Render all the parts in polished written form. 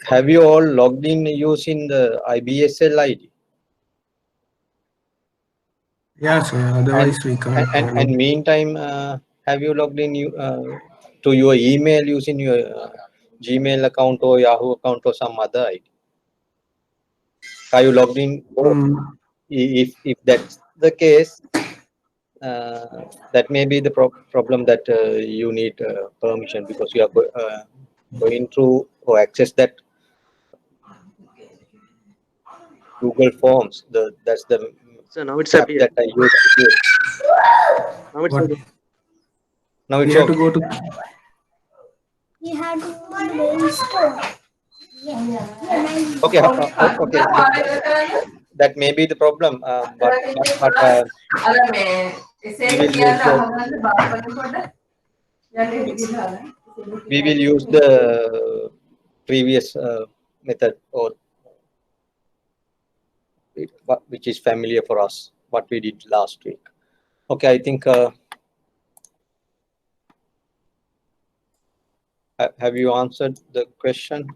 Have you all logged in using the IBSL ID? Yes, otherwise we can't. And meantime, have you logged in to your email using your Gmail account or Yahoo account or some other ID? Are you logged in? If that's the case, that may be the problem that you need permission, because you are going through or access that Google Forms. That's the So now it's app appeared. that I use. Now it's okay. Now We it's have to okay. go to. We had to go to the store. Okay, okay. That may be the problem, but we will use the previous method, or which is familiar for us, what we did last week. Okay, I think have you answered the question?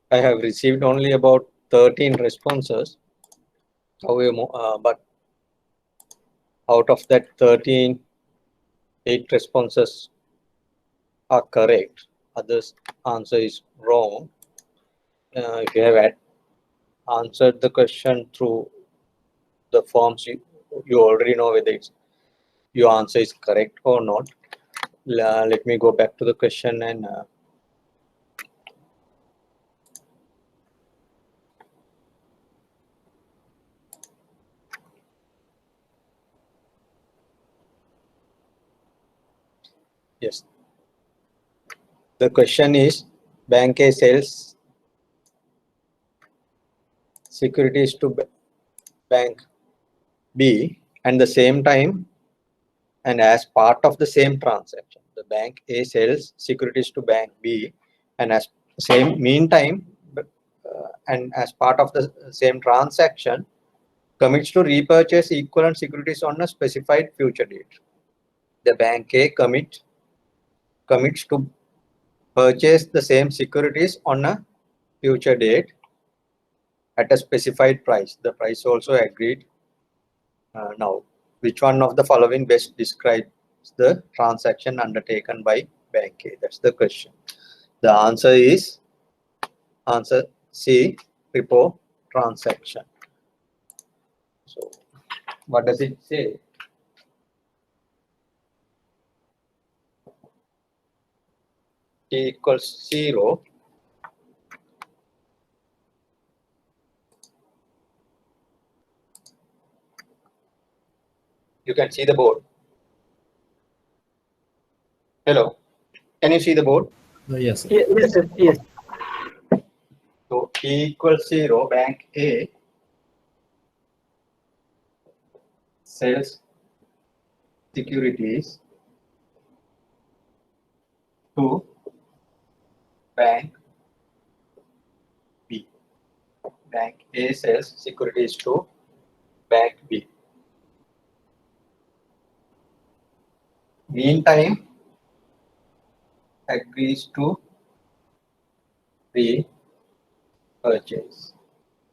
I have received only about 13 responses. However, but out of that 13, 8 responses are correct. Others answer is wrong. If you have answered the question through the forms, you already know whether your answer is correct or not. Let me go back to the question and yes. The question is, Bank A sells securities to Bank B, and the same time and as part of the same transaction. The Bank A sells securities to Bank B, and as same meantime and as part of the same transaction commits to repurchase equivalent securities on a specified future date. The Bank A commits to purchase the same securities on a future date at a specified price. The price also agreed. Now, which one of the following best describes the transaction undertaken by Bank A? That's the question. The answer is answer C, repo transaction. So, what does it say? T equals 0. You can see the board. Hello, can you see the board? Yes. Yes. So T equals 0, Bank A sells securities to bank B. Bank A sells securities to bank B. Meantime, agrees to repurchase,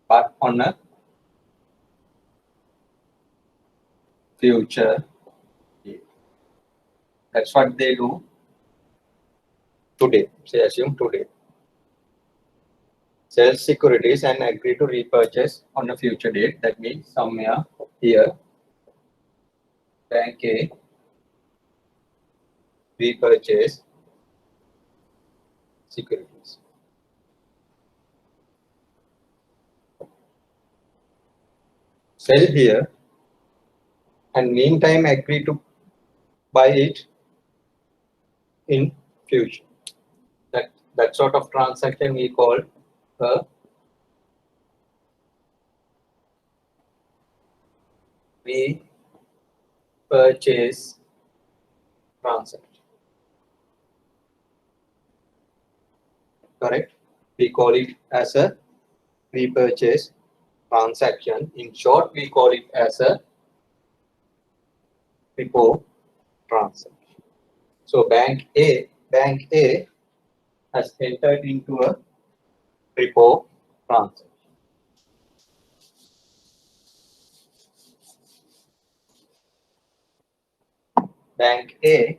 but on a future date. That's what they do today. Say assume today. Sell securities and agree to repurchase on a future date. That means somewhere here, bank A repurchase securities. Sell here and meantime agree to buy it in future. That sort of transaction we call a repurchase transaction. Correct? We call it as a repurchase transaction. In short, we call it as a repo transaction. So bank A has entered into a repo transaction. Bank A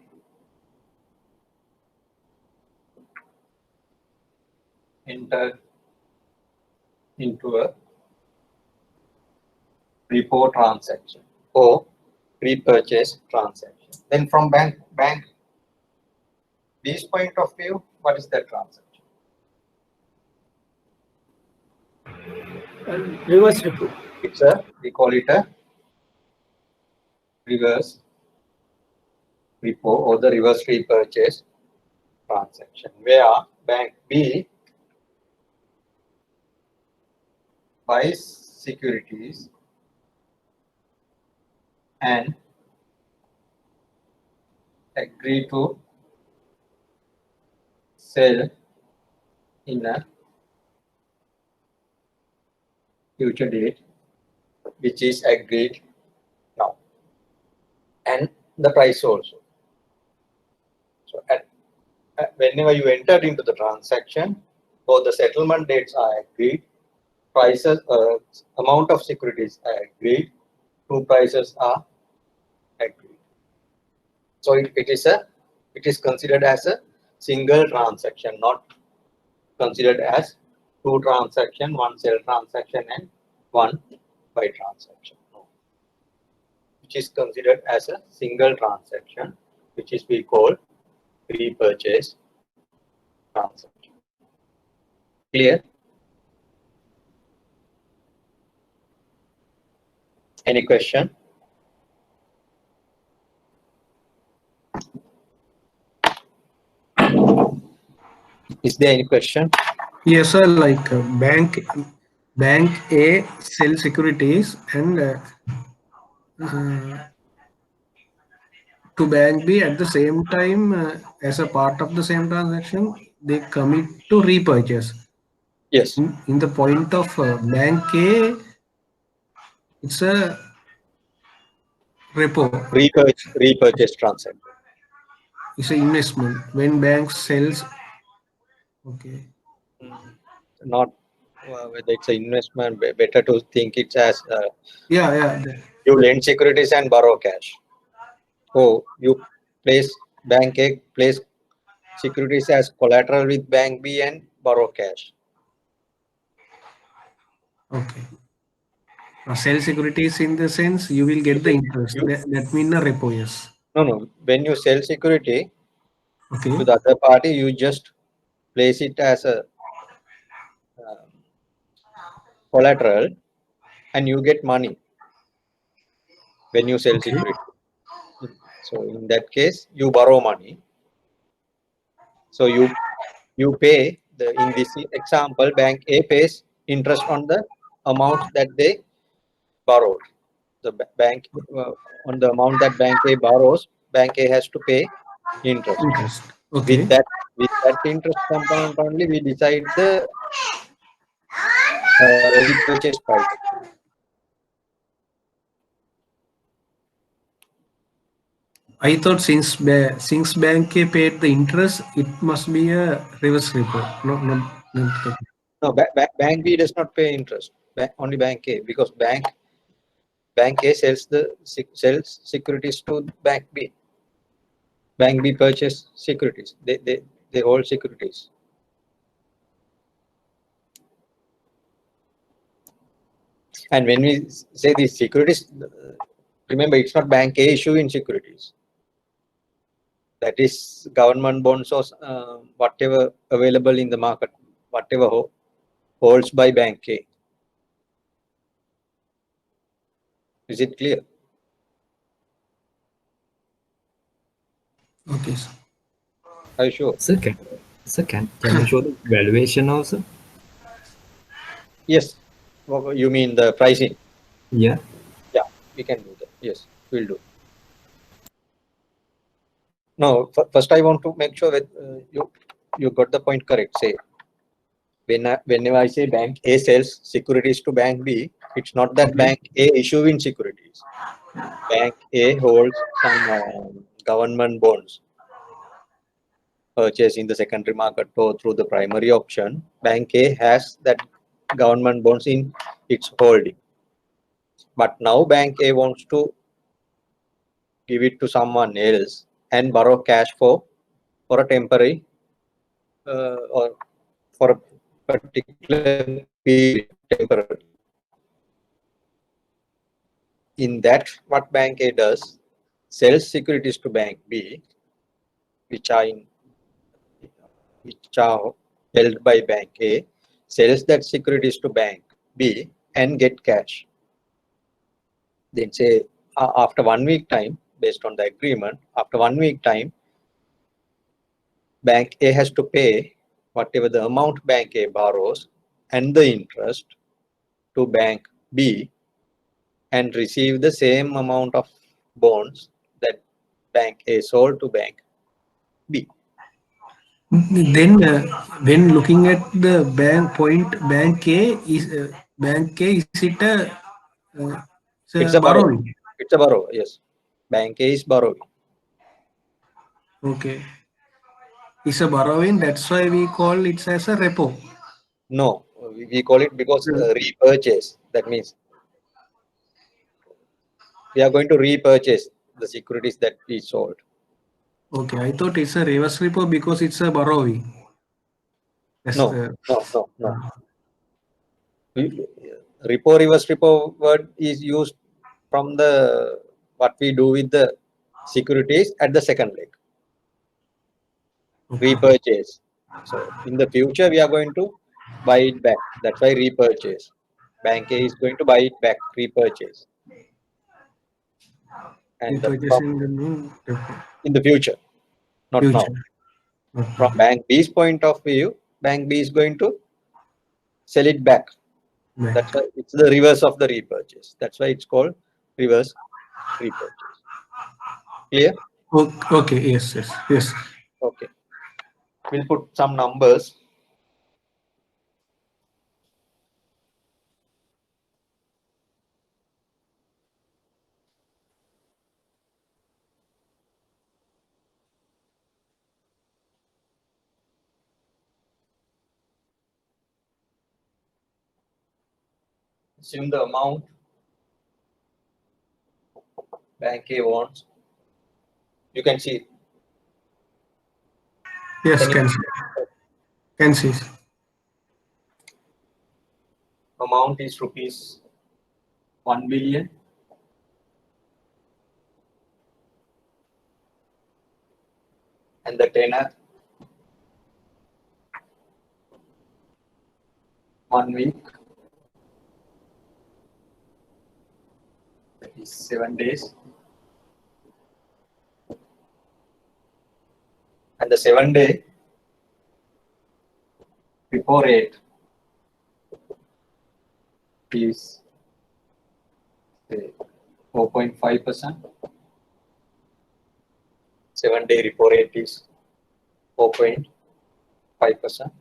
entered into a repo transaction or repurchase transaction. Then from bank B's point of view, what is that transaction? Reverse repo. We call it a reverse repo or the reverse repurchase transaction, where bank B buys securities and agree to sell in a future date, which is agreed now, and the price also. So whenever you enter into the transaction, both the settlement dates are agreed, prices, amount of securities are agreed, two prices are agreed. So it is considered as a single transaction, not considered as two transaction, one sell transaction and one buy transaction. No. Which is considered as a single transaction, which is we call repurchase transaction. Clear? Any question? Is there any question? Yes, sir. Like bank A sell securities and to bank B at the same time as a part of the same transaction, they commit to repurchase. Yes. In the point of bank A, it's a repo. Repurchase transaction. It's an investment. When bank sells, okay. Not whether it's an investment, better to think it as Yeah. you lend securities and borrow cash. Oh, you bank A place securities as collateral with bank B and borrow cash. Okay. Sell securities in the sense you will get the interest. That means a repo, yes. No. When you sell security Okay. to the other party, you just place it as a collateral and you get money when you sell security. So in that case, you borrow money. So you pay in this example, bank A pays interest on the amount that they borrowed. The bank on the amount that bank A borrows, bank A has to pay interest. Okay. With that interest component only, we decide the repurchase price. I thought since bank A paid the interest, it must be a reverse repo. No, not No, bank B does not pay interest. Only bank A, because bank A sells securities to bank B. Bank B purchase securities. They hold securities. And when we say these securities, remember, it's not bank A issuing securities. That is government bonds or whatever available in the market, whatever holds by bank A. Is it clear? Okay, sir. Are you sure? Sir, can you show the valuation also? Yes. You mean the pricing? Yeah. Yeah, we can do that. Yes, we'll do. No, first I want to make sure that you got the point correct. Say, whenever I say bank A sells securities to bank B, it's not that bank A issuing securities. Bank A holds some government bonds purchased in the secondary market or through the primary auction. Bank A has that government bonds in its holding. But now bank A wants to give it to someone else and borrow cash for a temporary or for a particular period, temporary. In that, what bank A does, sells securities to bank B, which are held by bank A, sells that securities to bank B and get cash. Then say after 1 week time, based on the agreement, after 1 week time, bank A has to pay whatever the amount bank A borrows and the interest to bank B and receive the same amount of bonds that bank A sold to bank B. Then, when looking at the bank A is it It's a a borrow. borrowing? It's a borrow. Yes, bank A is borrowing. Okay, it's a borrowing. That's why we call it as a repo. No, we call it because repurchase. That means we are going to repurchase the securities that we sold. Okay, I thought it's a reverse repo because it's a borrowing. That's No, the no. Repo, reverse repo word is used from the what we do with the securities at the second leg. okay. Repurchase. So in the future, we are going to buy it back. That's why repurchase. Bank A is going to buy it back, repurchase. And Repurchasing the new repo. in the future, not now. Future. Okay. From bank B's point of view, bank B is going to sell it back. Back. That's why it's the reverse of the repurchase. That's why it's called reverse repurchase. Clear? Okay. Yes. Okay. We'll put some numbers. Assume the amount bank A wants. You can see. Yes, Can can see. amount is rupees 1 billion. And the tenor 1 week. That is 7 days. And the 7-day repo rate is 4.5%. 7-day repo rate is 4.5%.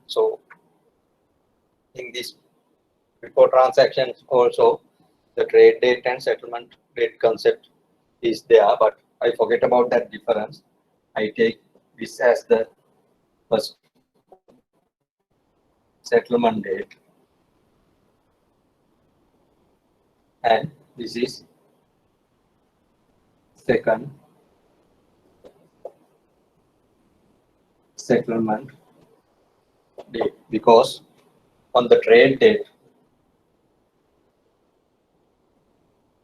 So in this before transactions also the trade date and settlement date concept is there, but I forget about that difference. I take this as the first settlement date and this is second settlement date, because on the trade date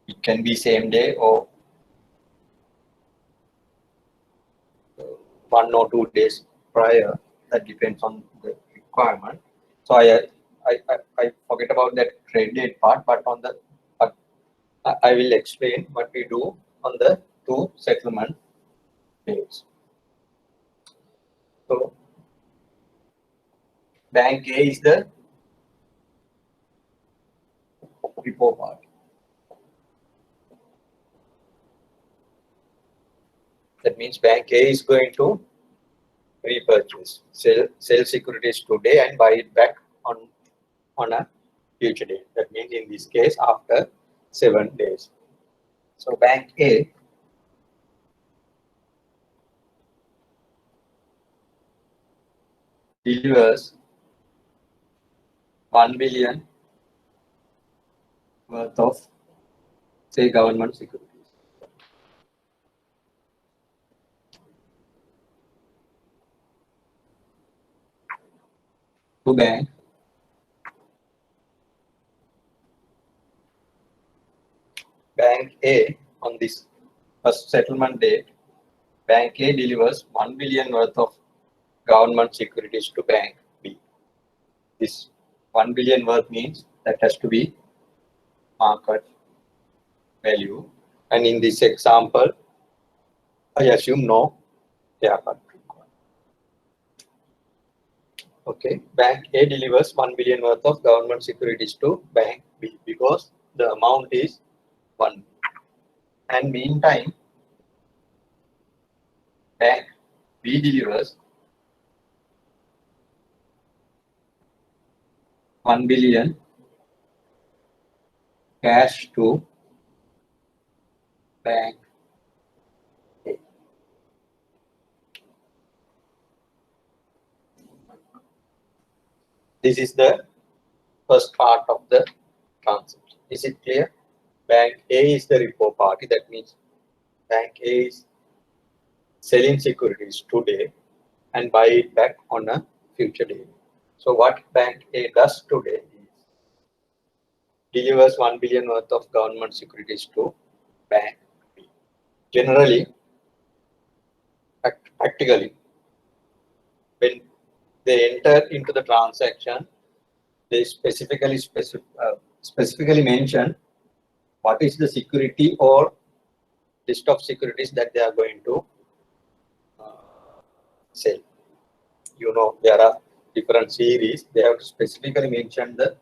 it can be same day or 1 or 2 days prior. That depends on the requirement. So I forget about that trade date part, but on the I will explain what we do on the 2 settlement dates. So bank A is the repo part. That means bank A is going to repurchase, sell securities today and buy it back on a future date. That means in this case after 7 days. So bank A delivers 1 billion worth of, say, government securities. To bank A on this first settlement date, bank A delivers 1 billion worth of government securities to bank B. This 1 billion worth means that has to be market value, and in this example I assume no haircut. Okay, bank A delivers 1 billion worth of government securities to bank B because the amount is 1. And meantime, bank B delivers 1 billion cash to bank A. This is the first part of the transaction. Is it clear? Bank A is the repo party. That means bank A is selling securities today and buy it back on a future date. So what bank A does today is delivers 1 billion worth of government securities to bank B. Generally, practically, when they enter into the transaction, they specifically mention what is the security or list of securities that they are going to sell. You know, there are different series. They have to specifically mention the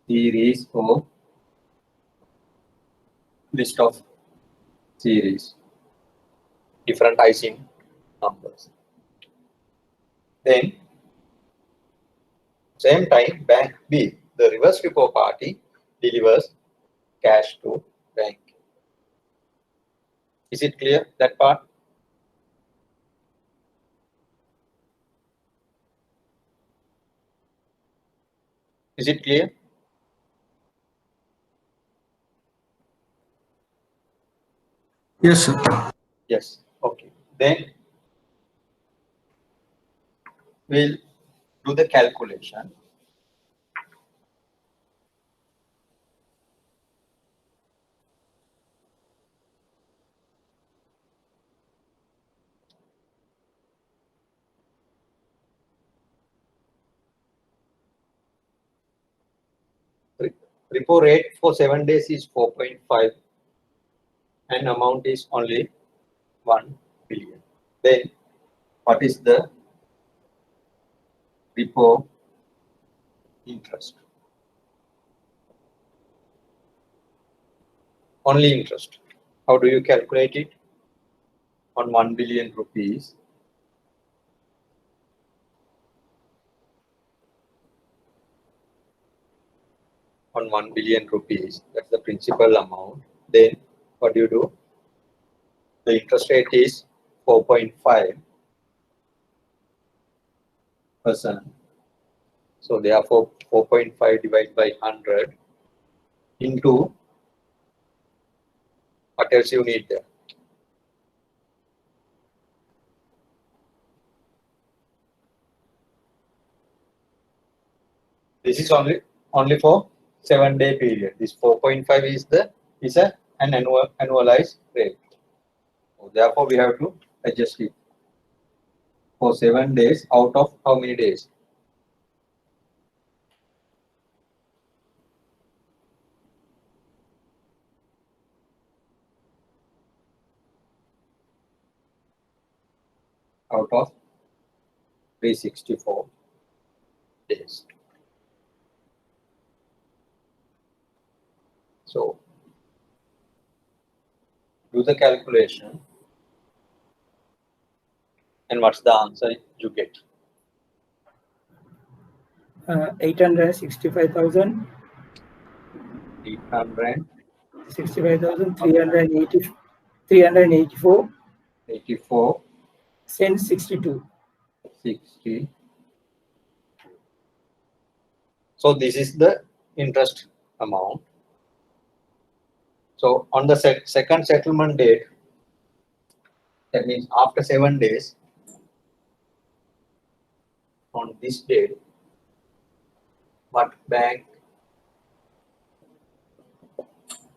series or list of series, different ISIN numbers. Then, same time, bank B, the reverse repo party, delivers cash to bank. Is it clear, that part? Is it clear? Yes, sir. Yes. Okay. Then we'll do the calculation. Repo rate for 7 days is 4.5 and amount is only 1 billion. Then what is the repo interest? only interest. How do you calculate it? On 1 billion rupees, on 1 billion rupees, that's the principal amount. Then what do you do? The interest rate is 4.5%. So therefore 4.5 divided by 100 into what else you need there? This is only for 7-day period. This 4.5 is an annualized rate. So therefore, we have to adjust it for 7 days out of how many days? Out of 364 days. So do the calculation, and what's the answer you get? 865,000, 800, 65,380, 384 84, cents 62. 60. So this is the interest amount. So on the second settlement date, that means after 7 days, on this date, what bank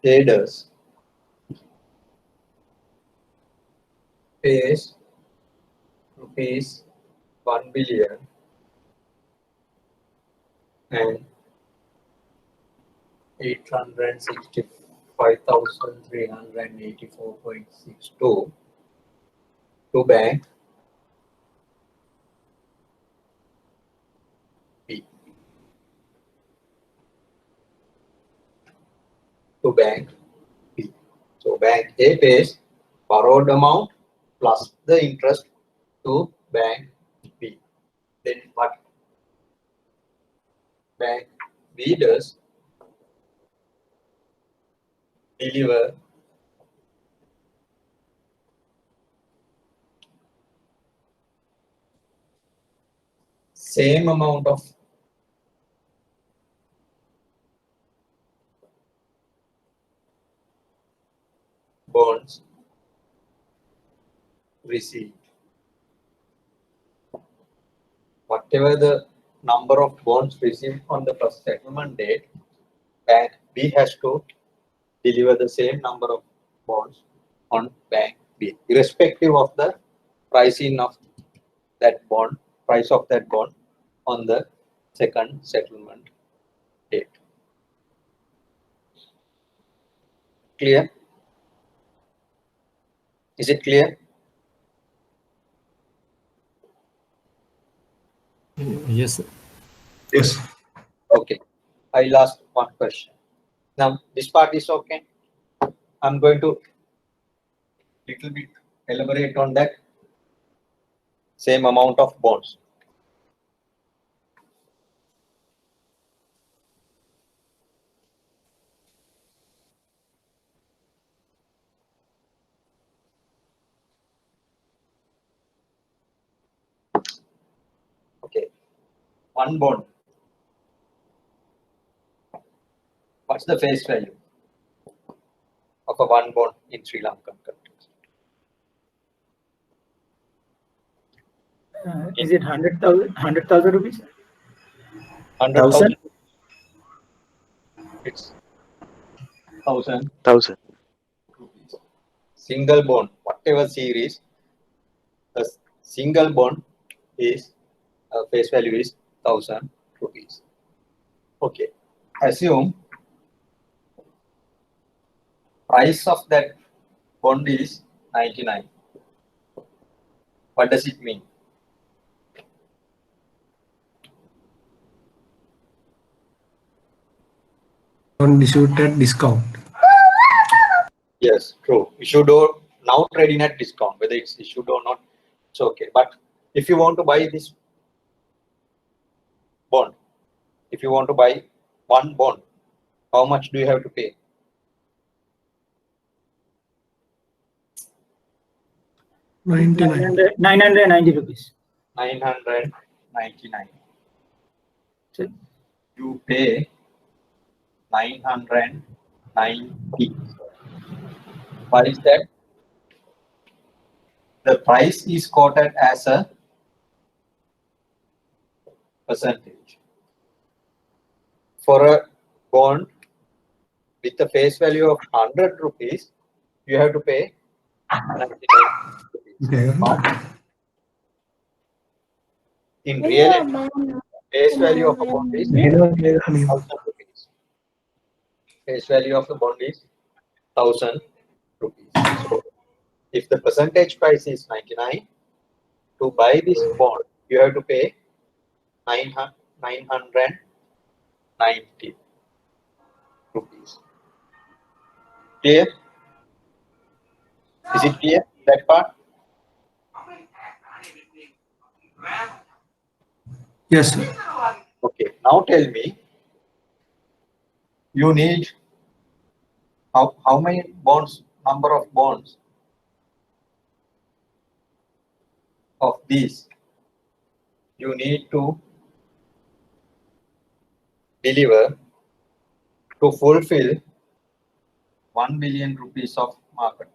paid us pays rupees 1 billion and 865,384.62 to bank B. To bank B. So bank A pays borrowed amount plus the interest to bank B. Then what bank B does? Deliver same amount of bonds received. Whatever the number of bonds received on the first settlement date, bank B has to deliver the same number of bonds on bank B, irrespective of the pricing of that bond, price of that bond on the second settlement date. Clear? Is it clear? Yes, sir. Yes. Okay. I'll ask one question. Now this part is okay. I'm going to little bit elaborate on that same amount of bonds. Okay, one bond. What's the face value of a one bond in Sri Lankan context? Is it 100,000 rupees? 100,000. It's 1,000 rupees. Single bond, whatever series, the single bond is face value is 1,000 rupees. Okay, assume price of that bond is 99. What does it mean? Undistributed discount. Yes, true. Issued or now trading at discount, whether it's issued or not, it's okay. But if you want to buy this bond, if you want to buy one bond, how much do you have to pay? 99. 990 rupees. 999. So, You pay 990. Why is that? The price is quoted as a percentage. For a bond with a face value of 100 rupees, you have to pay 99 rupees. Okay. But in reality, face value of a bond is 1000 rupees. Face value of the bond is 1000 rupees. So if the percentage price is 99, to buy this bond, you have to pay 990 rupees. Clear? Is it clear, that part? Yes, sir. Okay, now tell me, you need how many bonds, number of bonds of these you need to deliver to fulfill 1 billion rupees of market.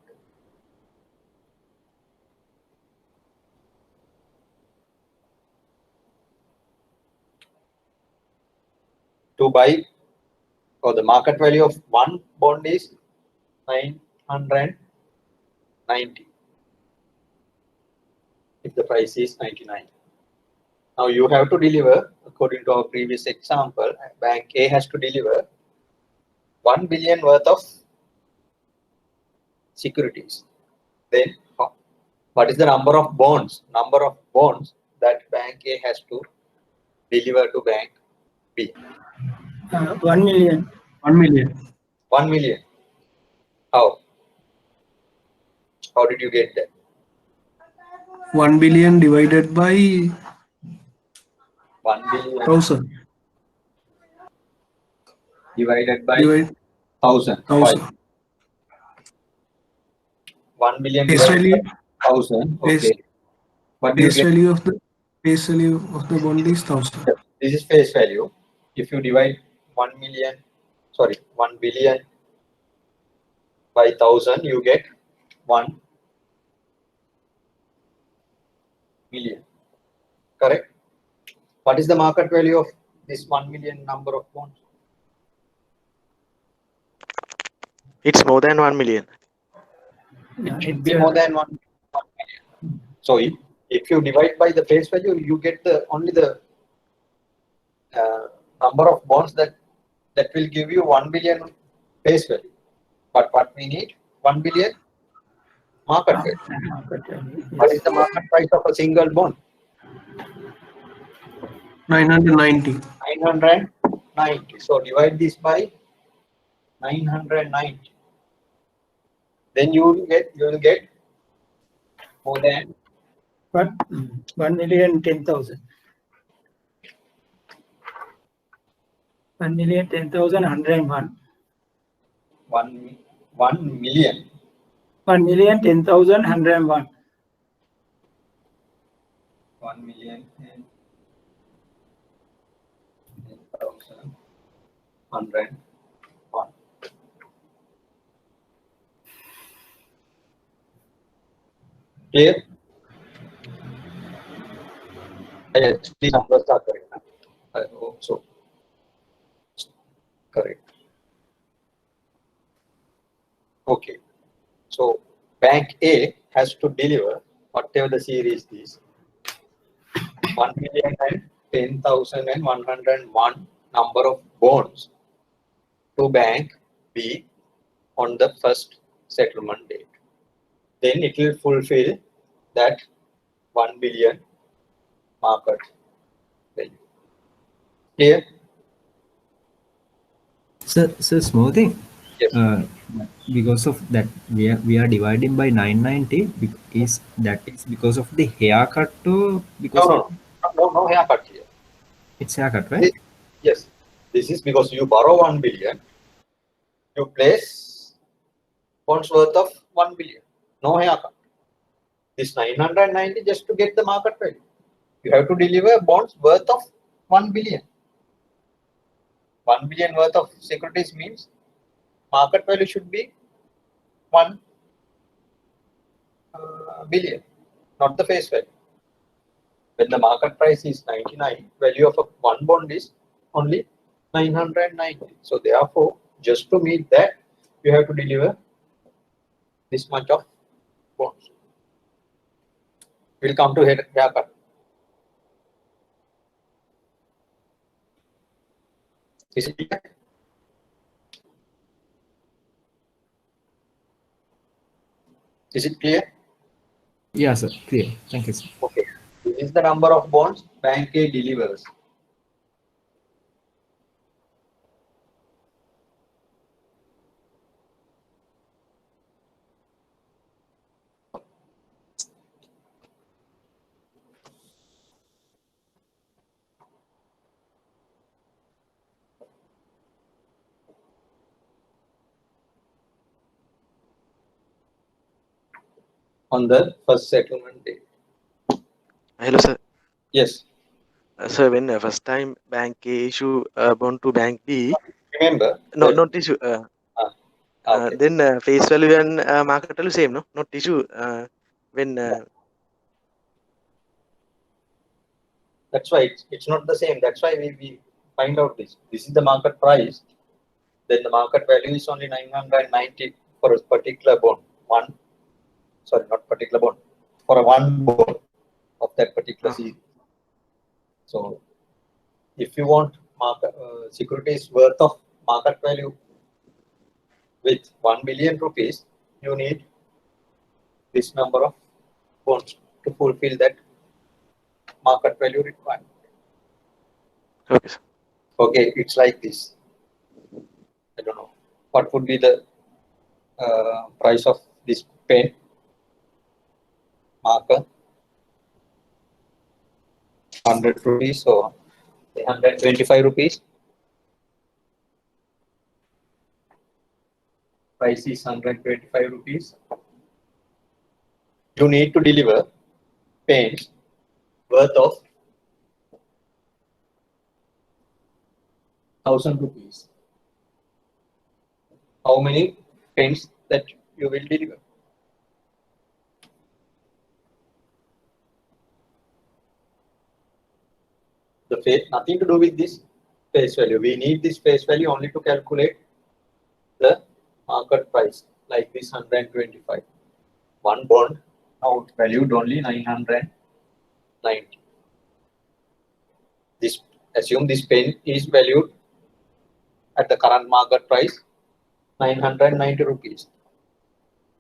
To buy, or the market value of one bond is 990 if the price is 99. Now you have to deliver, according to our previous example, bank A has to deliver 1 billion worth of securities. Then what is the number of bonds? Number of bonds that bank A has to deliver to bank B. 1 million. 1 million. 1 million. How? How did you get that? 1 billion divided by 1 billion 1000. divided by Divide 1000. 1000. 1 billion Face divided value. by 1000. Face, Okay. What do you face get? value of the bond is 1000. This is face value. If you divide 1 million, sorry, 1 billion by 1000, you get 1 million. Correct? What is the market value of this 1 million number of bonds? It's more than 1 million. Yeah, It should be more than 1 million. So if you divide by the face value, you get the only the number of bonds that will give you 1 billion face value. But what we need, 1 billion market value. market value. What Yes. is the market price of a single bond? 990. 990. So divide this by 990. Then you will get more than 1,010,000. 1,010,101. 1 million. 1,010,101. 1 million and 10,101. Clear? Yes, these numbers are correct. I hope so. Correct. Okay. So bank A has to deliver whatever the series is 1,010,101 number of bonds to bank B on the first settlement date. Then it will fulfill that 1 billion market value. Clear? So small thing. Yes. Because of that we are dividing by 990 is because of the haircut or because of No haircut here. it's haircut, right? This- yes, this is because you borrow 1 billion, you place bonds worth of 1 billion. No haircut. This 990 just to get the market value. You have to deliver bonds worth of 1 billion. 1 billion worth of securities means market value should be 1 billion, not the face value. When the market price is 99, value of one bond is only 990. So therefore, just to meet that, you have to deliver this much of bonds. We'll come to haircut. Is it clear? Is it clear? Yeah, sir. Clear. Thank you, sir. Okay. This is the number of bonds Bank A delivers. On the first settlement date. Hello, sir. Yes. Sir, when first time bank A issue bond to bank B, Remember. no, that- not issue. okay. Then face value and market value same, no, not issue. When That's why it's not the same. That's why we find out this. This is the market price. Then the market value is only 990 for a particular bond. Not particular bond. For a one bond of that particular series. So if you want market securities worth of market value with 1 billion rupees, you need this number of bonds to fulfill that market value requirement. okay, sir. Okay, it's like this. I don't know what would be the price of this pen marker. 100 rupees or 125 rupees. Price is 125 rupees. You need to deliver pens worth of 1000 rupees. How many pens that you will deliver? Nothing to do with this face value. We need this face value only to calculate the market price, like this 125. One bond now valued only 990. This assume this pen is valued at the current market price 990 rupees.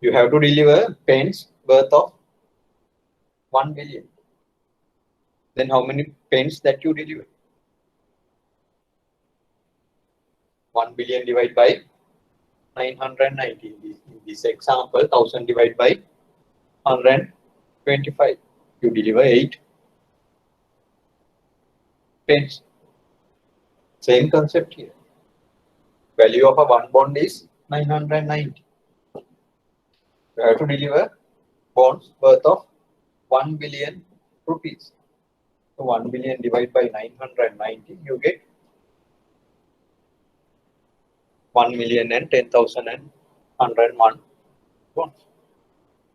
You have to deliver pens worth of 1 billion. Then how many pens that you deliver? 1 billion divided by 990. In this example, 1000 divided by 125. You deliver 8 pens. Same concept here. Value of a one bond is 990. You have to deliver bonds worth of 1 billion rupees. So 1 billion divided by 990, you get 1,010,101 bonds.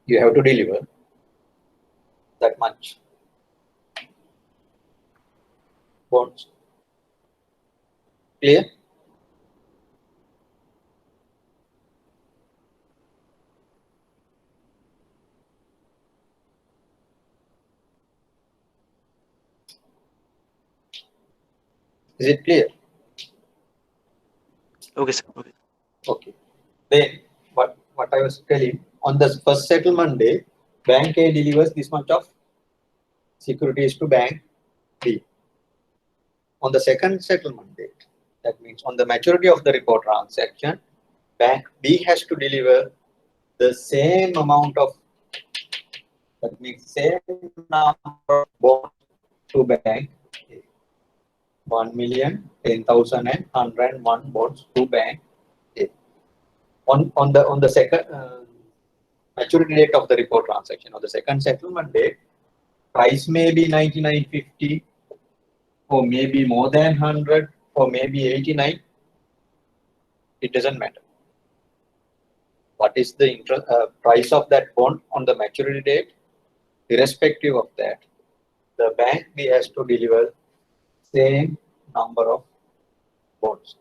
You have to deliver that much bonds. Clear? Is it clear? Okay, sir. Okay. Okay. Then what I was telling, on the first settlement day, Bank A delivers this much of securities to Bank B. On the second settlement date, that means on the maturity of the repo transaction, bank B has to deliver the same amount of, that means same number of bonds to bank A. 1,000,000, 10,000 and 101 bonds to bank A. On the second maturity date of the report transaction, or the second settlement date, price may be 99.50, or maybe more than 100, or maybe 89. It doesn't matter. What is the price of that bond on the maturity date? Irrespective of that, the bank B has to deliver same number of bonds.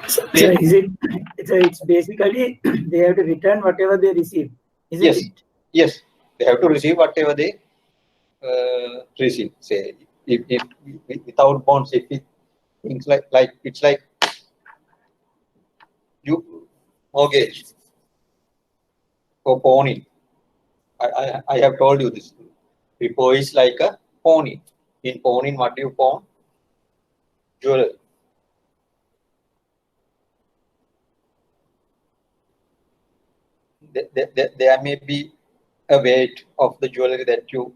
So it's basically they have to return whatever they receive, isn't Yes. it? Yes, they have to receive whatever they receive. Say, if without bonds, if it things like it's like you mortgage or pony. I have told you this. Repo is like a pony. In pony, what do you pawn? Jewelry. There may be a weight of the jewelry that you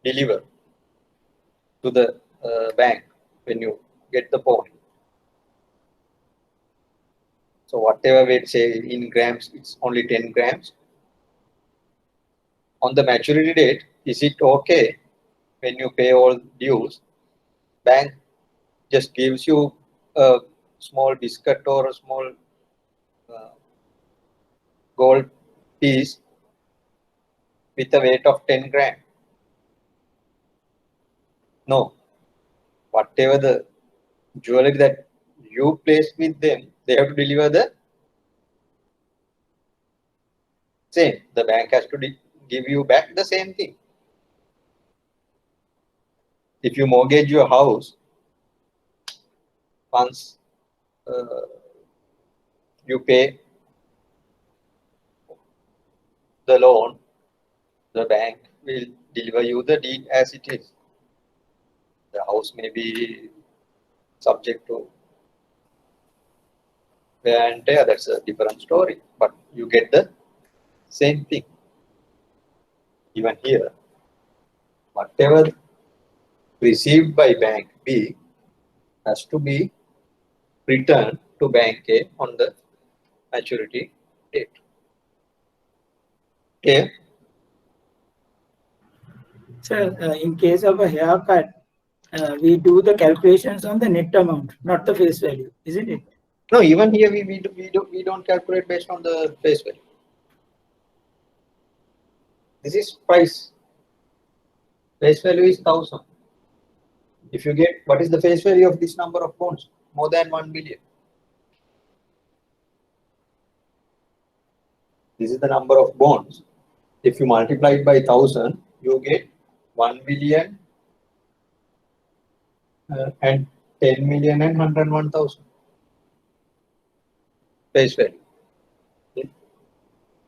deliver to the bank when you get the pawn. So whatever weight, say in grams, it's only 10 grams. On the maturity date, is it okay when you pay all dues? Bank just gives you a small biscuit or a small gold piece with a weight of 10 gram. No, whatever the jewelry that you place with them, they have to deliver the same. The bank has to give you back the same thing. If you mortgage your house, once you pay the loan, the bank will deliver you the deed as it is. The house may be subject to wear and tear, that's a different story, but you get the same thing. Even here, whatever received by bank B has to be returned to bank A on the maturity date. Okay. So in case of a haircut, we do the calculations on the net amount, not the face value, isn't it? No, even here we don't calculate based on the face value. This is price. Face value is 1,000. If you get, what is the face value of this number of bonds? More than 1 billion. This is the number of bonds. If you multiply it by 1,000, you get 1 billion and 10 million and 101,000 face value.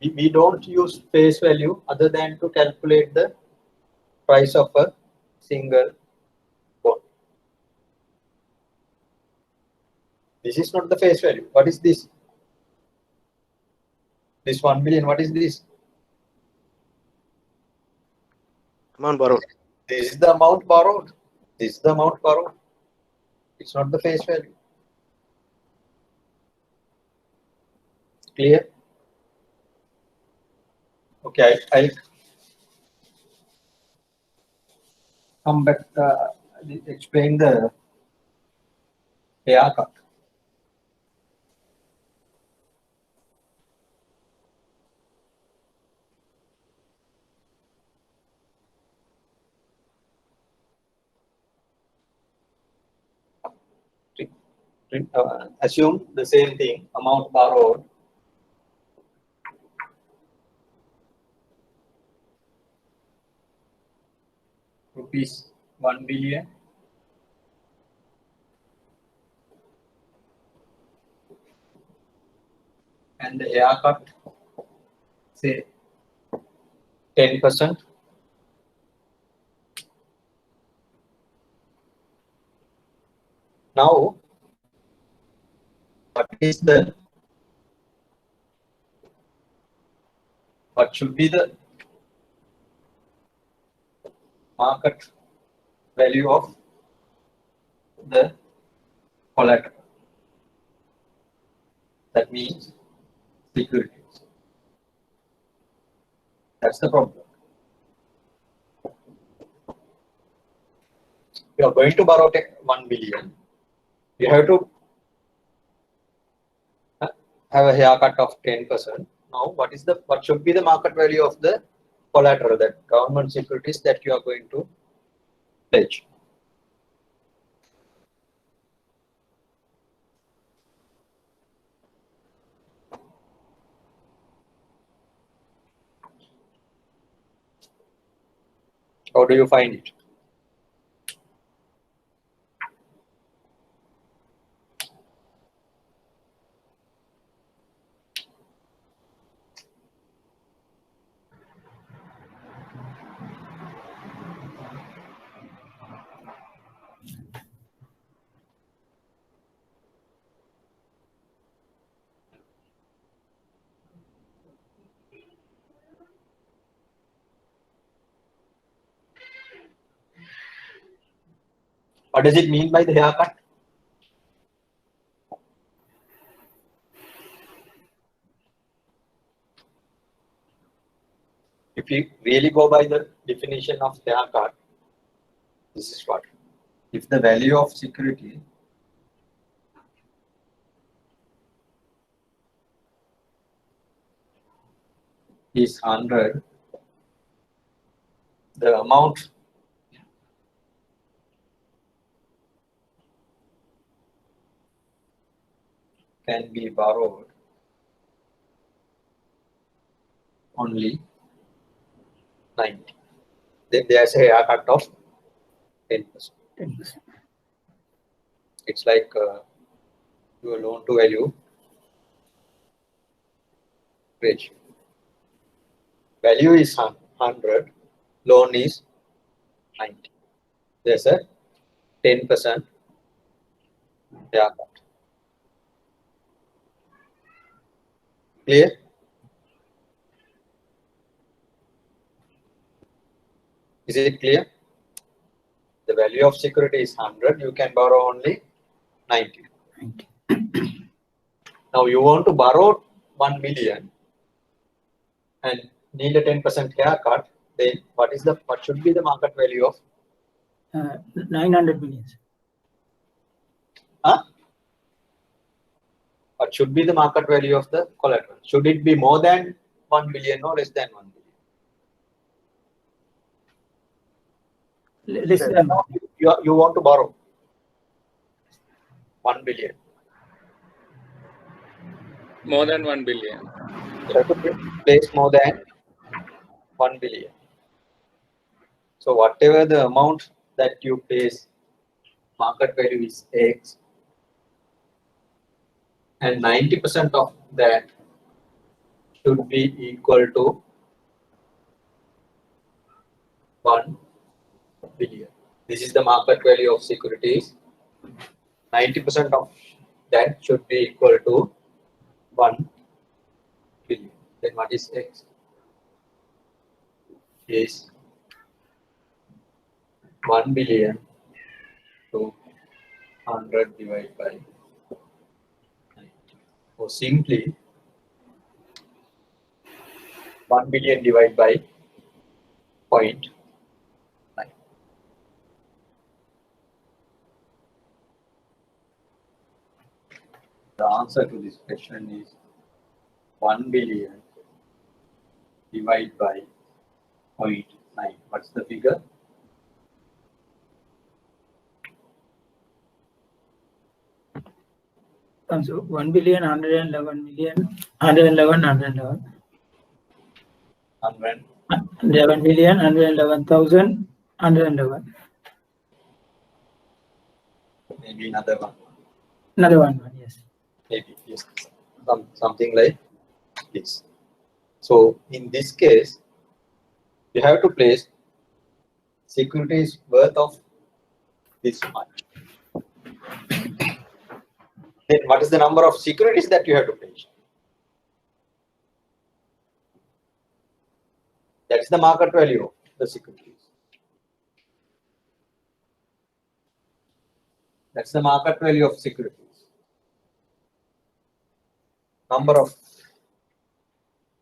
We don't use face value other than to calculate the price of a single bond. This is not the face value. What is this? This 1 billion, what is this? Amount borrowed. This is the amount borrowed. This is the amount borrowed. It's not the face value. Clear? Okay, I'll come back, explain the haircut. Assume the same thing, amount borrowed rupees 1 billion and the haircut, say 10%. Now what should be the market value of the collateral? That means securities. That's the problem. You are going to borrow 1 billion. You have to have a haircut of 10%. Now, what should be the market value of the collateral, that government securities that you are going to pledge? How do you find it? What does it mean by the haircut? If you really go by the definition of haircut, this is what. If the value of security is 100, the amount can be borrowed only 90. Then there's a haircut of 10%. 10%. It's like your loan to value ratio. Value is 100, loan is 90. There's a 10% haircut. Clear? Is it clear? The value of security is 100, you can borrow only 90. Now you want to borrow 1 million and need a 10% haircut, then what should be the market value of? 900 million. Huh? What should be the market value of the collateral? Should it be more than 1 billion or less than 1 billion? Less than You want to borrow 1 billion. More than 1 billion. You have to place more than 1 billion. So whatever the amount that you place, market value is X, and 90% of that should be equal to 1 billion. This is the market value of securities. 90% of that should be equal to 1 billion. Then what is X? Is 1 billion to 100 divided by 90. Or simply 1 billion divided by 0.9. The answer to this question is 1 billion divided by 0.9. What's the figure? So 1 billion, 111 million, 111, 111. 11 million, 111,000, 111. Maybe another one. Another one, yes. Maybe, yes. Something like this. So in this case, you have to place securities worth of this much. Then what is the number of securities that you have to pledge? That's the market value of the securities. That's the market value of securities. Number of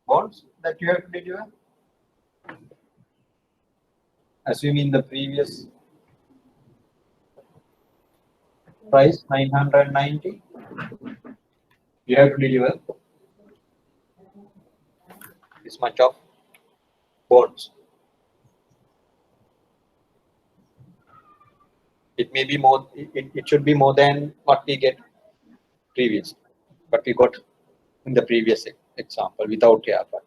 bonds that you have to deliver. Assuming the previous price 990, you have to deliver this much of bonds. It may be more, it should be more than what we get previous, but we got in the previous example without haircut.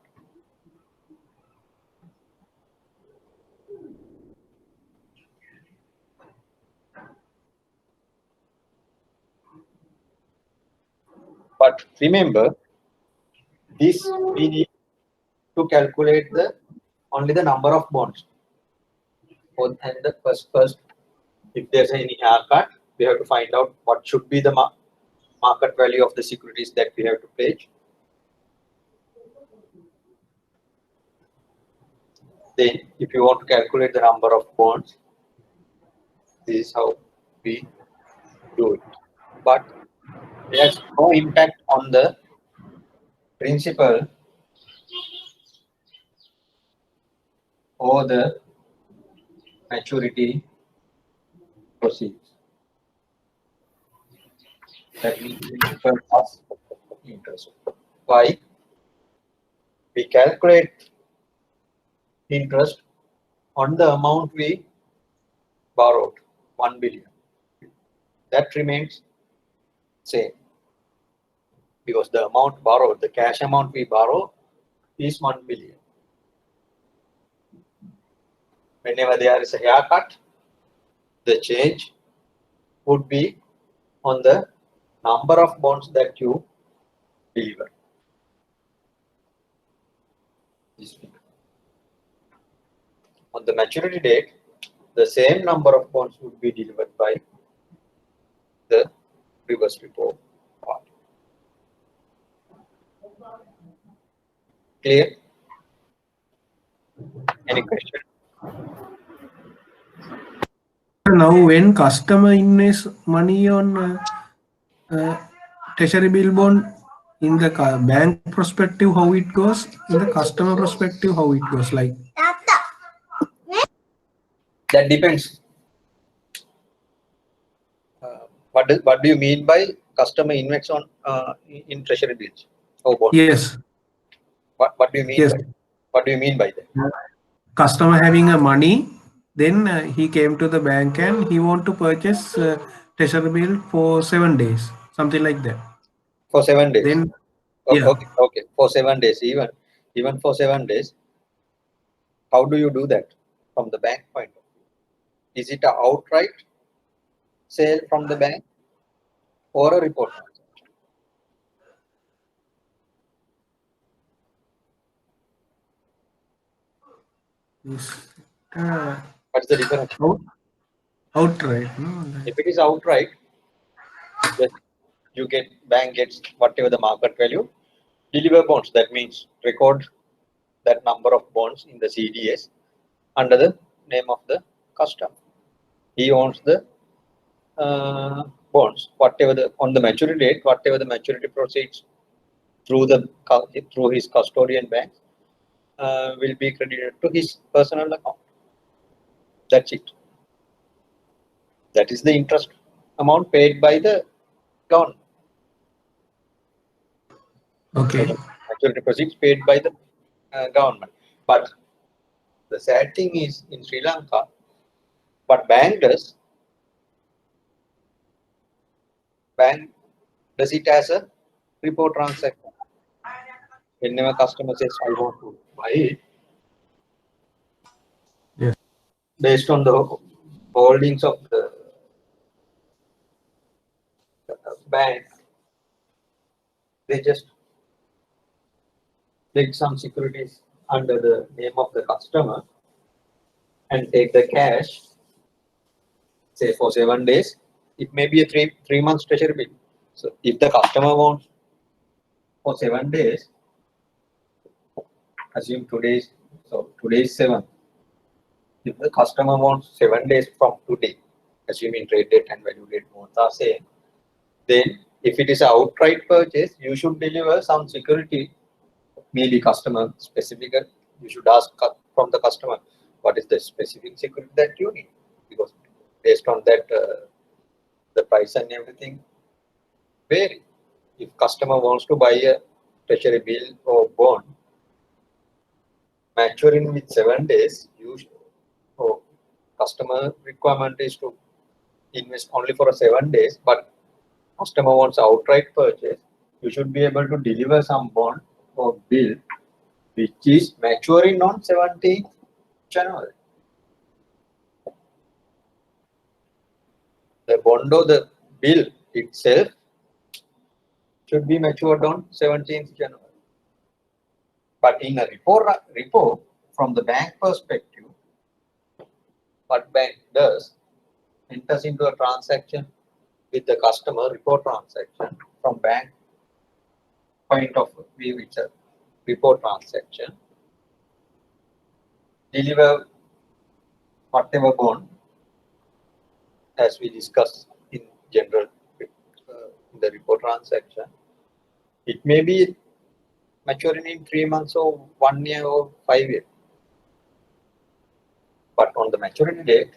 But remember, this we need to calculate the only the number of bonds. And the first, if there's any haircut, we have to find out what should be the market value of the securities that we have to pledge. Then, if you want to calculate the number of bonds, this is how we do it. But there's no impact on the principal or the maturity proceeds. That means principal plus interest. Why? We calculate interest on the amount we borrowed, 1 billion. That remains same because the amount borrowed, the cash amount we borrow is 1 billion. Whenever there is a haircut, the change would be on the number of bonds that you deliver. On the maturity date, the same number of bonds would be delivered by the reverse repo part. Clear? Any question? Now, when customer invests money on treasury bill bond, in the bank perspective, how it goes, in the customer perspective, how it goes, like. That depends. What do you mean by customer invests on in treasury bills? Oh, bonds. Yes. What do you mean? Yes. By, what do you mean by that? Customer having a money, then he came to the bank and he want to purchase treasury bill for 7 days, something like that. For 7 days. Then, okay, yeah. okay. For 7 days, even for 7 days. How do you do that from the bank point of view? Is it an outright sale from the bank or a report transaction? What's the difference? Outright, no? If it is outright, you get bank gets whatever the market value. Deliver bonds, that means record that number of bonds in the CDS under the name of the customer. He owns the bonds, whatever the on the maturity date, whatever the maturity proceeds through his custodian bank will be credited to his personal account. That's it. That is the interest amount paid by the government. Okay. Maturity proceeds paid by the government. But the sad thing is in Sri Lanka, what bank does it as a report transaction. Whenever customer says, I want to buy it, yes, based on the holdings of the bank, they just take some securities under the name of the customer and take the cash, say for 7 days. It may be a three months treasury bill. So if the customer wants for 7 days, assume today is 7. If the customer wants 7 days from today, assuming trade date and value date both are same, then if it is an outright purchase, you should deliver some security, maybe customer specific. You should ask from the customer what is the specific security that you need, because based on that the price and everything vary. If customer wants to buy a treasury bill or bond maturing with 7 days, customer requirement is to invest only for 7 days, but customer wants outright purchase, you should be able to deliver some bond or bill which is maturing on 17th January. The bond or the bill itself should be matured on 17th January. But in a repo from the bank perspective, what bank does, enters into a transaction with the customer, repo transaction. From bank point of view, it's a repo transaction. Deliver whatever bond, as we discussed in general in the repo transaction. It may be maturing in 3 months or 1 year or 5 years. But on the maturity date,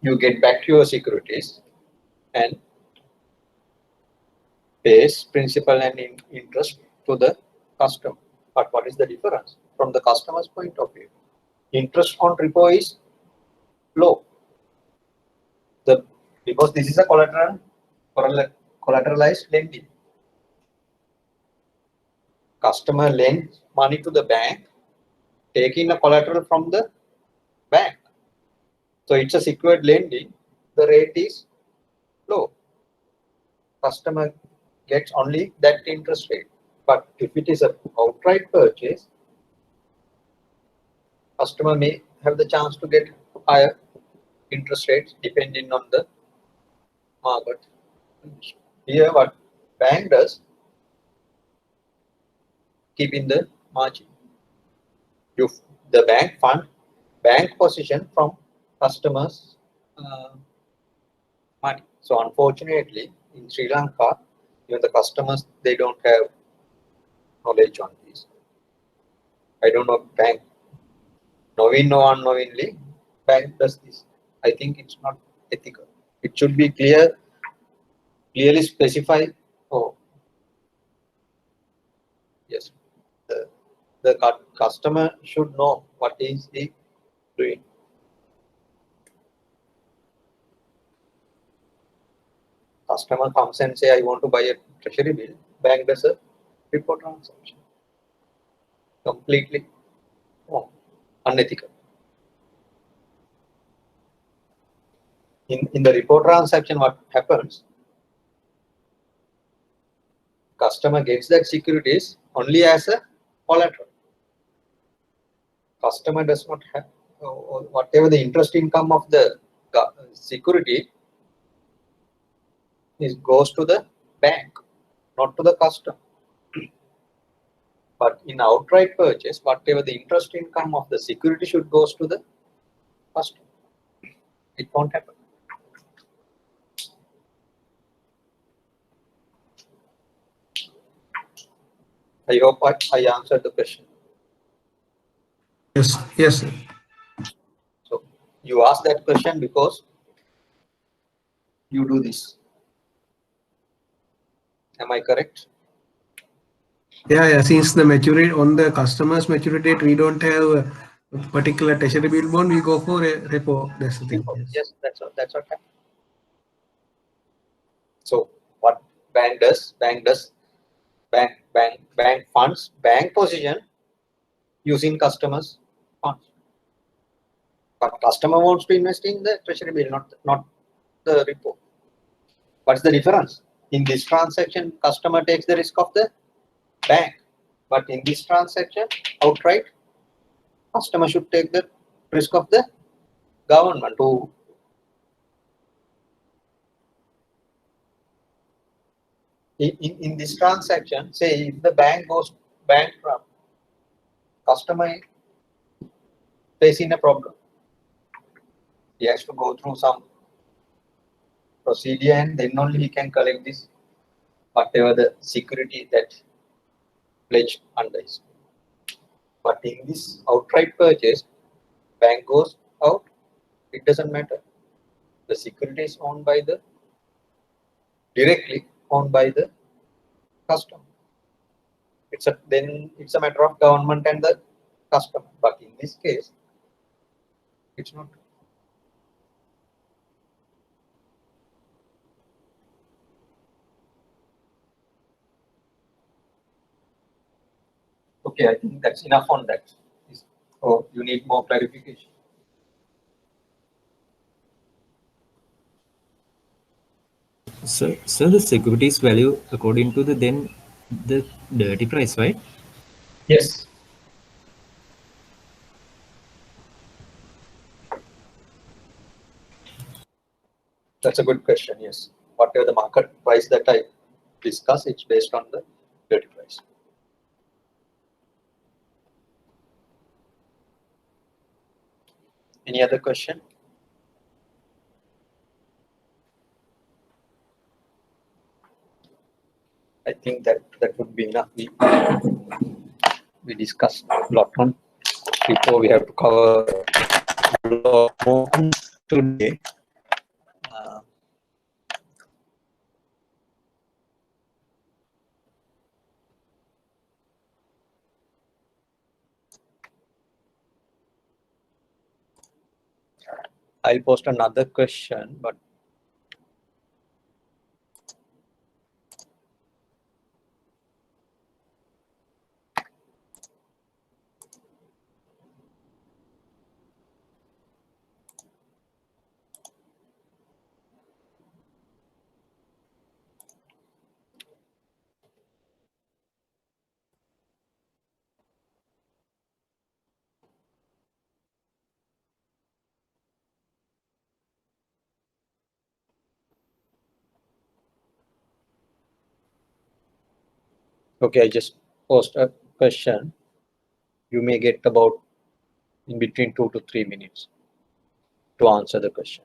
you get back your securities and pays principal and interest to the customer. But what is the difference from the customer's point of view? Interest on repo is low. Because this is a collateralized lending. Customer lends money to the bank, taking a collateral from the bank. So it's a secured lending. The rate is low. Customer gets only that interest rate. But if it is an outright purchase, customer may have the chance to get higher interest rates depending on the market. Here what bank does, keep in the margin. The bank fund bank position from customers' money. So unfortunately, in Sri Lanka, even the customers, they don't have knowledge on this. I don't know, bank, knowing or unknowingly, bank does this. I think it's not ethical. It should be clearly specified. Oh, yes. The customer should know what is he doing. Customer comes and say, I want to buy a treasury bill. Bank does a repo transaction. Completely wrong, unethical. In the repo transaction, what happens? Customer gets that securities only as a collateral. Customer does not have whatever the interest income of the security goes to the bank, not to the customer. But in outright purchase, whatever the interest income of the security should goes to the customer. It won't happen. I hope I answered the question. Yes, yes. So you asked that question because you do this. Am I correct? Yeah. Since the maturity on the customer's maturity date, we don't have a particular treasury bill bond. We go for a repo. That's the thing. Yes, that's what happened. So what bank does? Bank funds bank position using customers' funds. But customer wants to invest in the treasury bill, not the repo. What's the difference? In this transaction, customer takes the risk of the bank, but in this transaction, outright, customer should take the risk of the government in this transaction, say if the bank goes bankrupt, customer facing a problem. He has to go through some procedure and then only he can collect this, whatever the security that pledged under his. But in this outright purchase, bank goes out, it doesn't matter. The security is owned by the, directly owned by the customer. Then it's a matter of government and the customer. But in this case, it's not. Okay, I think that's enough on that. Oh, you need more clarification. So the securities value according to the then the dirty price, right? Yes. That's a good question. Yes. Whatever the market price that I discuss, it's based on the dirty price. Any other question? I think that would be enough. We discussed a lot on before. We have to cover a lot more today. I'll post another question, but okay, I just post a question. You may get about in between 2 to 3 minutes to answer the question.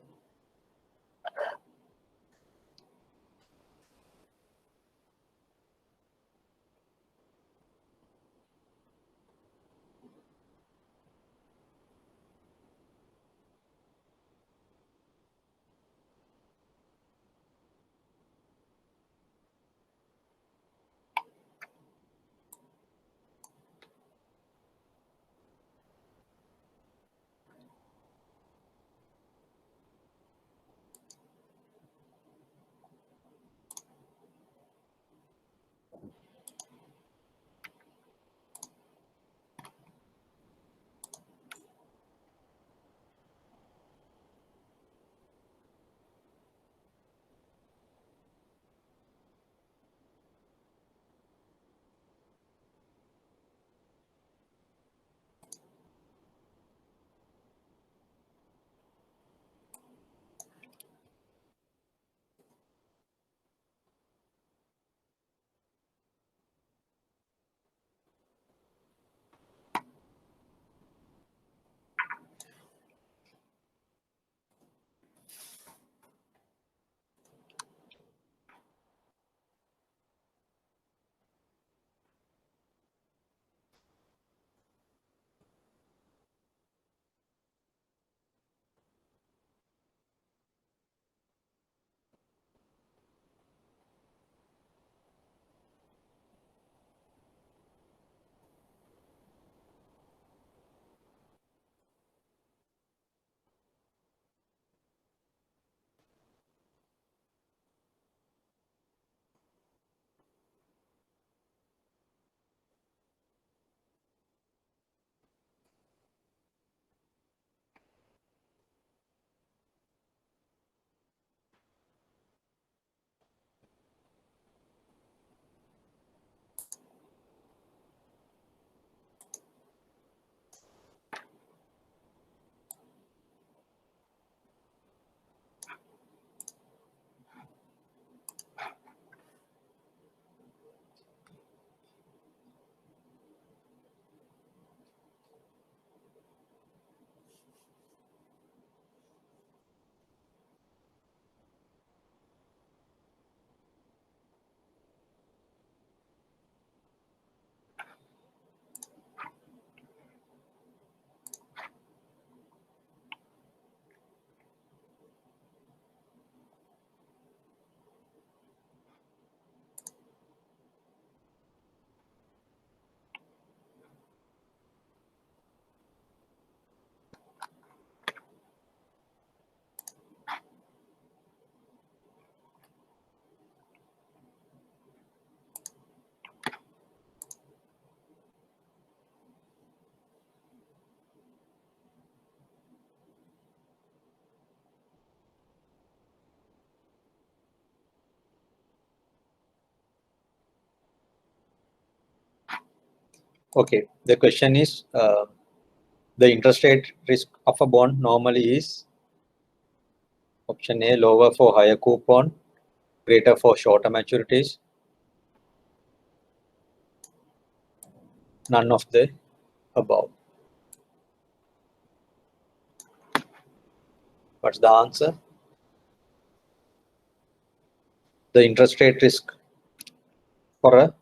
Okay, the question is the interest rate risk of a bond normally is option A, lower for higher coupon, greater for shorter maturities, none of the above. What's the answer? The interest rate risk for a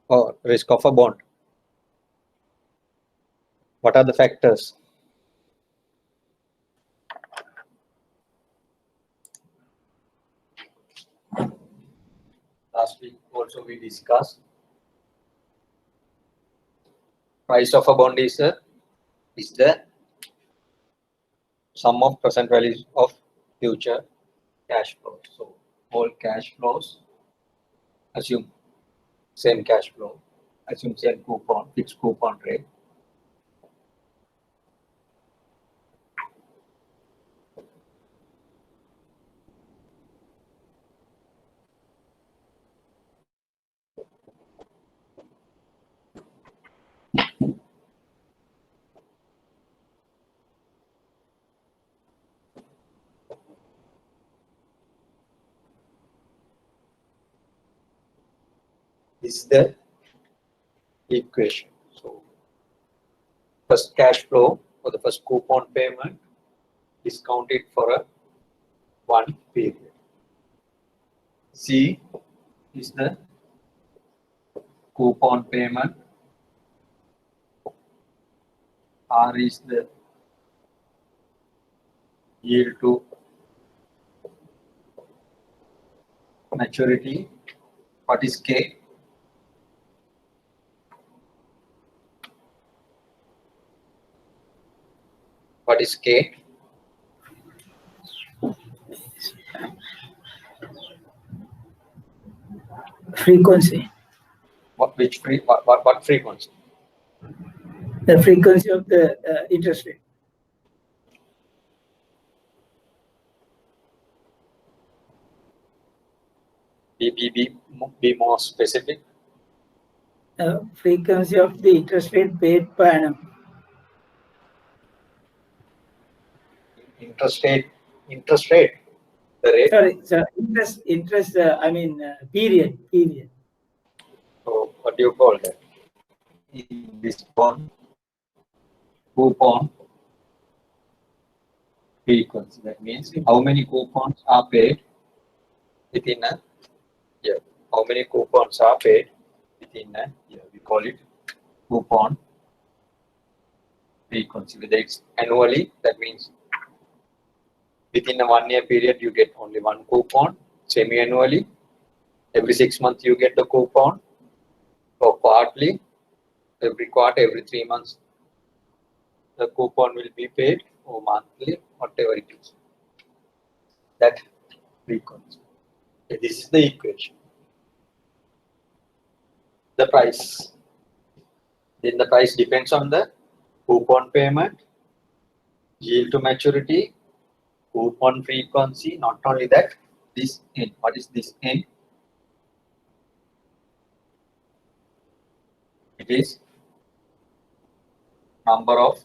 or risk of a bond. What are the factors? Last week also we discussed price of a bond is the sum of present values of future cash flows. So all cash flows, assume same cash flow, assume same coupon, fixed coupon rate. This is the equation. So first cash flow for the first coupon payment discounted for a one period. C is the coupon payment. R is the yield to maturity. What is K? What is K? Frequency. What frequency? The frequency of the interest rate. Be more specific. Frequency of the interest rate paid per annum. Interest rate. The rate. Sorry, interest. I mean period. So what do you call that? In this bond, coupon frequency. That means how many coupons are paid within a year. How many coupons are paid within a year? We call it coupon frequency. Whether it's annually, that means within a 1 year period you get only one coupon. Semi-annually, every 6 months you get the coupon. Or quarterly, every quarter, every 3 months the coupon will be paid, or monthly, whatever it is. That frequency. Okay, this is the equation. The price. Then the price depends on the coupon payment, yield to maturity, coupon frequency. Not only that, this N. What is this N? It is number of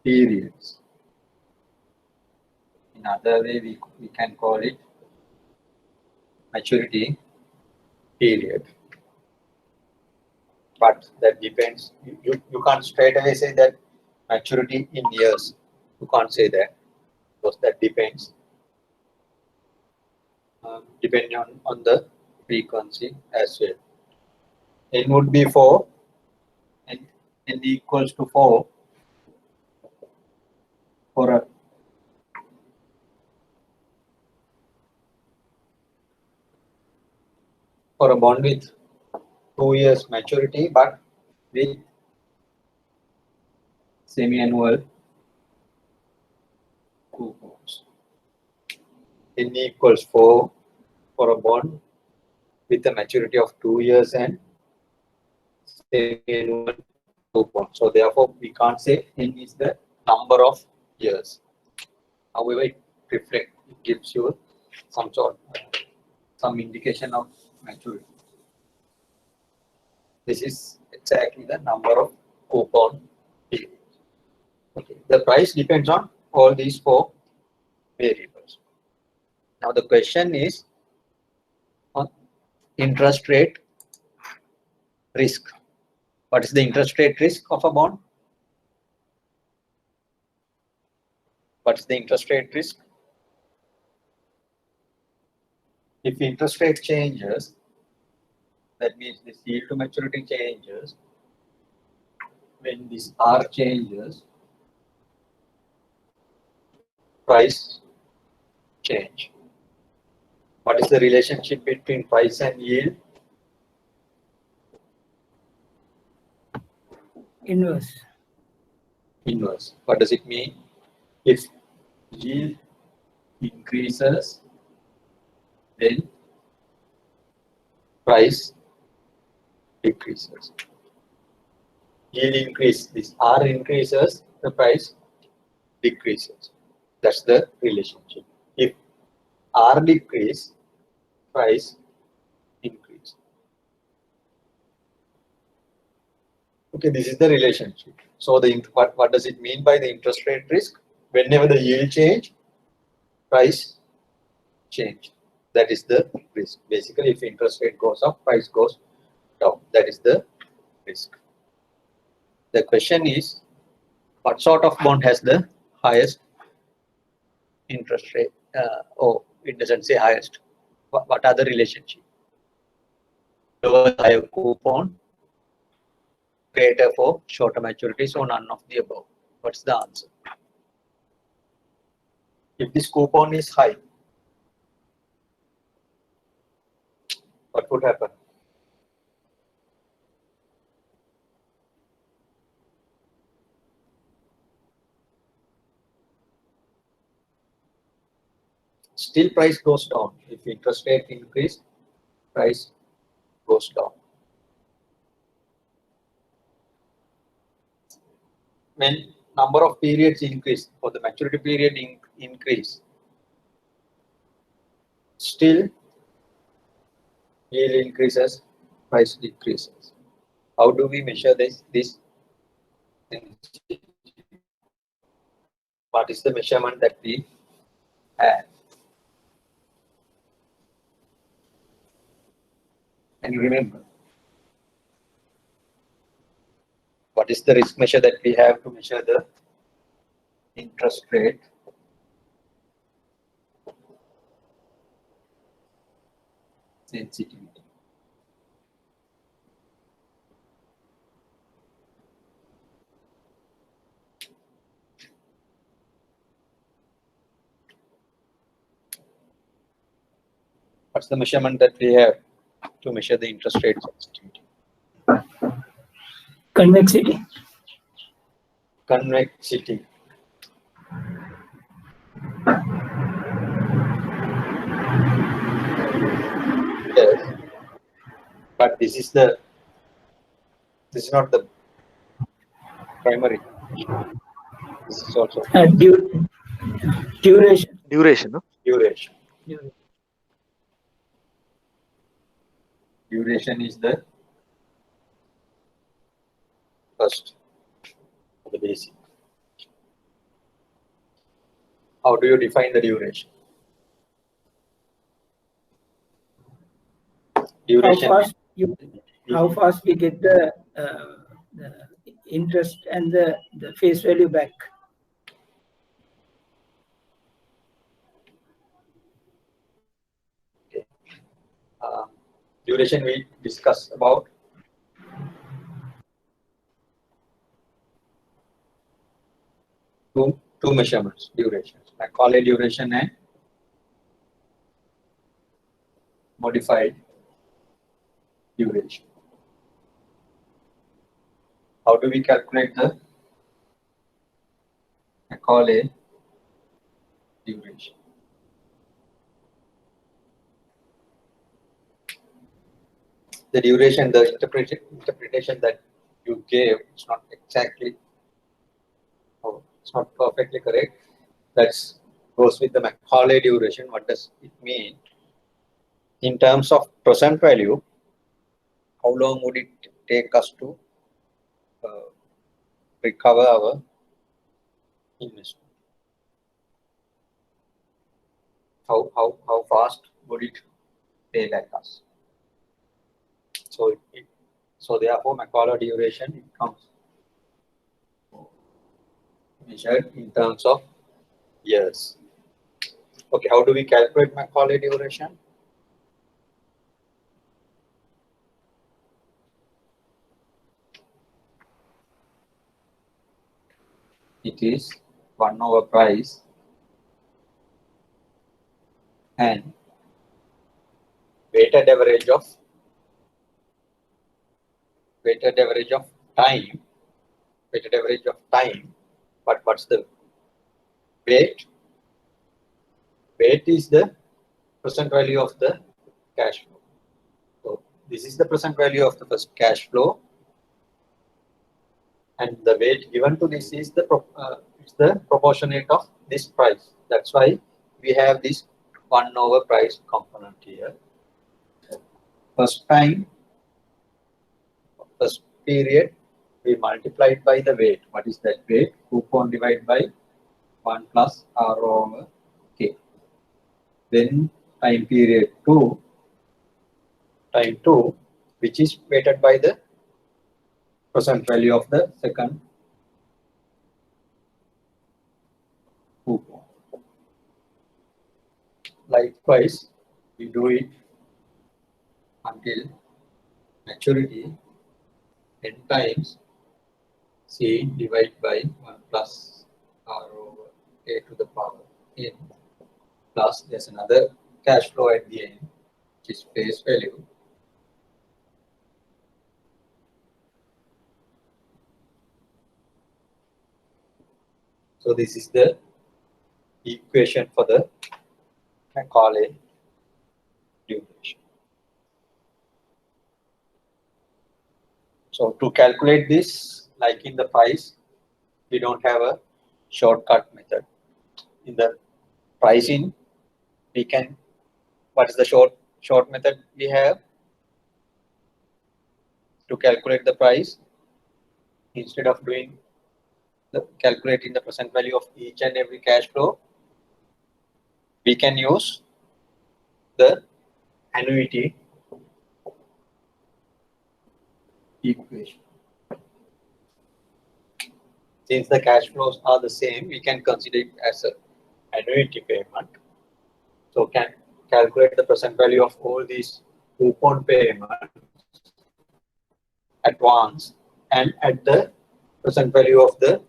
periods. In other way, we can call it maturity period. But that depends. You can't straight away say that maturity in years. You can't say that, because that depends. Depending on the frequency as well. N would be 4, and N equals to 4 for a bond with 2 years maturity, but with semi-annual coupons. N equals 4 for a bond with a maturity of 2 years and semi-annual coupon. So therefore, we can't say N is the number of years. However, it gives you some indication of maturity. This is exactly the number of coupon periods. Okay. The price depends on all these four variables. Now the question is on interest rate risk. What is the interest rate risk of a bond? What is the interest rate risk? If interest rate changes, that means this yield to maturity changes. When this R changes, price change. What is the relationship between price and yield? Inverse. Inverse. What does it mean? If yield increases, then price decreases. Yield increase, this R increases, the price decreases. That's the relationship. If R decrease, price increase. Okay, this is the relationship. So what does it mean by the interest rate risk? Whenever the yield change, price change. That is the risk. Basically, if interest rate goes up, price goes down. That is the risk. The question is, what sort of bond has the highest interest rate? Oh, it doesn't say highest. What are the relationship? Lower the higher coupon, greater for shorter maturities, or none of the above. What's the answer? If this coupon is high, what would happen? Still price goes down. If interest rate increase, price goes down. When number of periods increase or the maturity period increase, still yield increases, price decreases. How do we measure this? What is the measurement that we have? And remember, what is the risk measure that we have to measure the interest rate? Sensitivity. What's the measurement that we have to measure the interest rate sensitivity? Convexity. Convexity. Yes, but this is not the primary. This is also Duration. Duration, no? duration. Duration is the first, the basic. How do you define the duration? Duration. How fast we get the interest and the face value back. Duration we discuss about two measurements, durations, Macaulay duration and modified duration. How do we calculate the Macaulay duration? The duration, the interpretation that you gave, it's not exactly, it's not perfectly correct. That goes with the Macaulay duration. What does it mean? In terms of present value, how long would it take us to recover our investment? How fast would it pay back us? So therefore Macaulay duration, it comes measured in terms of years. Okay, how do we calculate Macaulay duration? It is 1 over price and weighted average of time. Weighted average of time. But what's the weight? Weight is the present value of the cash flow. So this is the present value of the first cash flow, and the weight given to this is the proportionate of this price. That's why we have this 1 over price component here. First period, we multiplied by the weight. What is that weight? Coupon divided by 1 plus R over K. Then time period 2, which is weighted by the present value of the second coupon. Likewise, we do it until maturity, n times C divided by 1 plus R over A to the power n, plus there's another cash flow at the end, which is face value. So this is the equation for the Macaulay duration. So to calculate this, like in the price, we don't have a shortcut method. In the pricing, we can, what is the short method we have to calculate the price? Instead of doing calculating the present value of each and every cash flow, we can use the annuity equation. Since the cash flows are the same, we can consider it as an annuity payment. So can calculate the present value of all these coupon payments at once and at the present value of the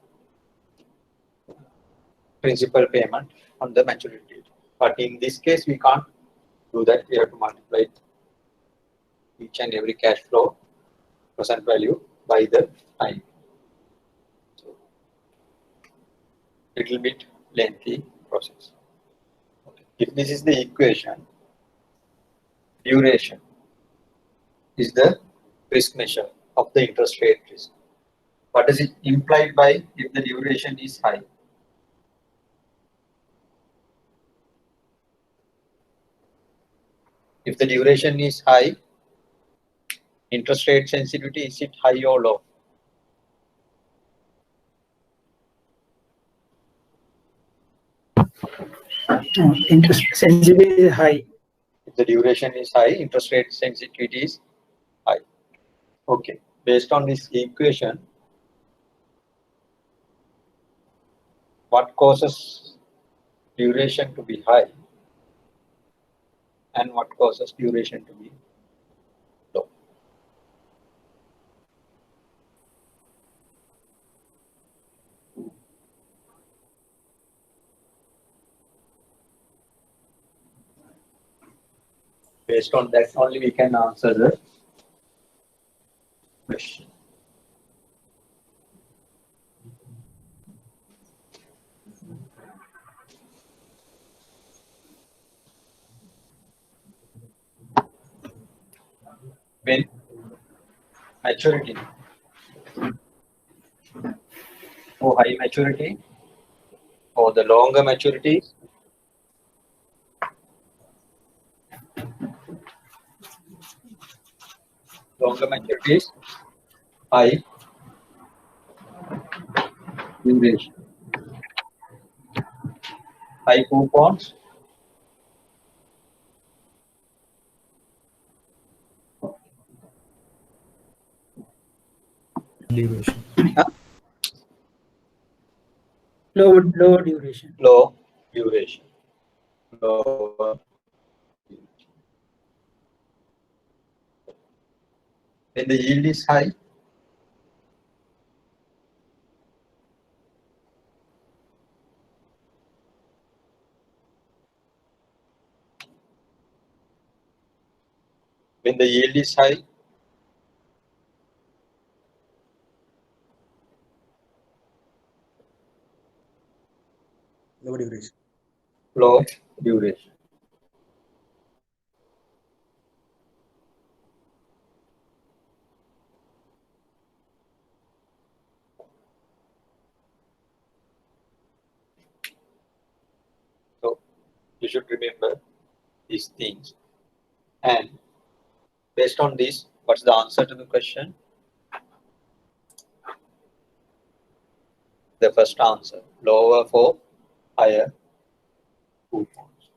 principal payment on the maturity date. But in this case, we can't do that. We have to multiply each and every cash flow present value by the time. So, little bit lengthy process. Okay. If this is the equation, duration is the risk measure of the interest rate risk. What does it imply by if the duration is high? If the duration is high, interest rate sensitivity, is it high or low? Interest sensitivity is high. If the duration is high, interest rate sensitivity is high. Okay, based on this equation, what causes duration to be high and what causes duration to be low? Based on that only we can answer the question. When maturity or high maturity or the longer maturity, longer maturities, high duration, high coupons, Duration. Lower duration. low duration, lower. When the yield is high, when the yield is high, Low duration. low duration. So you should remember these things. And based on this, what's the answer to the question? The first answer, lower for higher coupons.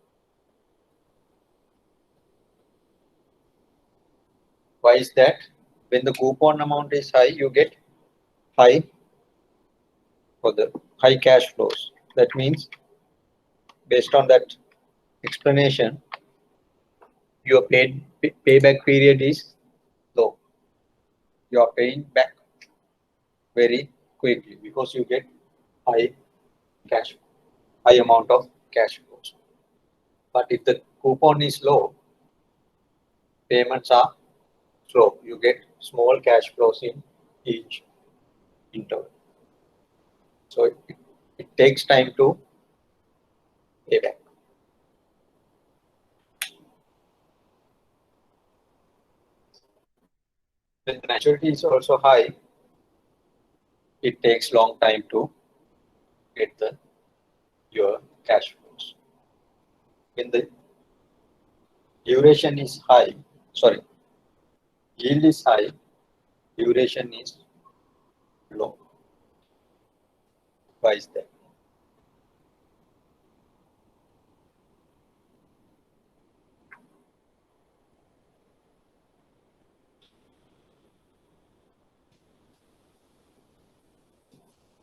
Why is that? When the coupon amount is high, you get high for the high cash flows. That means based on that explanation, your payback period is low. You are paying back very quickly because you get high amount of cash flows. But if the coupon is low, payments are slow. You get small cash flows in each interval. So it takes time to pay back. When the maturity is also high, it takes long time to get your cash flows. When the duration is high, sorry, yield is high, duration is low. Why is that?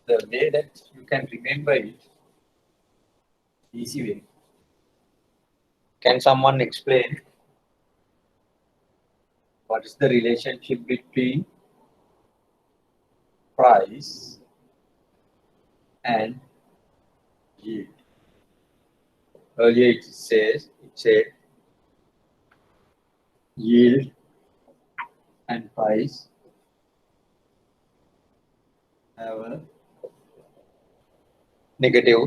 The way that you can remember it, easy way. Can someone explain what is the relationship between price and yield? Earlier it said yield and price have a negative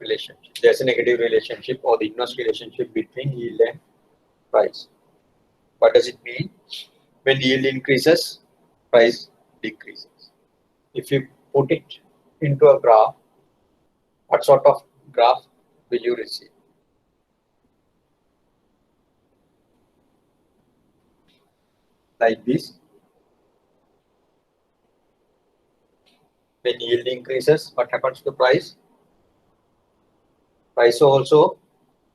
relationship. There's a negative relationship or the inverse relationship between yield and price. What does it mean? When yield increases, price decreases. If you put it into a graph, what sort of graph will you receive? Like this. When yield increases, what happens to price? Price also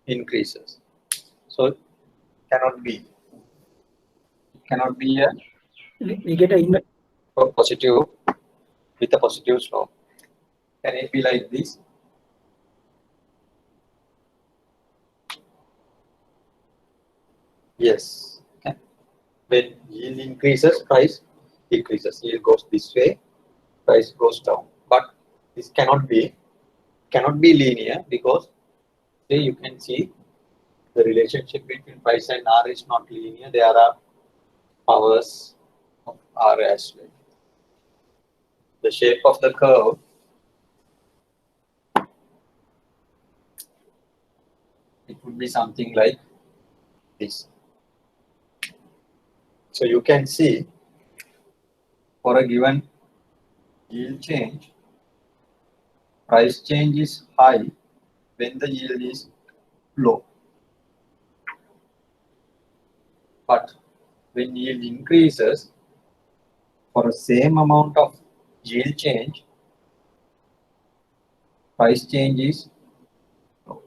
increases. So it cannot be a We get a positive with a positive slope. Can it be like this? Yes. When yield increases, price decreases. Yield goes this way, price goes down. But this cannot be linear because you can see the relationship between price and R is not linear. There are powers of R as well. The shape of the curve it would be something like this. So you can see for a given yield change, price change is high when the yield is low. But when yield increases, for a same amount of yield change, price change is low.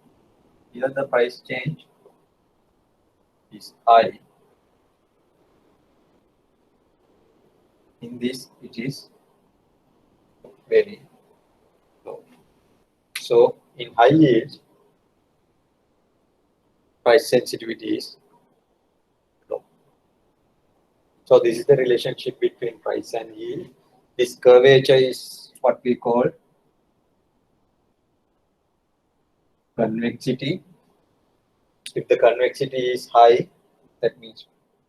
Here the price change is high. In this, it is very low. So in high yield, price sensitivity is low. So this is the relationship between price and yield. This curvature is what we call convexity. If the convexity is high, that means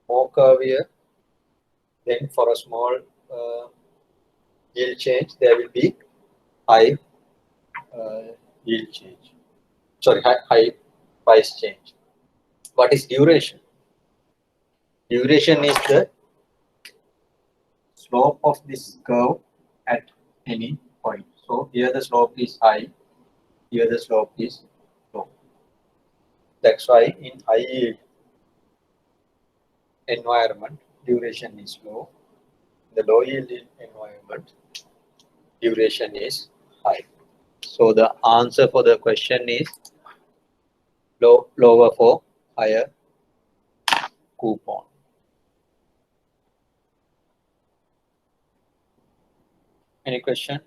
more curve here. Then for a small yield change, there will be high yield change. Sorry, high price change. What is duration? Duration is the slope of this curve at any point. So here the slope is high, here the slope is low. That's why in high yield environment, duration is low. The low yield environment, duration is high. So the answer for the question is lower for higher coupon. Any question?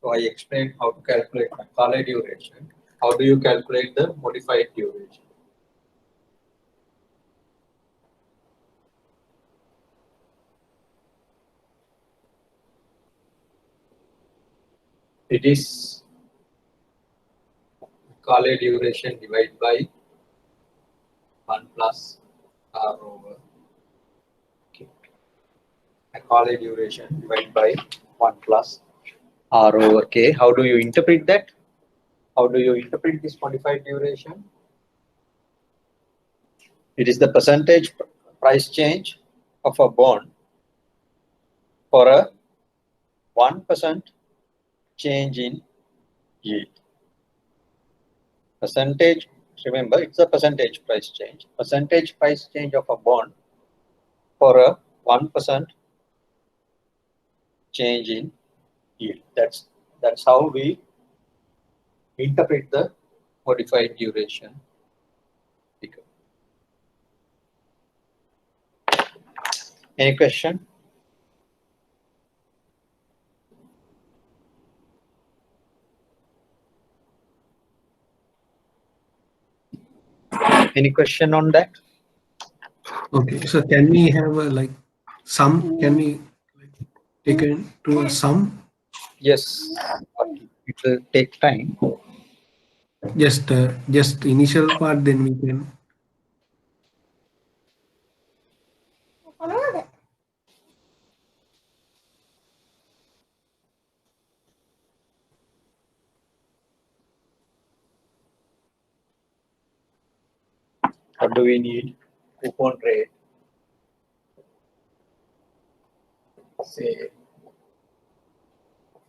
So I explained how to calculate Macaulay duration. How do you calculate the modified duration? It is Macaulay duration divided by 1 plus R over K. Macaulay duration divided by 1 plus R over K. How do you interpret that? How do you interpret this modified duration? It is the percentage price change of a bond for a 1% change in yield. Percentage, remember, it's a percentage price change. Percentage price change of a bond for a 1% change in yield. That's how we interpret the modified duration figure. Any question? Any question on that? Okay, so can we have a like sum? Can we like, take it to a sum? Yes, but it will take time. Just initial part, then we can. What do we need? Coupon rate, say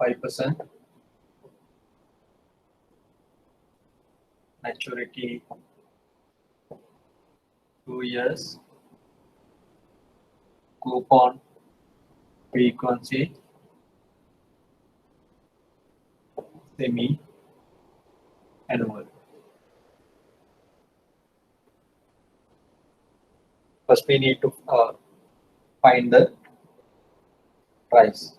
5%. Maturity 2 years. Coupon frequency semi-annual. First, we need to find the price.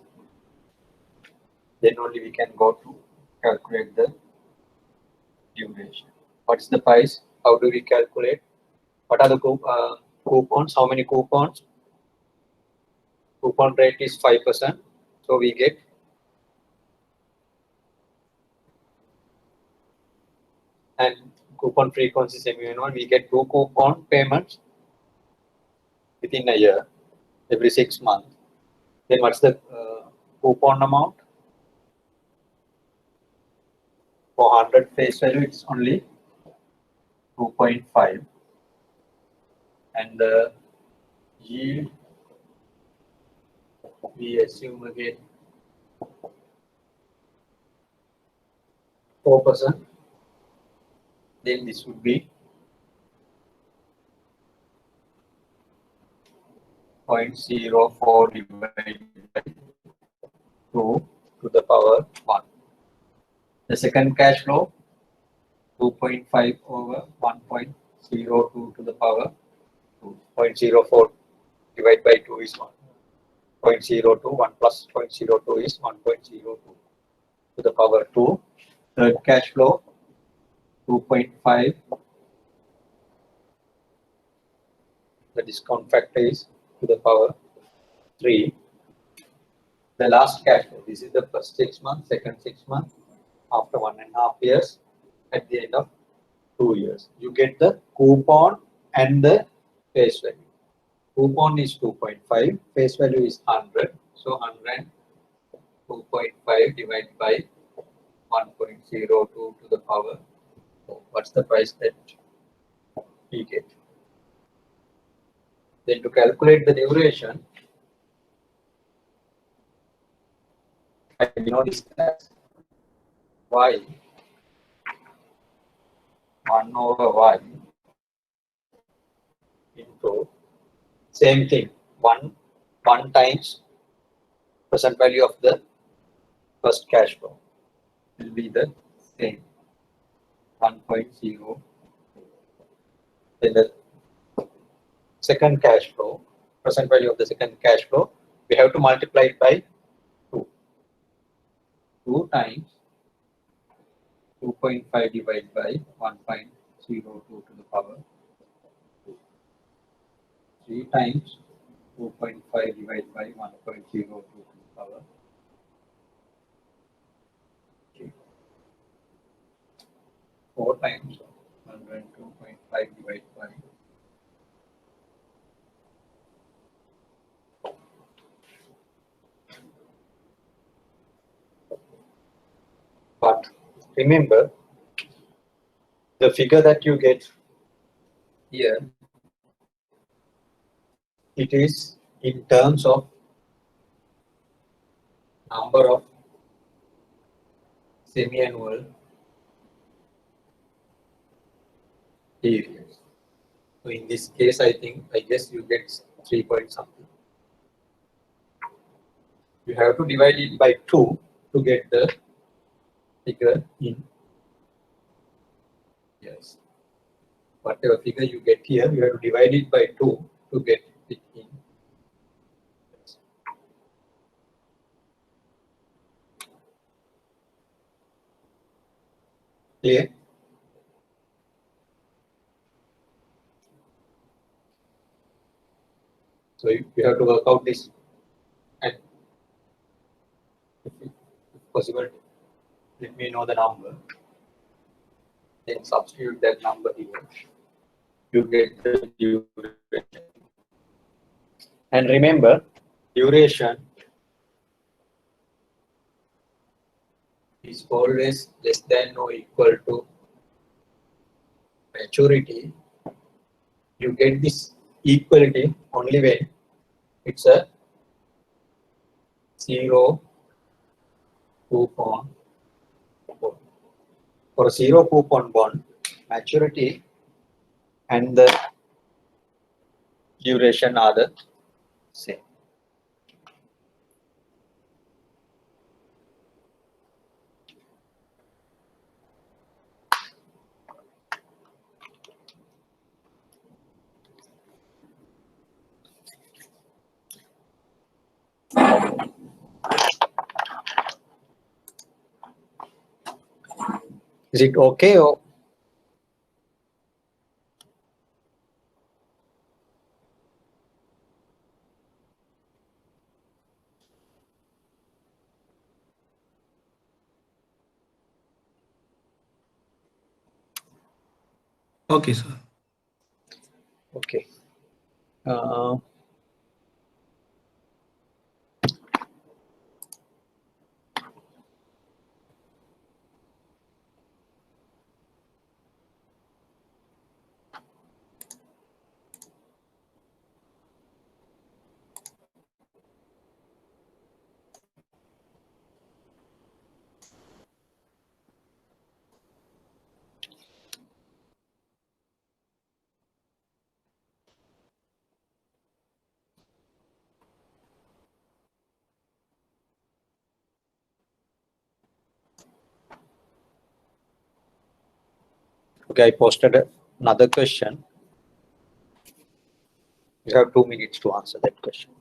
Then only we can go to calculate the duration. What's the price? How do we calculate? What are the coupons? How many coupons? Coupon rate is 5%. So we get and coupon frequency semi-annual. We get 2 coupon payments within a year, every 6 months. Then what's the coupon amount? For 100 face value, it's only 2.5. And the yield, we assume again 4%. then this would be 0.04 divided by 2 to the power 1. The second cash flow 2.5 over 1.02 to the power 2. 0.04 divided by 2 is 1. 0.02, 1 plus 0.02 is 1.02 to the power 2. Third cash flow 2.5. The discount factor is to the power 3. The last cash flow, this is the first 6 months, second 6 months, after 1.5 years, at the end of 2 years. You get the coupon and the face value. Coupon is 2.5, face value is 100. So 100, 2.5 divided by 1.02 to the power. So what's the price that we get? Then to calculate the duration, I know this as y 1 over y into same thing 1 times present value of the first cash flow will be the same 1.0. Then the second cash flow, present value of the second cash flow, we have to multiply it by 2. 2 times 2.5 divided by 1.02 to the power 2. 3 times 2.5 divided by 1.02 to the power 3. 4 times 102.5 divided by 4. But remember, the figure that you get here, it is in terms of number of semi-annual periods. So in this case, I guess you get 3 point something. You have to divide it by 2 to get the figure in years. Whatever figure you get here, you have to divide it by 2 to get it in years. Clear? So you have to work out this, and if possible, let me know the number. Then substitute that number here. You get the duration. And remember, duration is always less than or equal to maturity. You get this equality only when it's a zero coupon bond. For a zero coupon bond, maturity and the duration are the same. Is it okay or? Okay, sir. Okay. Okay, I posted another question. You have 2 minutes to answer that question.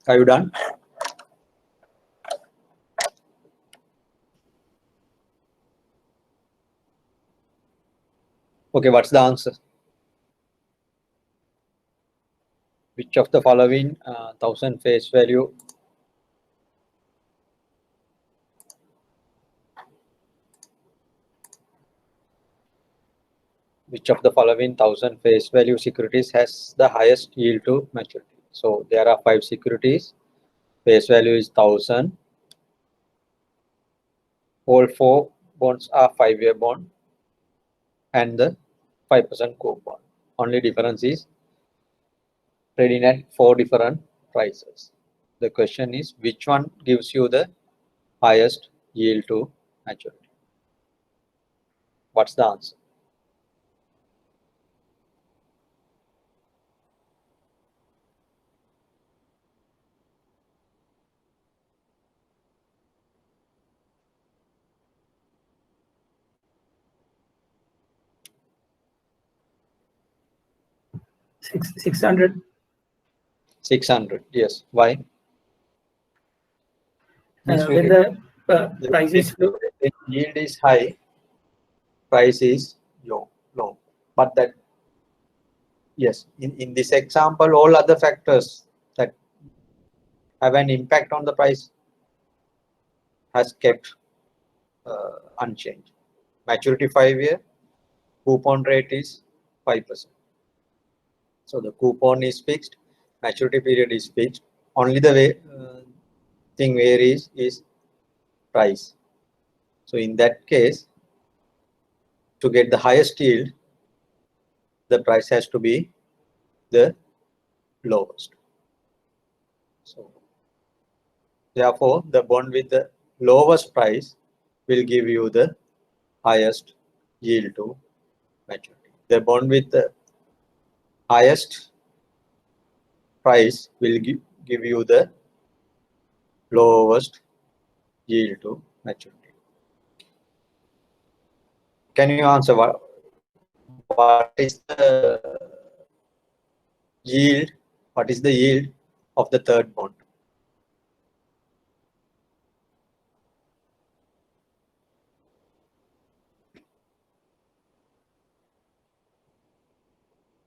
Are you done? Okay, what's the answer? Which of the following 1000 face value securities has the highest yield to maturity? So there are 5 securities. Face value is 1000. All 4 bonds are 5-year bond and the 5% coupon. Only difference is trading at 4 different prices. The question is, which one gives you the highest yield to maturity? What's the answer? 600. 600. Yes. Why? When the price is low. When yield is high, price is low. But that, yes, in this example, all other factors that have an impact on the price has kept unchanged. Maturity 5-year, coupon rate is 5%. So the coupon is fixed, maturity period is fixed. Only the way thing varies is price. So in that case, to get the highest yield, the price has to be the lowest. So therefore, the bond with the lowest price will give you the highest yield to maturity. The bond with the highest price will give you the lowest yield to maturity. Can you answer what is the yield? What is the yield of the third bond?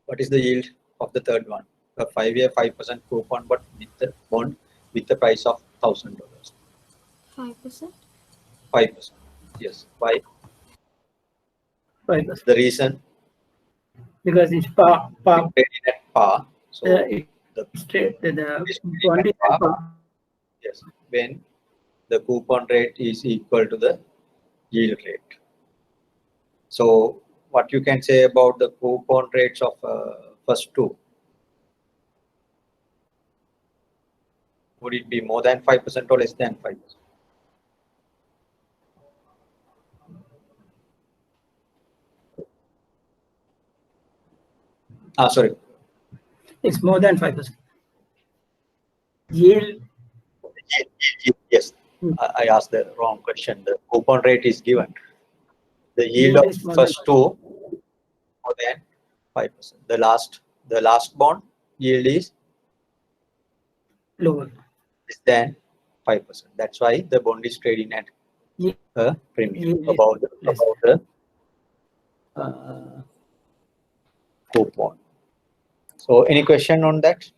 What is the yield of the third one? A 5-year 5% coupon, but with the bond with the price of $1,000. 5%. 5%. Yes. Why? 5%. The reason? Because it's par. Traded at par. So The the bond is at par. yes, when the coupon rate is equal to the yield rate. So what you can say about the coupon rates of first two? Would it be more than 5% or less than 5%? Sorry. It's more than 5%. Yield. Yes, I asked the wrong question. The coupon rate is given. The yield Yield of is more than first two more than 5%. The last bond yield is lower. less than 5%. That's why the bond is trading at Yield a premium is about less. the coupon. So any question on that?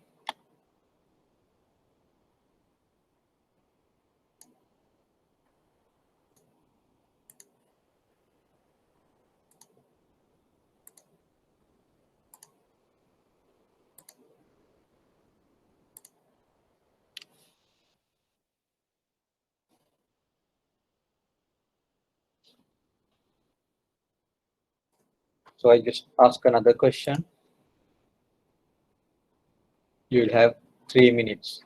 So I just ask another question. You will have 3 minutes.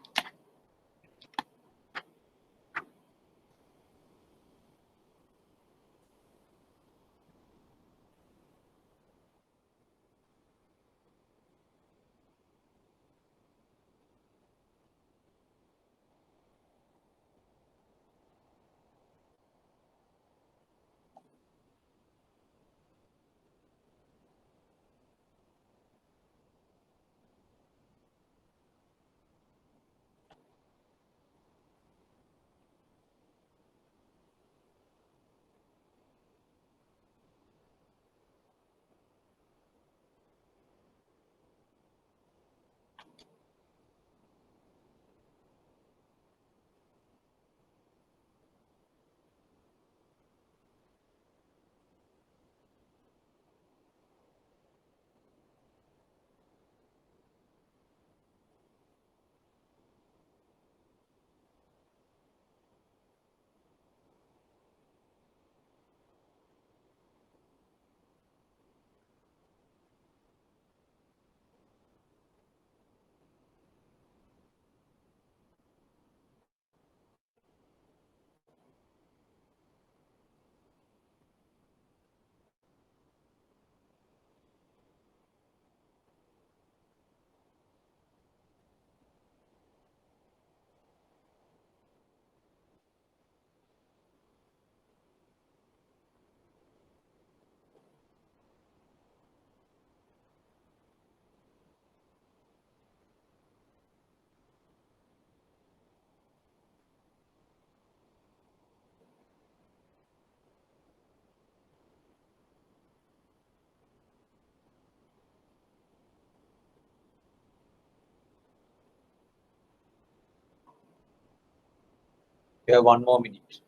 You have 1 more minute.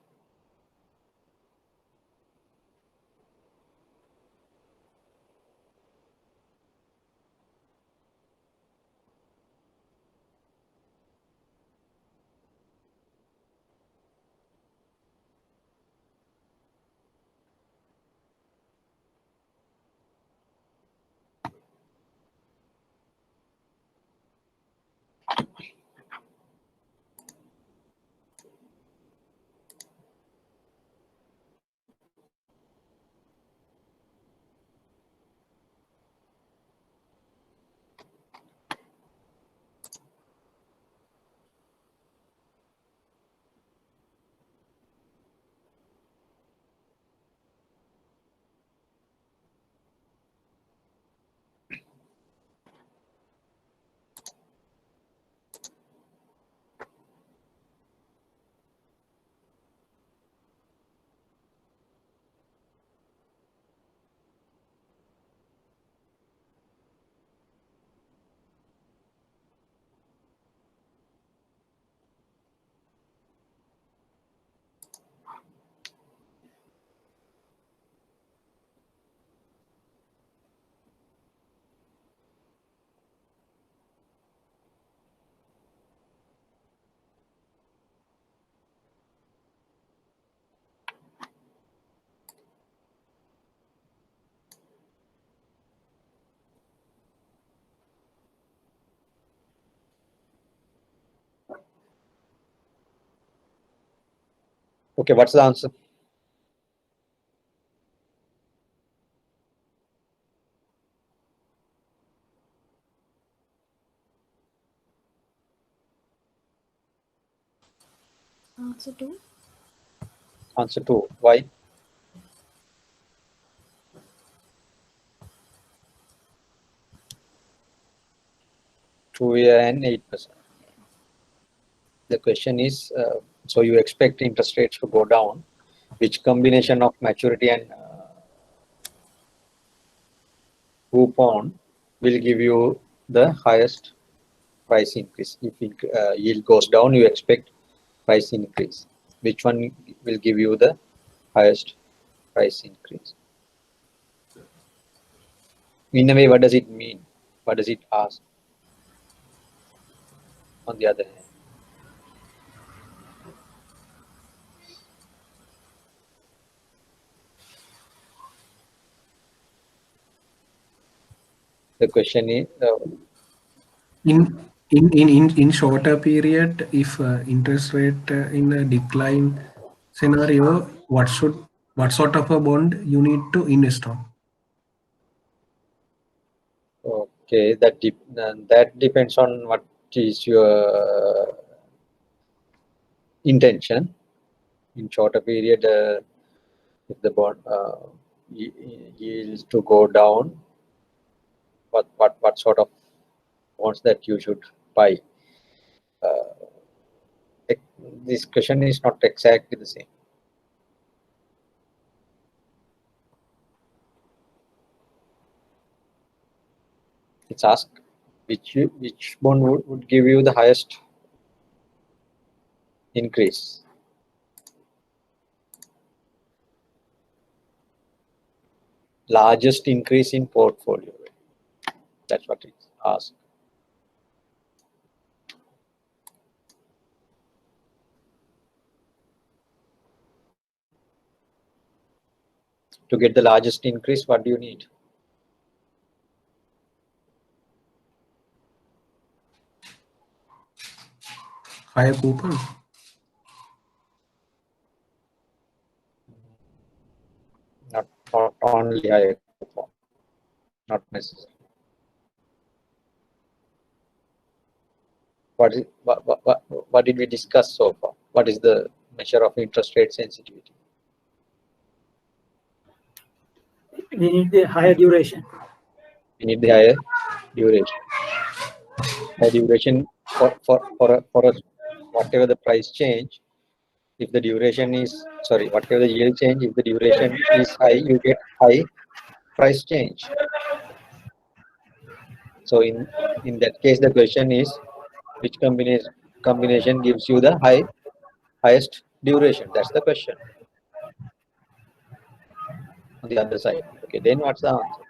Okay, what's the answer? Answer 2. Answer 2. Why? Two-year and 8%. The question is, so you expect interest rates to go down. Which combination of maturity and coupon will give you the highest price increase? If yield goes down, you expect price increase. Which one will give you the highest price increase? In a way, what does it mean? What does it ask? On the other hand, the question is, In shorter period, if interest rate in a decline scenario, what sort of a bond you need to invest on? okay, that depends on what is your intention. In shorter period, if the bond yields to go down, what sort of bonds that you should buy? This question is not exactly the same. It's asked which bond would give you the highest increase. Largest increase in portfolio. That's what it's asked. To get the largest increase, what do you need? Higher coupon. Not only higher coupon, not necessarily. What did we discuss so far? What is the measure of interest rate sensitivity? We need the higher duration. We need the higher duration. Higher duration for whatever the price change. If the duration is whatever the yield change, if the duration is high, you get high price change. So in that case, the question is which combination gives you the high highest duration? That's the question. On the other side. Okay, then what's the answer?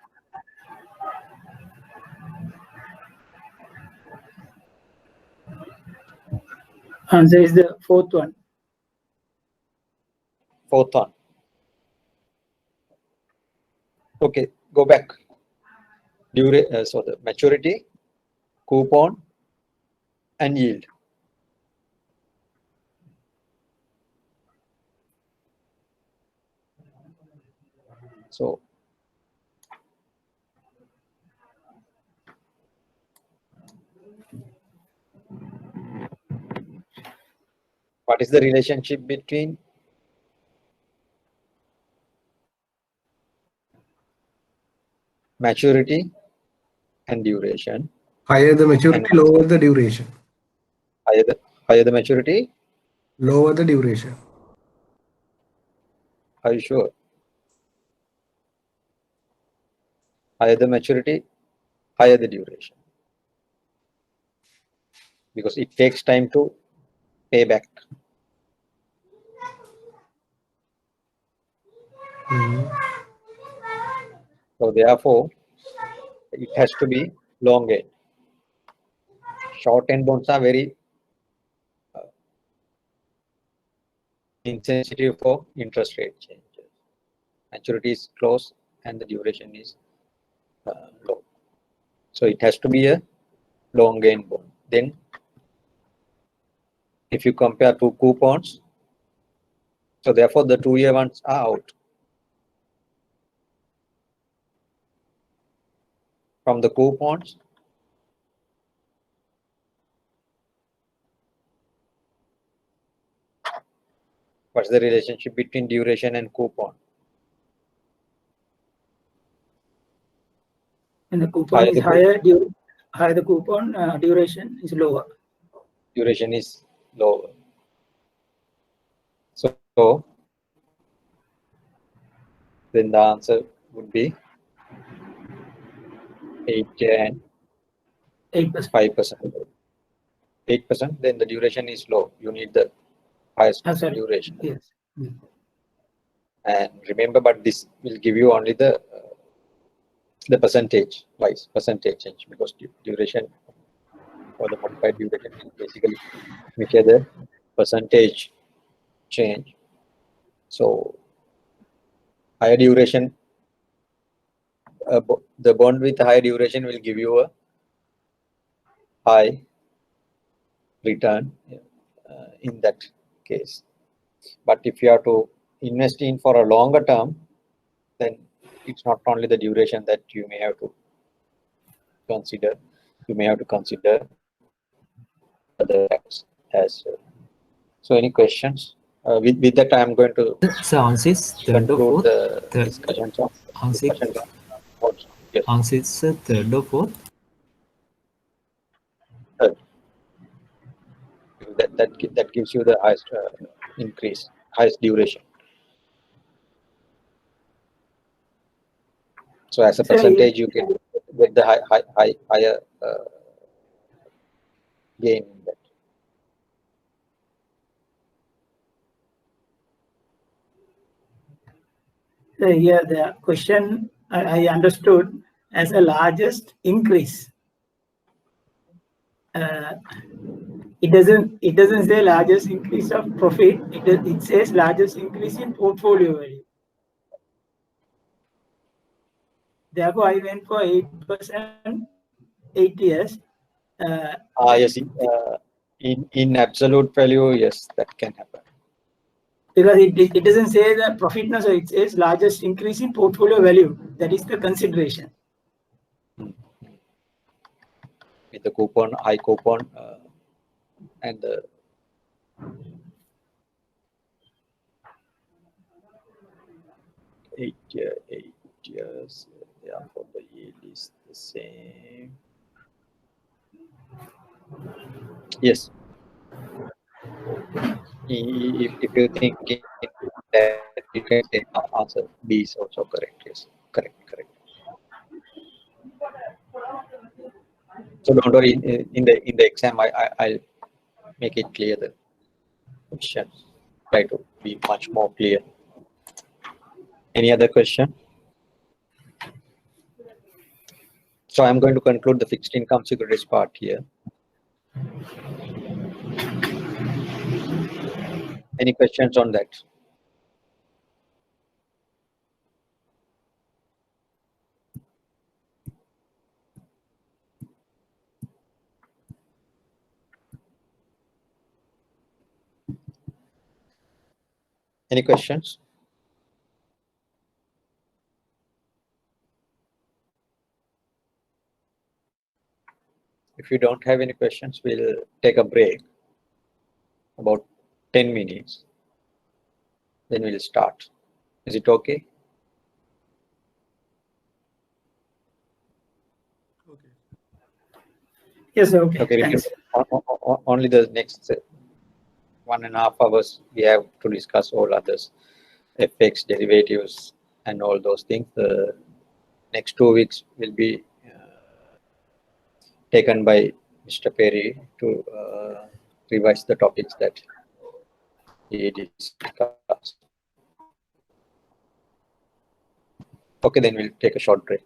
Answer is the fourth one. Fourth one. Okay, go back. So the maturity, coupon, and yield. So what is the relationship between maturity and duration? Higher the maturity, And lower the duration. Higher the maturity, Lower the duration. are you sure? Higher the maturity, higher the duration. Because it takes time to pay back. So therefore, it has to be long end. Short end bonds are very insensitive for interest rate changes. Maturity is close and the duration is low. So it has to be a long end bond. Then if you compare two coupons, so therefore the 2-year ones are out. From the coupons, what's the relationship between duration and coupon? And the coupon is higher, higher the coupon, duration is lower. Duration is lower. So then the answer would be 8 and 8%. 5%. 8%, then the duration is low. You need the highest Sorry. duration. Yes. And remember, but this will give you only the percentage wise percentage change, because duration or the modified duration is basically measure the percentage change. So higher duration, the bond with higher duration will give you a high return in that case. But if you have to invest in for a longer term, then it's not only the duration that you may have to consider. You may have to consider other facts as well. So any questions? With that, I'm going to So answer is third or conclude fourth. the discussions on Answer yes. answer is third or fourth. Third. That gives you the highest increase, highest duration. So as a percentage, you get the higher gain in that. So here the question I understood as a largest increase. It doesn't say largest increase of profit. It says largest increase in portfolio value. Therefore, I went for 8%, 8 years. Yes, in absolute value, yes, that can happen. Because it doesn't say the profit, no, so it says largest increase in portfolio value. That is the consideration. With the coupon, high coupon, and the eight years, therefore the yield is the same. Yes. If you think that, you can say answer B is also correct. Yes, correct. So don't worry. In the exam, I'll make it clear questions. Try to be much more clear. Any other question? So I'm going to conclude the fixed income securities part here. Any questions on that? Any questions? If you don't have any questions, we'll take a break, about 10 minutes. Then we'll start. Is it okay? Yes, sir. Okay. Okay, Thanks. only the next 1.5 hours we have to discuss all others, FX, derivatives, and all those things. The next 2 weeks will be taken by Mr. Perry to revise the topics that he discussed. Okay, then we'll take a short break.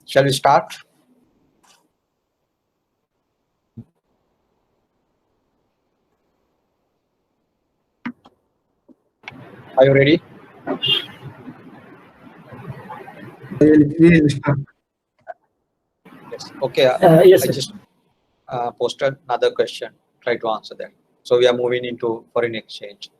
Shall we start? Are you ready? We'll start. Yes. Okay. Yes, I sir. just posted another question. Try to answer that. So we are moving into foreign exchange.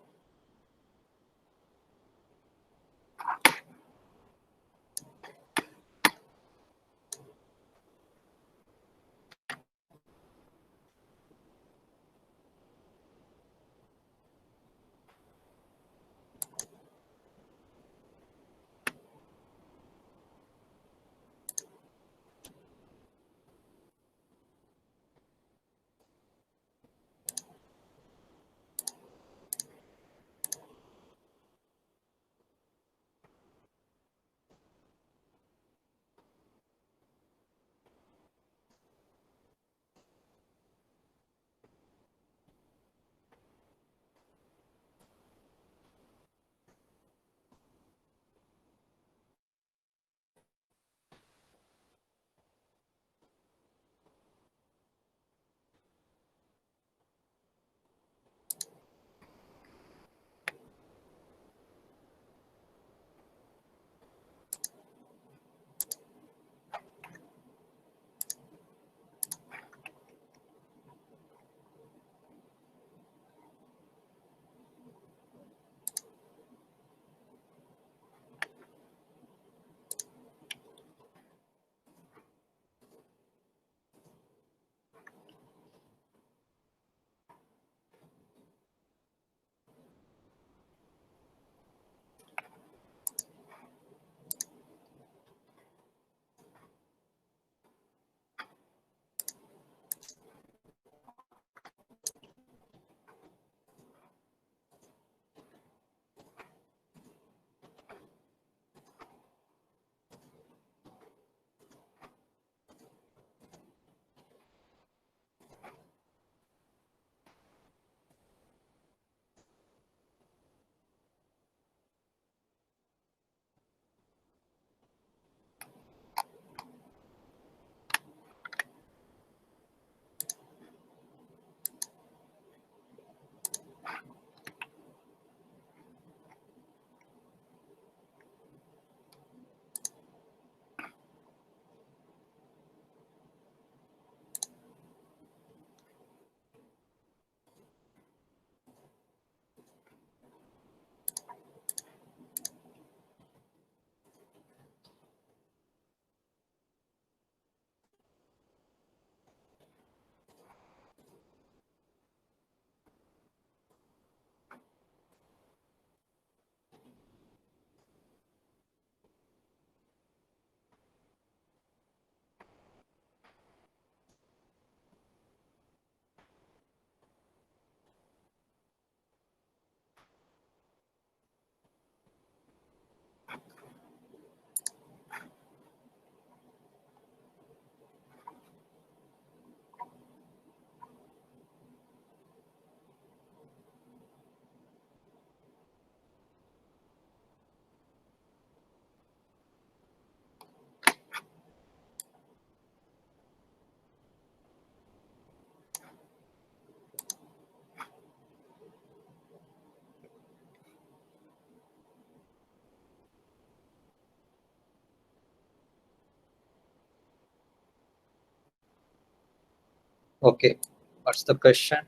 Okay, what's the question?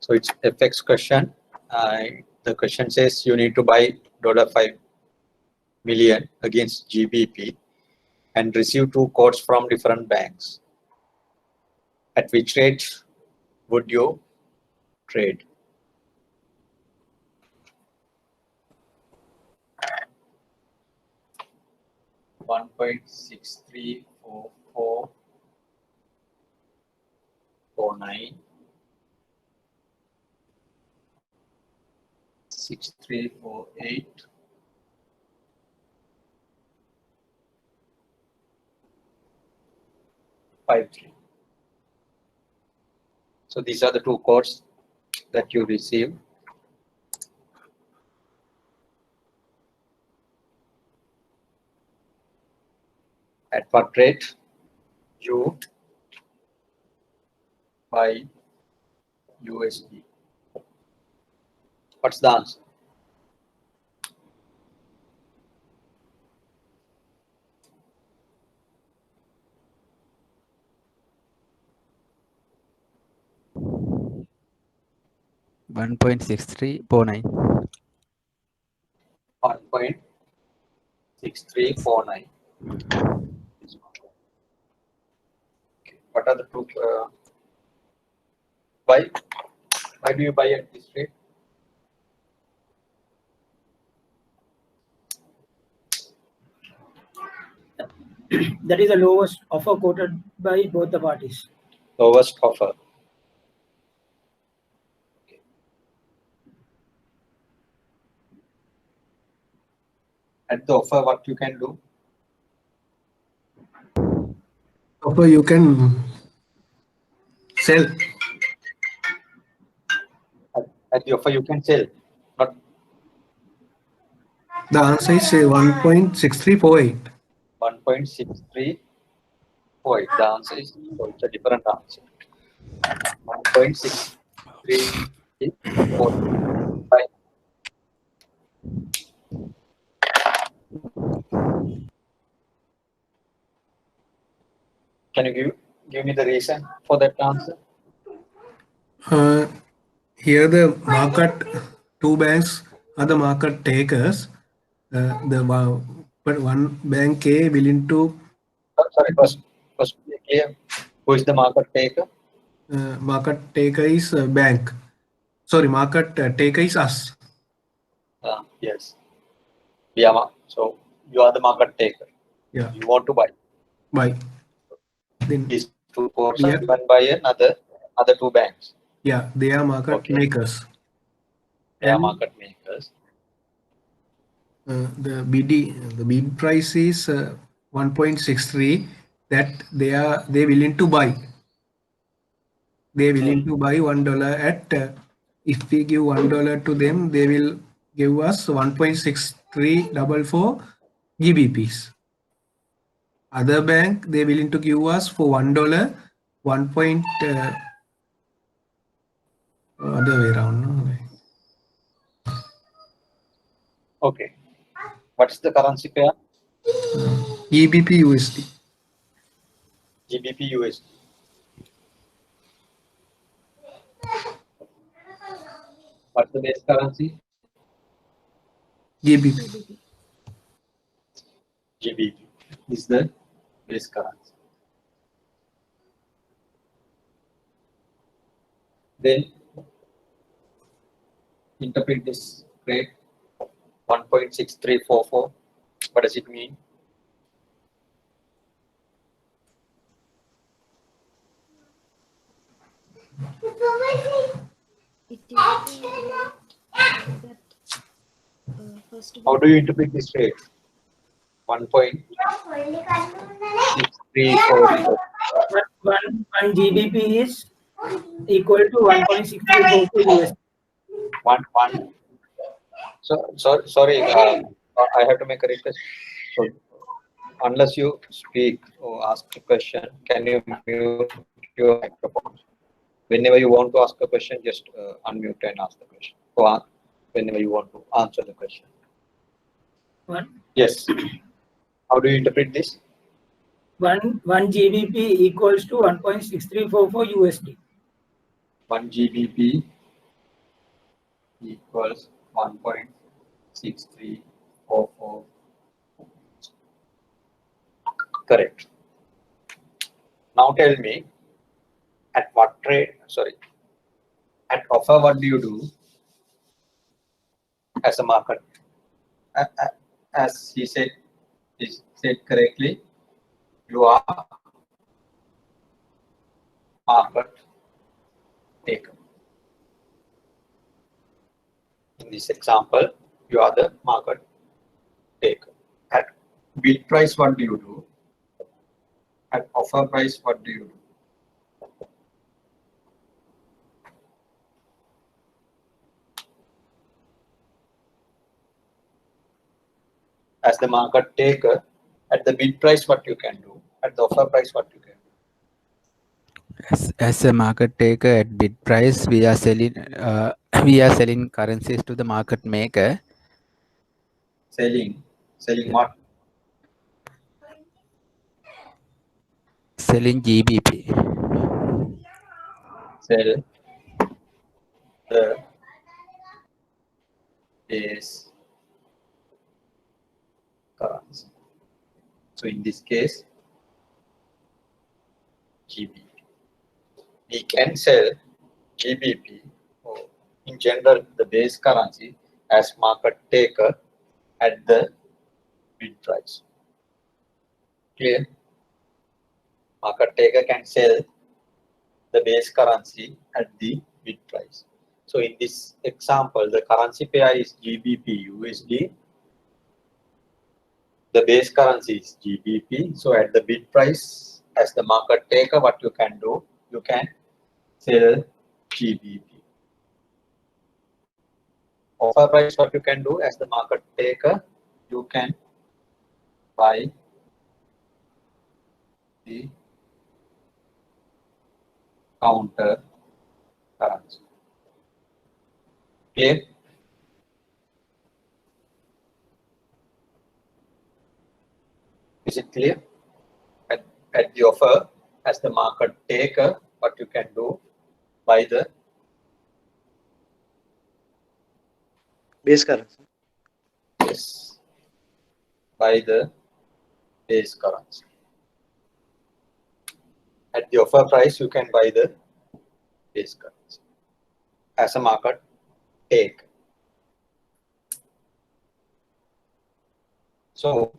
So it's FX question. The question says you need to buy $5 million against GBP and receive 2 quotes from different banks. At which rate would you trade? $1.634449, 6348, 53. So these are the 2 quotes that you receive. At what rate you buy USD? What's the answer? $1.6349. 1.6349. What are the 2? Why do you buy at this rate? That is the lowest offer quoted by both the parties. Lowest offer. Okay. At the offer, what you can do? Offer you can sell. At the offer, you can sell. Not The answer is 1.6348. 1.6348. The answer is, so it's a different answer. 1.6345. Can you give me the reason for that answer? Here the market, 2 banks are the market takers. But one bank A willing to Sorry, first be clear. Who is the market taker? market taker is bank. Sorry, market taker is us. Yes. So you are the market taker. Yeah, You want to buy. buy. Then These 2 quotes we are are, given by other 2 banks. yeah, they are market Okay. makers. They are And market makers. the bid price is 1.63. That they willing to buy. They willing to buy $1 at. If we give $1 to them, they will give us 1.6344 GBPs. Other bank they willing to give us for $1 1. Other way around. No? Okay. What's the currency pair? GBP USD. GBP USD. What's the base currency? GBP. GBP is the base currency. Then interpret this rate 1.6344. What does it mean? It is that first How do you interpret this rate? 1.6344. One GBP is equal to 1.6344 US. One. So sorry. I have to make a request. So unless you speak or ask a question, can you mute your microphone? Whenever you want to ask a question, just unmute and ask the question. Or whenever you want to answer the question. What? Yes. How do you interpret this? one GBP equals to 1.6344 USD. 1 GBP equals 1.6344. Correct. Now tell me, at what trade, sorry, at offer, what do you do as a market? As he said correctly, you are market taker. In this example, you are the market taker. At bid price, what do you do? At offer price, what do you do? As the market taker, at the bid price, what you can do? At the offer price, what you can do? As a market taker at bid price, we are selling currencies to the market maker. Selling what? Selling GBP. Sell the base currency. So in this case, GBP. We can sell GBP, or in general the base currency, as market taker at the bid price. Clear? Market taker can sell the base currency at the bid price. So in this example, the currency pair is GBP USD. The base currency is GBP. So at the bid price, as the market taker, what you can do? You can sell GBP. Offer price, what you can do as the market taker? You can buy the counter currency. Clear? Is it clear? At the offer, as the market taker, what you can do? Buy the Base currency. yes, buy the base currency. At the offer price, you can buy the base currency as a market taker. So,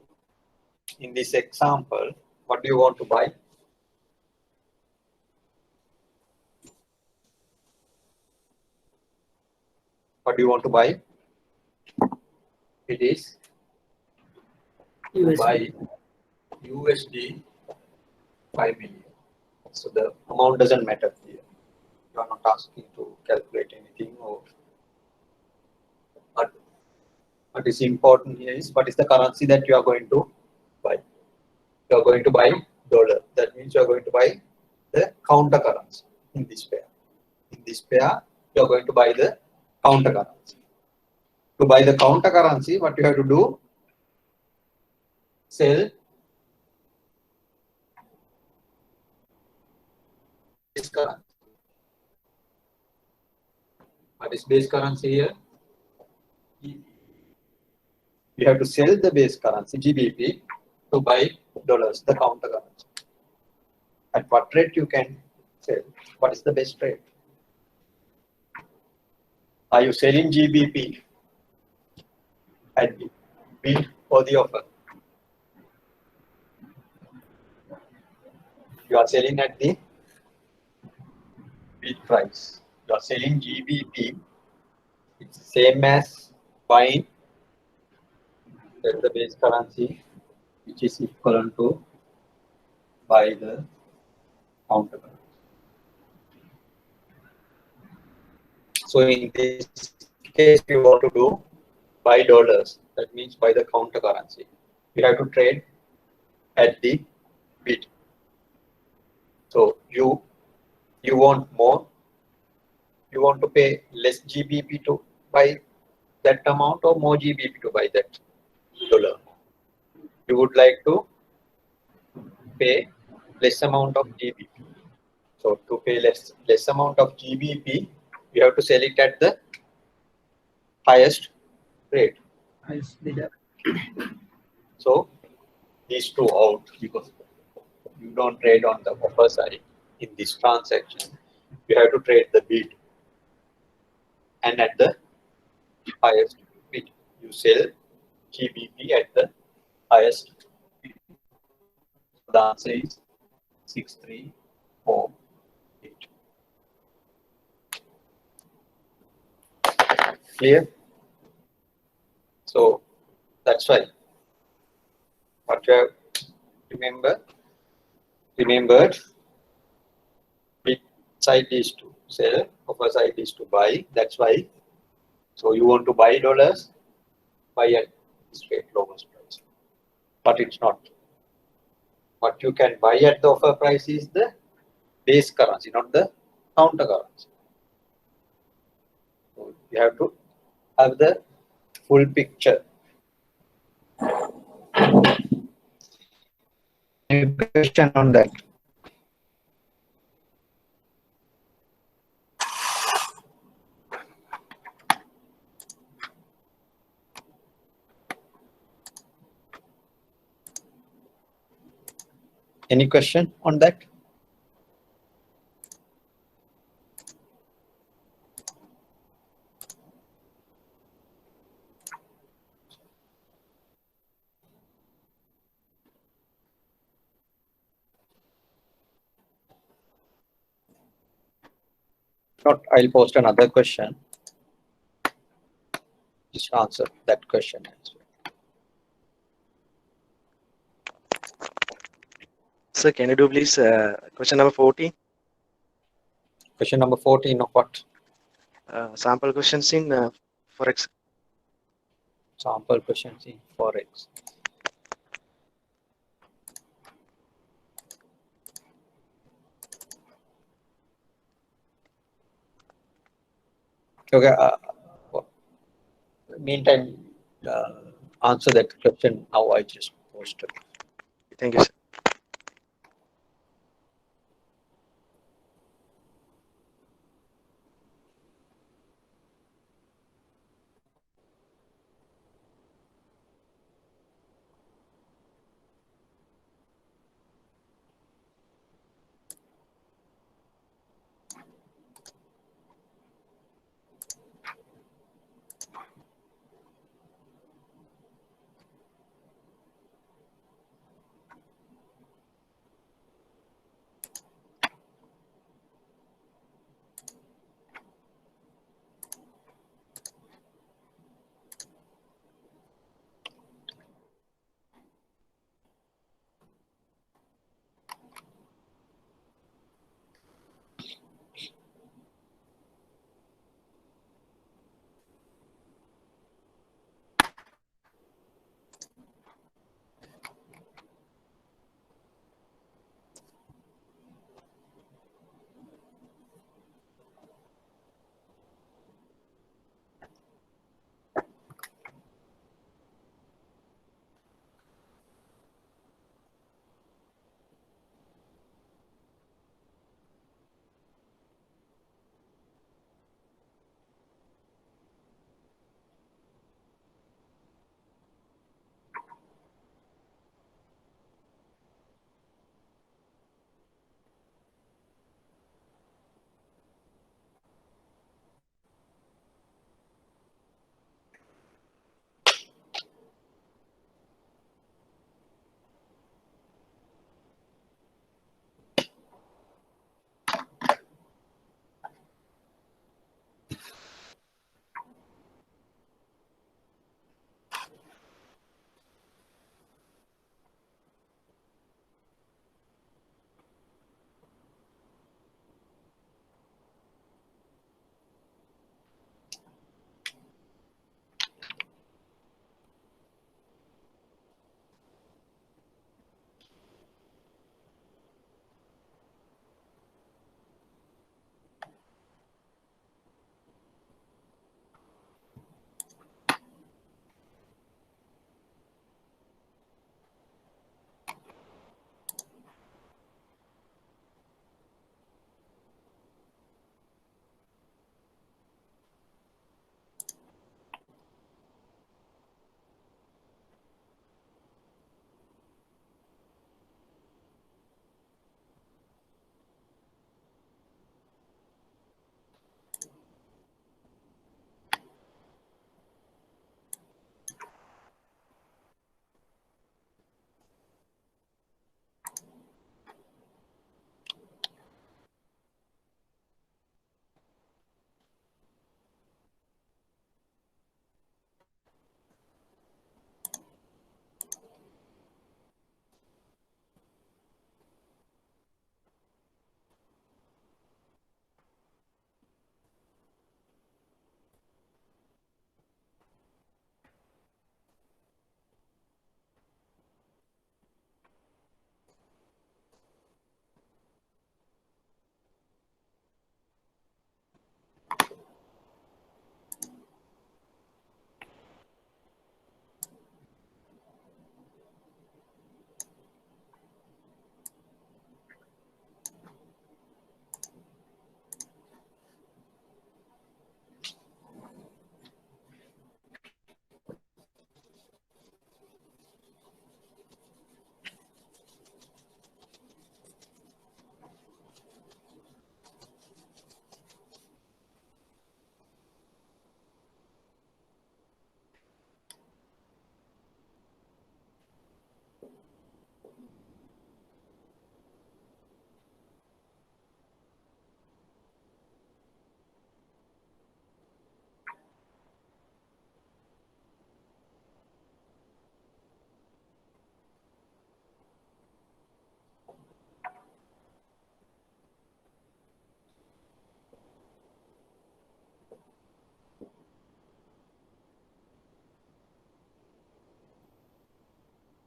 in this example, what do you want to buy? What do you want to buy? It is USD. buy USD 5 million. So the amount doesn't matter here. You are not asking to calculate anything, or but what is important here is what is the currency that you are going to buy. You are going to buy dollar. That means you are going to buy the counter currency in this pair. In this pair, you are going to buy the counter currency. To buy the counter currency, what you have to do? Sell base currency. What is base currency here? You have to sell the base currency, GBP, to buy dollars, the counter currency. At what rate you can sell? What is the best rate? Are you selling GBP at the bid or the offer? You are selling at the bid price. You are selling GBP. It's same as buying the base currency, which is equivalent to buy the counter currency. So in this case, you want to do buy dollars. That means buy the counter currency. You have to trade at the bid. So you want more. You want to pay less GBP to buy that amount, or more GBP to buy that dollar. You would like to pay less amount of GBP. So to pay less amount of GBP, you have to sell it at the highest rate. Highest bidder. So these two out because you don't trade on the offer side in this transaction. You have to trade the bid, and at the highest bid, you sell GBP at the highest bid. The answer is 6348. Clear? So that's why what you have remembered, bid side is to sell, offer side is to buy. That's why. So you want to buy dollars, buy at this rate, lowest price. But it's not. What you can buy at the offer price is the base currency, not the counter currency. So you have to have the full picture. Any question on that? Any question on that? Not, I'll post another question. Just answer that question as well. Sir, can you do please question number 14? Question number 14 of what? Sample questions in Forex. Sample questions in Forex. Okay. Meantime, answer that question now. I just posted. Thank you, sir.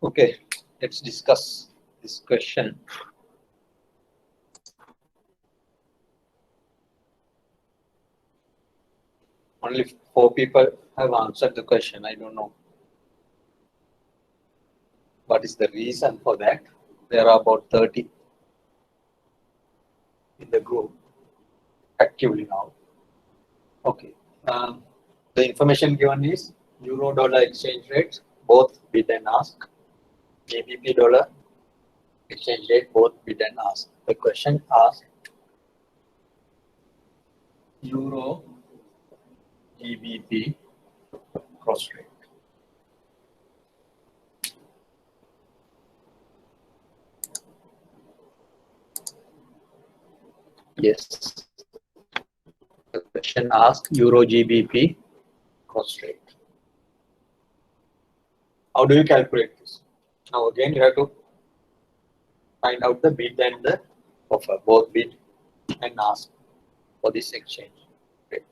Okay, let's discuss this question. Only 4 people have answered the question. I don't know what is the reason for that. There are about 30 in the group actively now. Okay. The information given is euro dollar exchange rates, both bid and ask. GBP dollar exchange rate, both bid and ask. The question asks euro GBP cross rate. Yes. The question asks euro GBP cross rate. How do you calculate this? Now again you have to find out the bid and the offer, both bid and ask for this exchange rate.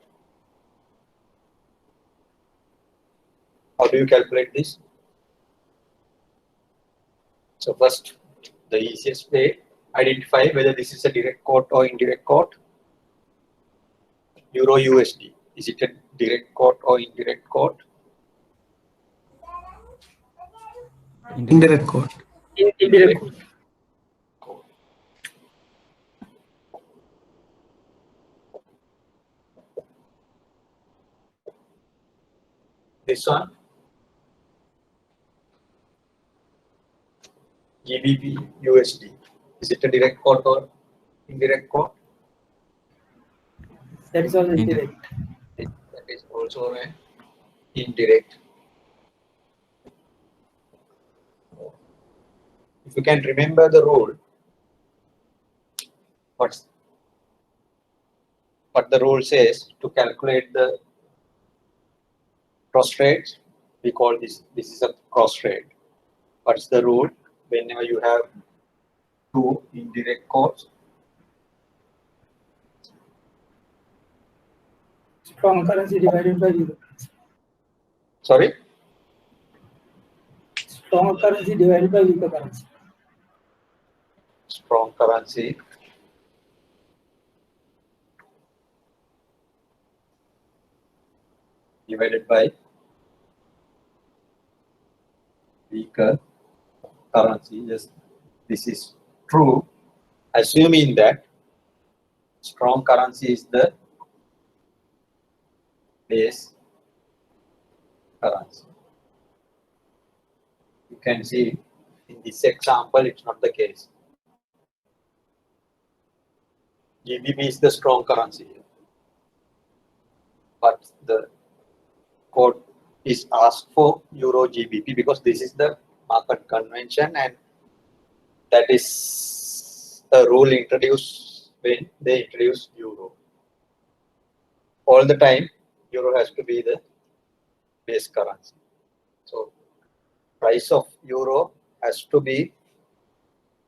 How do you calculate this? So first, the easiest way, identify whether this is a direct quote or indirect quote. Euro USD, is it a direct quote or indirect quote? Indirect quote. Indirect. This one, GBP USD, is it a direct quote or indirect quote? That is also indirect. That is also an indirect. If you can remember the rule, what the rule says to calculate the cross rate, we call this is a cross rate. What's the rule? Whenever you have two indirect quotes, Strong currency divided by weaker currency. sorry, Strong currency divided by weaker currency. strong currency divided by weaker currency. Yes, this is true, assuming that strong currency is the base currency. You can see in this example, it's not the case. GBP is the strong currency, but the quote is asked for Euro GBP because this is the market convention, and that is a rule introduced when they introduce Euro. All the time, Euro has to be the base currency. So, price of Euro has to be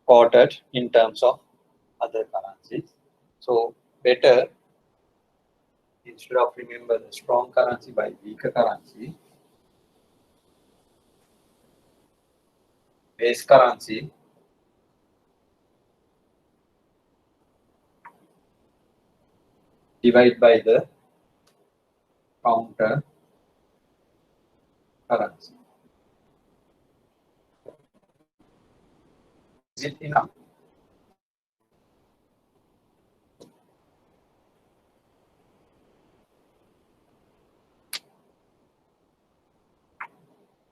quoted in terms of other currencies. So, better, instead of remember the strong currency by weaker currency, base currency divide by the counter currency. Is it enough?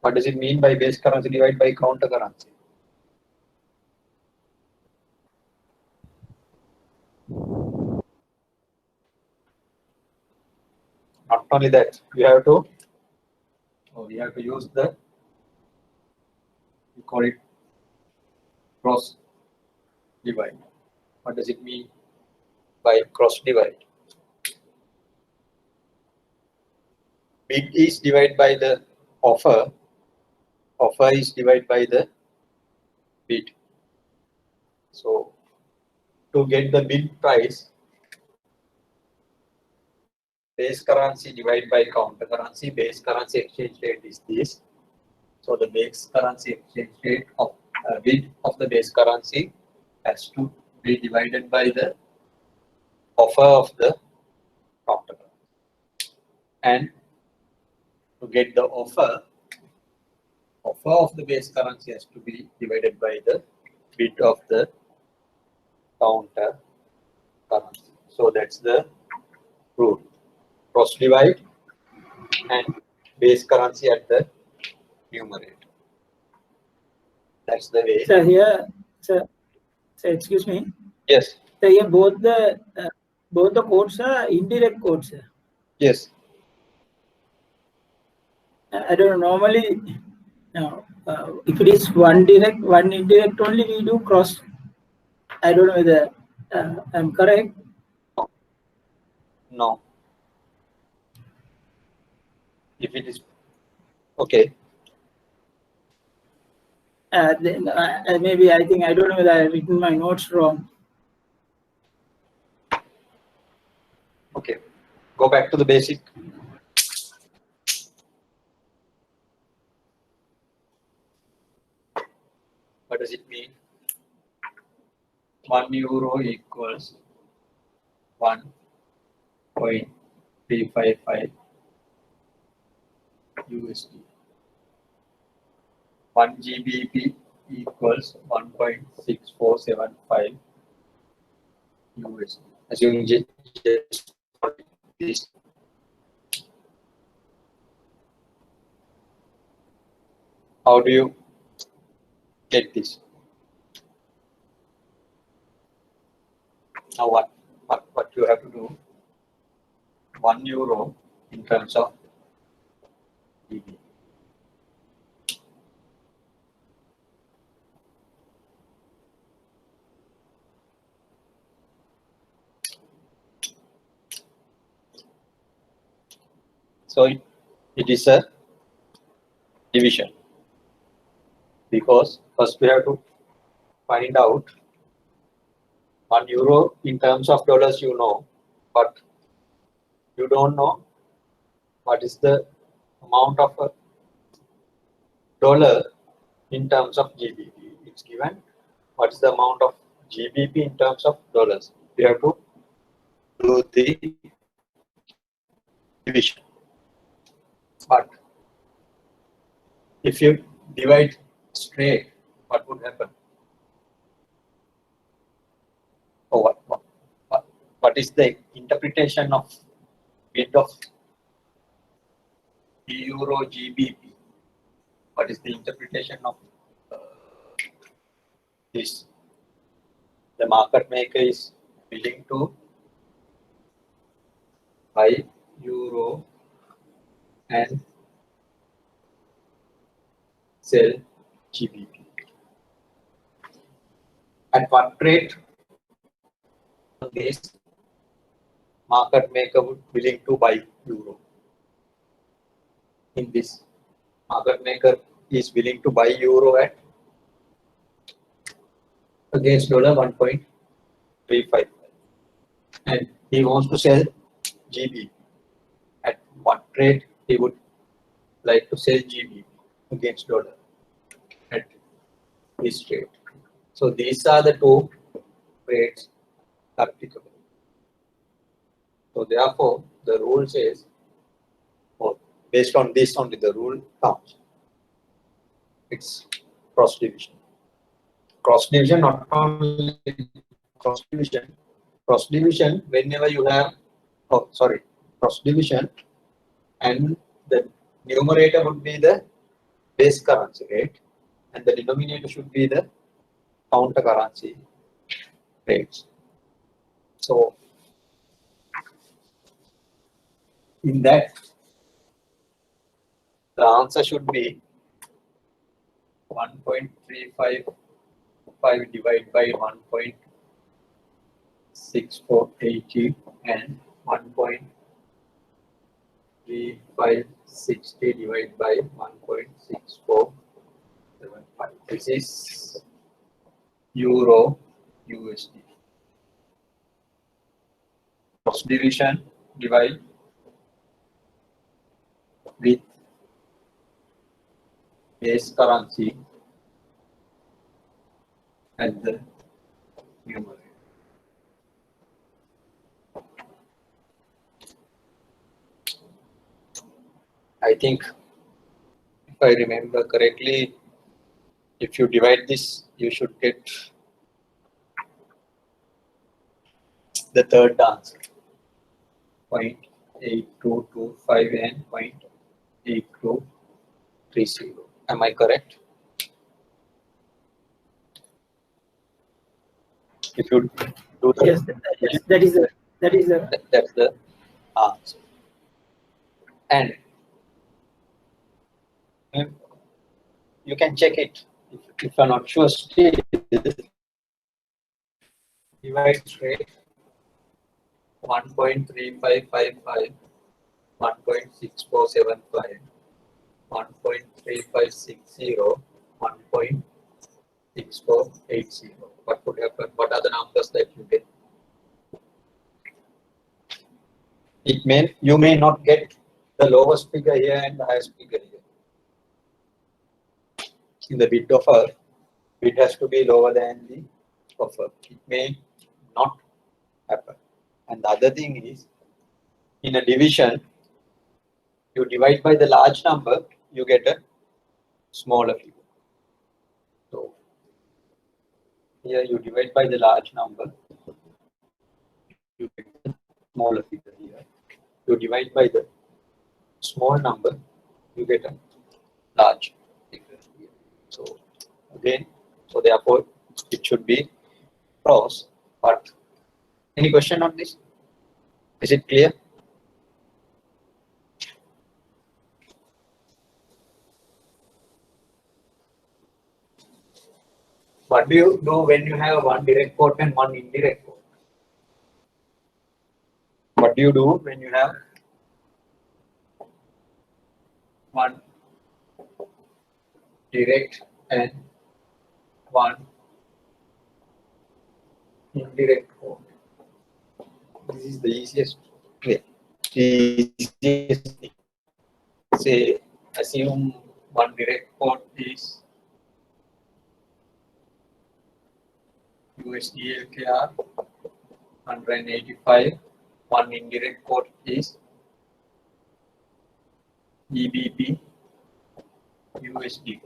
What does it mean by base currency divided by counter currency? Not only that, we have to use the, we call it cross divide. What does it mean by cross divide? Bid is divided by the offer. Offer is divided by the bid. So to get the bid price, base currency divided by counter currency, base currency exchange rate is this. So So the base currency exchange rate of bid of the base currency has to be divided by the offer of the counter. And to get the offer of the base currency has to be divided by the bid of the counter currency. So that's the rule. Cross divide and base currency at the numerator. That's the way. So here, so excuse me. Yes. So here both the codes are indirect codes. Sir. Yes. I don't know. Normally, no. If it is one direct, one indirect only, we do cross. I don't know whether I'm correct. No. If it is okay. Then maybe I think I don't know whether I've written my notes wrong. Okay. Go back to the basic. What does it mean? 1 euro equals 1.355 USD. 1 GBP equals 1.6475 USD. Assuming just this. How do you get this? Now what you have to do? 1 euro in terms of GB. So it is a division, because first we have to find out 1 euro in terms of dollars, you know, but you don't know what is the amount of a dollar in terms of GBP. It's given what is the amount of GBP in terms of dollars. We have to do the division. But if you divide straight, what would happen? Or what is the interpretation of bid of euro GBP? What is the interpretation of this? The market maker is willing to buy euro and sell GBP. At what rate this market maker would willing to buy euro? In this, market maker is willing to buy euro at against dollar 1.35, and he wants to sell GB. At what rate he would like to sell GB against dollar at this rate? So these are the two rates applicable. So therefore, the rule says, or based on this only the rule counts. It's cross division. Cross division, not only cross division. Cross division, whenever you have, cross division, and the numerator would be the base currency rate, and the denominator should be the counter currency rates. So in that, the answer should be 1.355 divided by 1.6480 and 1.3560 divided by 1.6475. This is euro USD. Cross division divide with base currency at the numerator. I think, if I remember correctly, if you divide this, you should get the third answer, 0.8225 and 0.8230. Am I correct? If you do the Yes, that is the that's the answer. And you can check it if you're not sure still. Divide rate 1.3555, 1.6475, 1.3560, 1.6480. What would happen? What are the numbers that you get? You may not get the lowest figure here and the highest figure here. In the bid offer, bid has to be lower than the offer. It may not happen. And the other thing is, in a division, you divide by the large number, you get a smaller figure. So here you divide by the large number, you get a smaller figure here. You divide by the small number, you get a large figure here. So again, so therefore it should be cross. But any question on this? Is it clear? What do you do when you have one direct quote and one indirect quote? What do you do when you have one direct and one indirect quote? This is the easiest way. Easiest thing. Say, assume one direct quote is USD LKR 185. One indirect quote is EBP USD.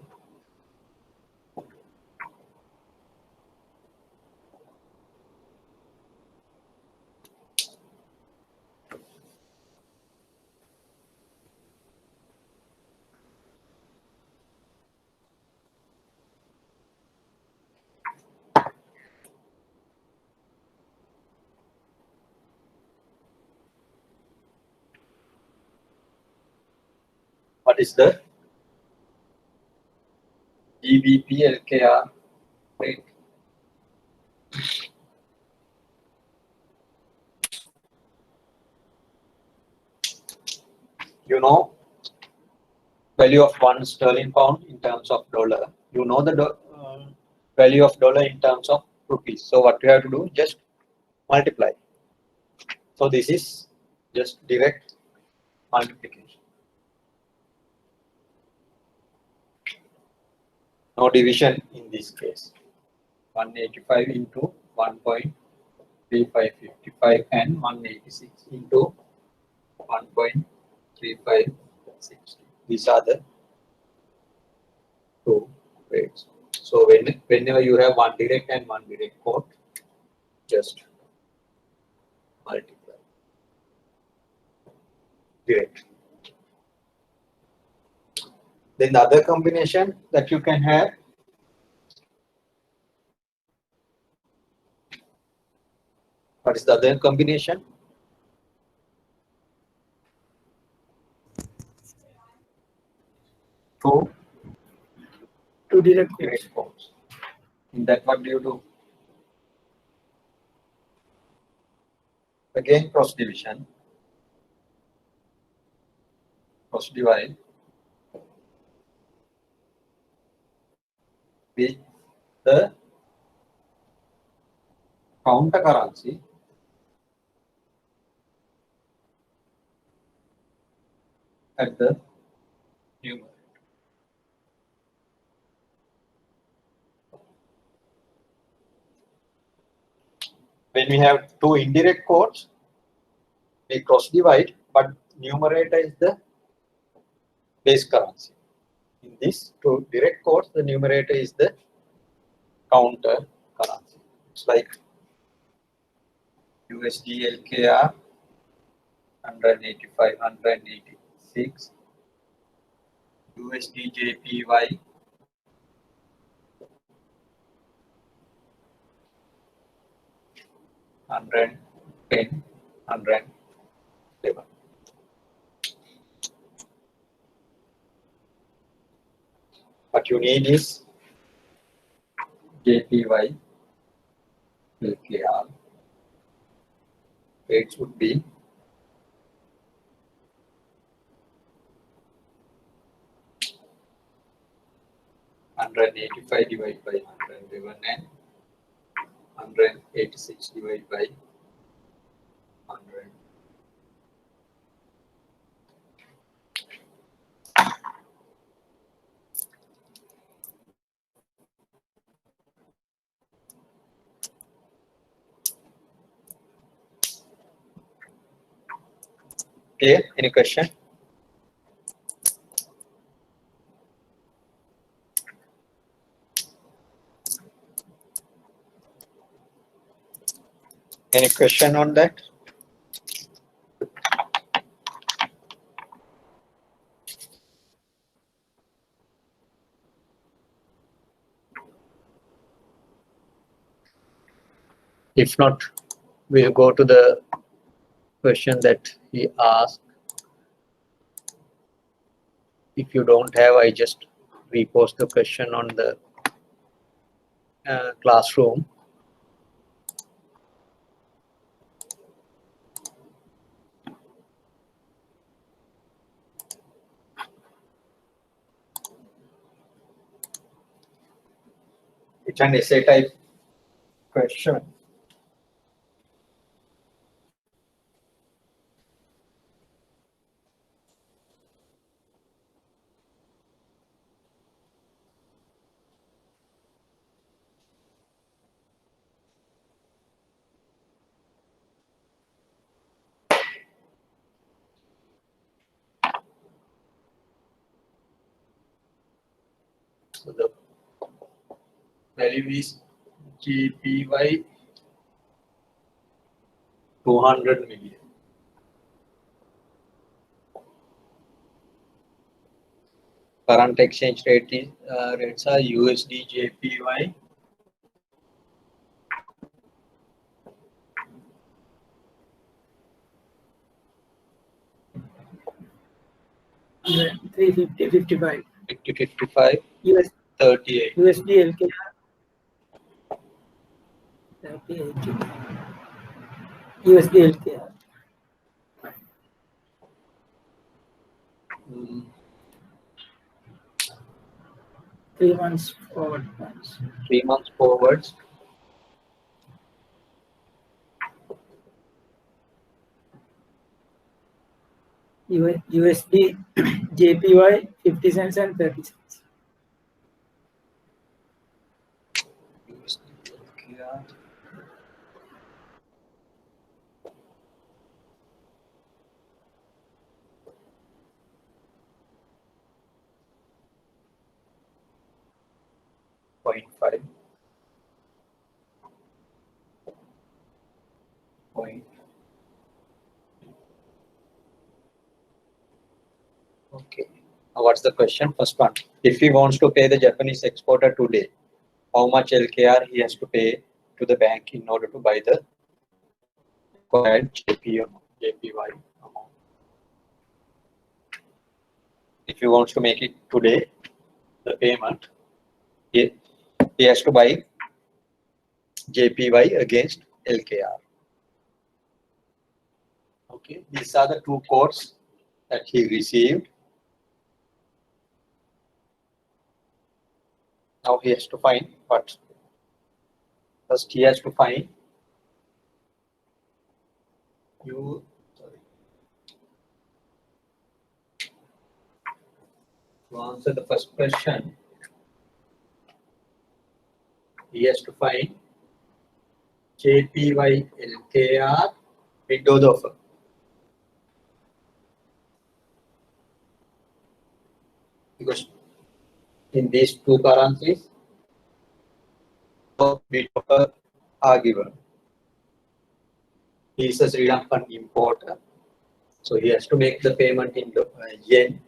What is the EBP LKR rate? You know value of one sterling pound in terms of dollar. You know the value of dollar in terms of rupees. So what you have to do, just multiply. So this is just direct multiplication. No division in this case. 185 into 1.3555 and 186 into 1.3560. These are the two rates. So whenever you have one direct and one direct quote, just multiply. Direct. Then the other combination that you can have, what is the other combination? Two direct quotes. direct quotes. In that, what do you do? Again, cross division. Cross divide with the counter currency at the numerator. when we have two indirect codes, we cross divide, but numerator is the base currency. In these two direct codes, the numerator is the counter currency. It's like USD LKR 185, 186, USD JPY 110, 111. What you need is JPY LKR. Rates would be 185 divided by 111 and 186 divided by 100. Clear? Any question? Any question on that? If not, we'll go to the question that he asked. If you don't have, I just repost the question on the classroom. It's an essay type question. So the value is JPY 200 million. Current exchange rate is rates are USD JPY 350, 55. 55, US, 38. USD LKR 38. USD LKR. Mm, 3 months forward points. 3 months forwards. USD JPY 50 cents and 30 cents. USD LKR. Point 5. Point. Okay. Now what's the question? First one. If he wants to pay the Japanese exporter today, how much LKR he has to pay to the bank in order to buy the required JPY amount? If he wants to make it today, the payment, he has to buy JPY against LKR. Okay, these are the two quotes that he received. Now he has to find what? First he has to find to answer the first question, he has to find JPY LKR window the offer. Because in these two currencies, bid offer are given. He is a Sri Lankan importer, so he has to make the payment in yen.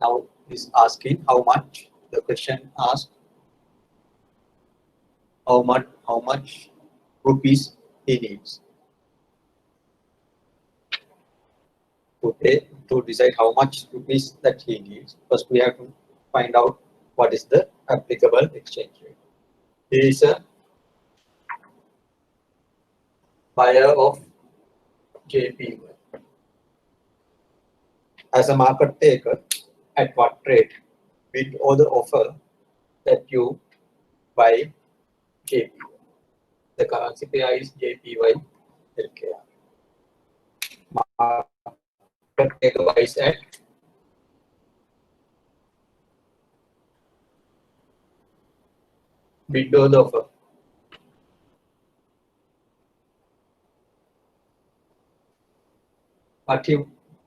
Now he's asking how much. The question asked how much rupees he needs to pay, to decide how much rupees that he needs. First, we have to find out what is the applicable exchange rate. He is a buyer of JPY. As a market taker, at what rate bid or the offer that you buy JPY? The currency pair is JPY LKR. Market taker buys at bid or the offer. But he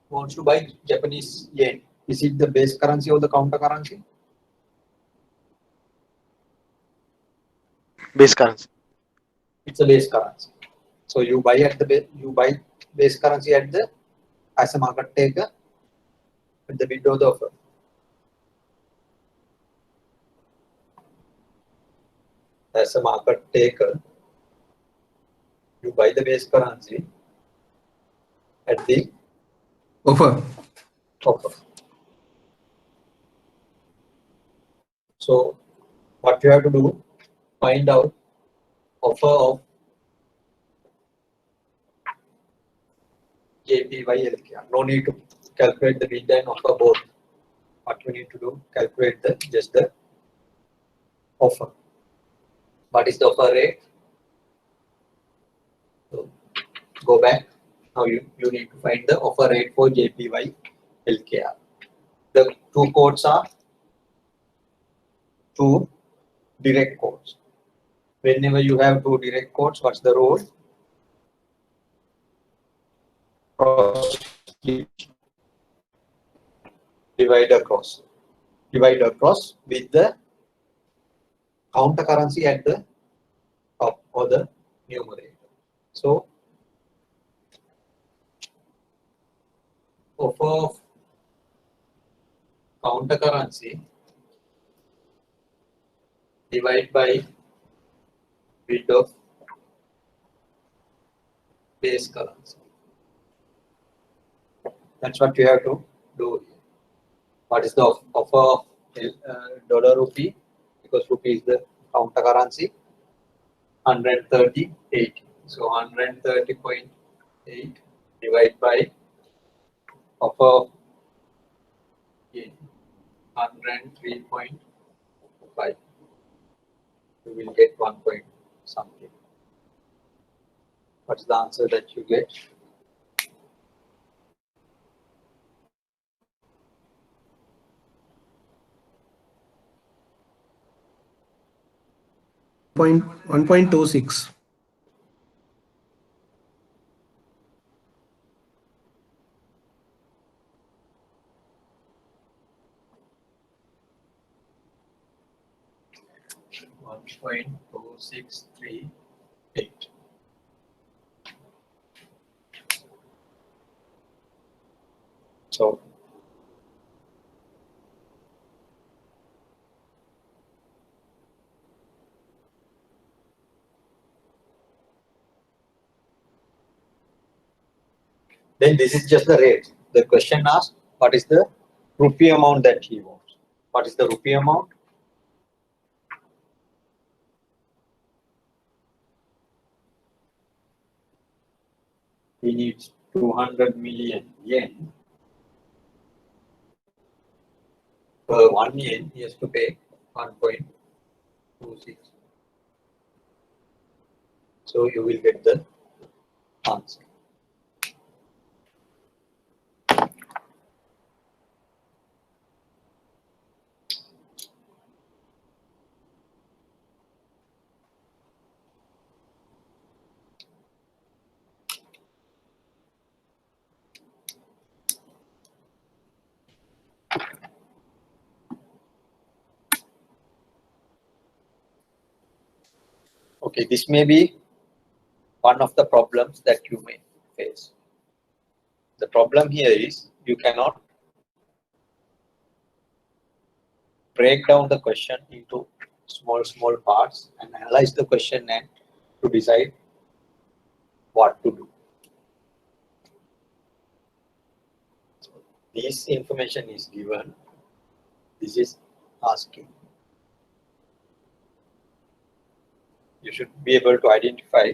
wants to buy Japanese yen. Is it the base currency or the counter currency? Base currency. It's a base currency. So you buy at the base currency at the as a market taker at the bid or the offer. As a market taker, you buy the base currency at the Offer. offer. So what you have to do, find out offer of JPY LKR. No need to calculate the bid and offer both. What you need to do, calculate just the offer. What is the offer rate? So go back. Now you need to find the offer rate for JPY LKR. The two codes are two direct codes. Whenever you have two direct codes, what's the rule? Cross divide across with the counter currency at the top or the numerator. So offer of counter currency divide by bid of base currency. That's what you have to do. What is the offer of dollar rupee? Because rupee is the counter currency. 130.8. So 130.8 divided by offer of 103.5. You will get 1 point something. What's the answer that you get? Point 1.26. $1.2638. So then this is just the rate. The question asks, what is the rupee amount that he wants? What is the rupee amount? He needs 200 million yen. Per 1 yen, he has to pay 1.26. So you will get the answer. Okay, this may be one of the problems that you may face. The problem here is you cannot break down the question into small parts and analyze the question and to decide what to do. So this information is given. This is asking. You should be able to identify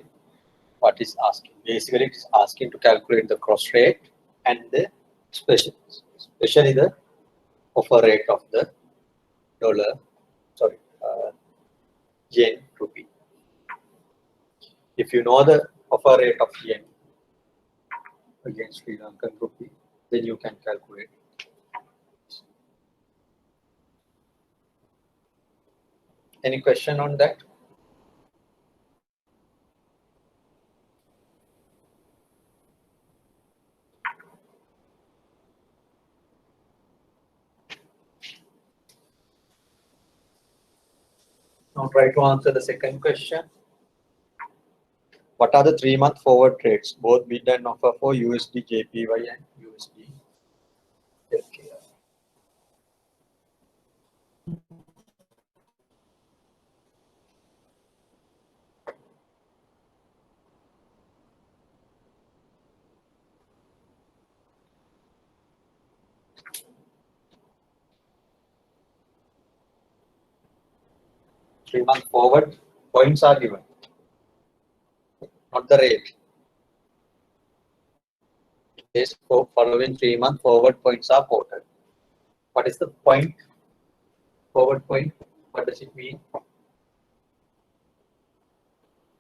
what is asking. Basically, it is asking to calculate the cross rate and the especially the offer rate of the yen rupee. If you know the offer rate of yen against Sri Lankan rupee, then you can calculate. Any question on that? Now try to answer the second question. What are the 3-month forward rates, both bid and offer for USD JPY and USD LKR? Three-month forward points are given, not the rate. Yes, for following 3-month forward points are quoted. What is the point? Forward point. What does it mean?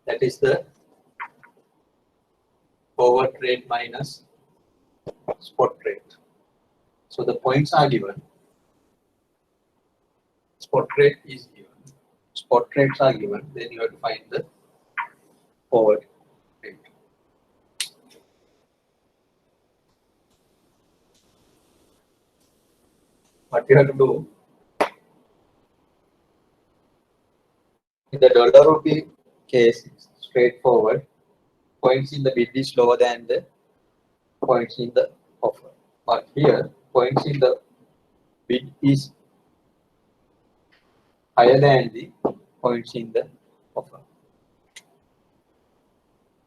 That is the forward rate minus spot rate. So the points are given. Spot rate is given. Spot rates are given. Then you have to find the forward rate. What you have to do in the dollar rupee case, it's straightforward. Points in the bid is lower than the points in the offer. But here, points in the bid is higher than the points in the offer.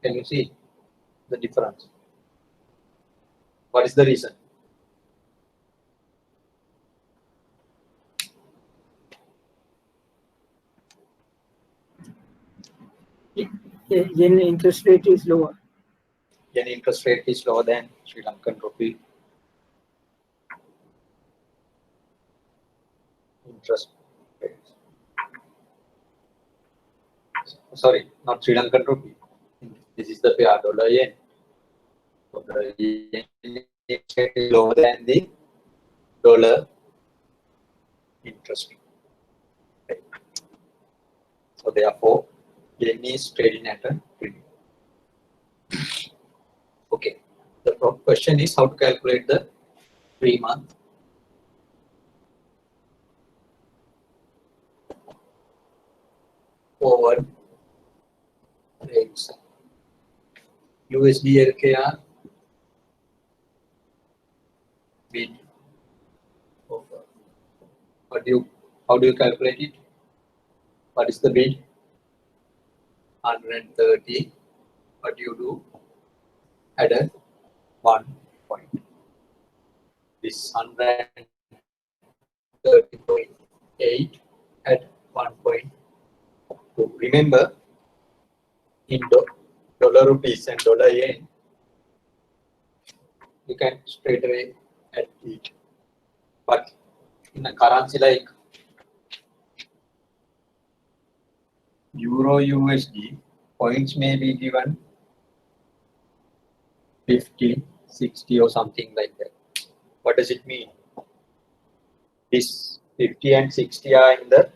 Can you see the difference? What is the reason? Yen interest rate is lower. Yen interest rate is lower than Sri Lankan rupee interest rate. Sorry, not Sri Lankan rupee. This is the pair dollar yen. So the yen interest rate is lower than the dollar interest rate. So therefore, yen is trading at a premium. Okay. The question is how to calculate the 3-month forward rates. USD LKR bid offer. How do you calculate it? What is the bid? 130. What do you do? Add a 1 point. This 130.8 at 1.2. Remember, in dollar rupees and dollar yen, you can straight away add it. But in a currency like Euro USD, points may be given 50, 60 or something like that. What does it mean? This 50 and 60 are in the,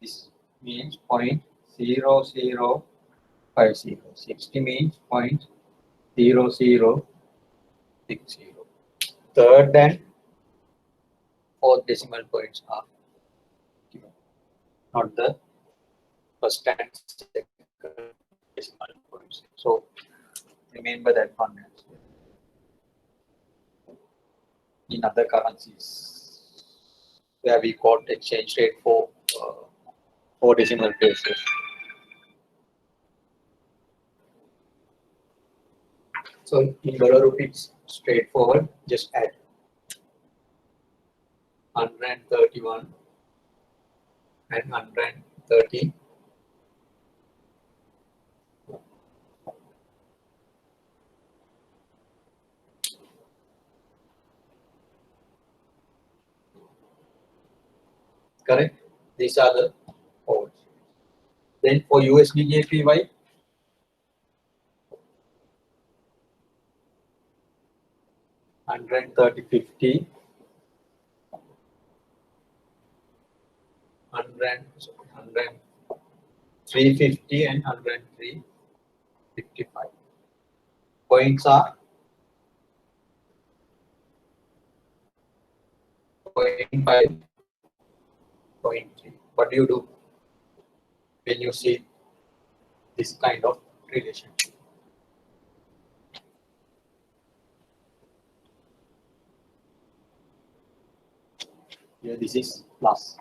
this means 0.0050. 60 means 0.0060. Third and fourth decimal points are given, not the first and second decimal points. So remember that one. In other currencies, where we got exchange rate for 4 decimal places. So in dollar rupees, straightforward, just add 131 and 130. Correct? These are the forwards. Then for USD JPY, $130.50, 350 and 103.55. Points are 0.5, 0.3. What do you do when you see this kind of relationship? Here this is plus.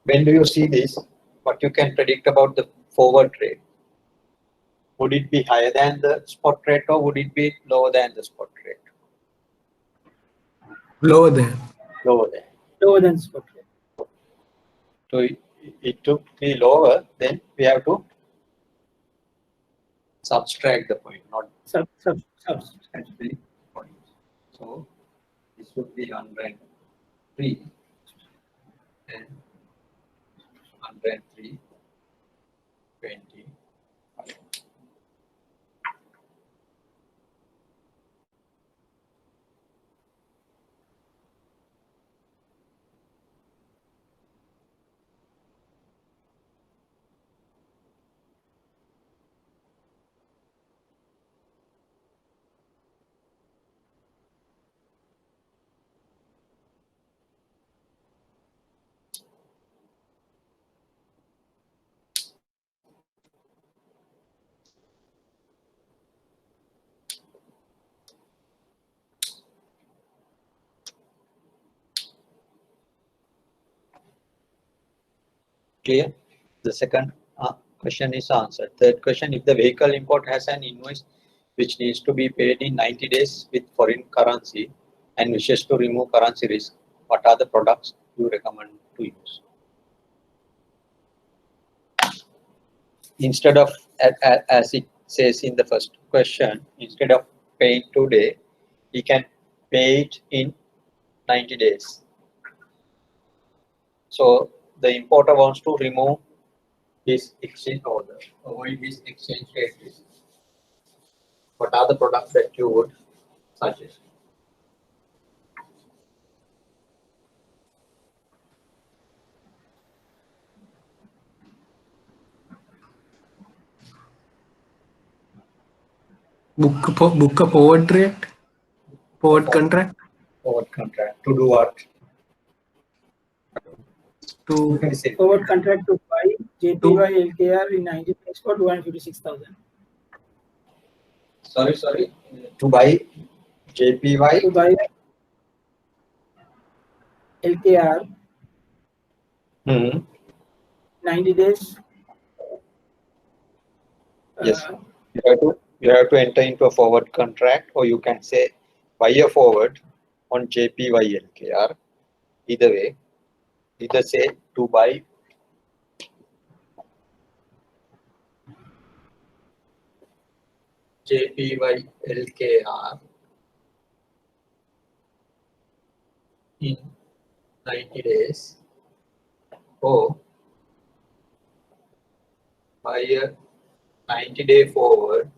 When do you see this? What you can predict about the forward rate? Would it be higher than the spot rate or would it be lower than the spot rate? Lower than. Lower than. Lower than spot rate. So it to be lower, then we have to subtract the point, not Subtract. the point. So this would be 103 and 103.20. Clear? The second question is answered. Third question, if the vehicle import has an invoice which needs to be paid in 90 days with foreign currency and wishes to remove currency risk, what are the products you recommend to use? Instead of, as it says in the first question, instead of paying today, he can pay it in 90 days. So the importer wants to remove his exchange order, avoid his exchange rate risk. What are the products that you would suggest? Book a forward rate, forward contract Forward contract to do what? to Forward contract to buy JPY LKR in 90 days for 256,000. Sorry. To buy JPY. To buy LKR 90 days. Yes. You have to enter into a forward contract, or you can say buy a forward on JPY LKR. Either way, either say to buy JPY LKR in 90 days, or buy a 90-day forward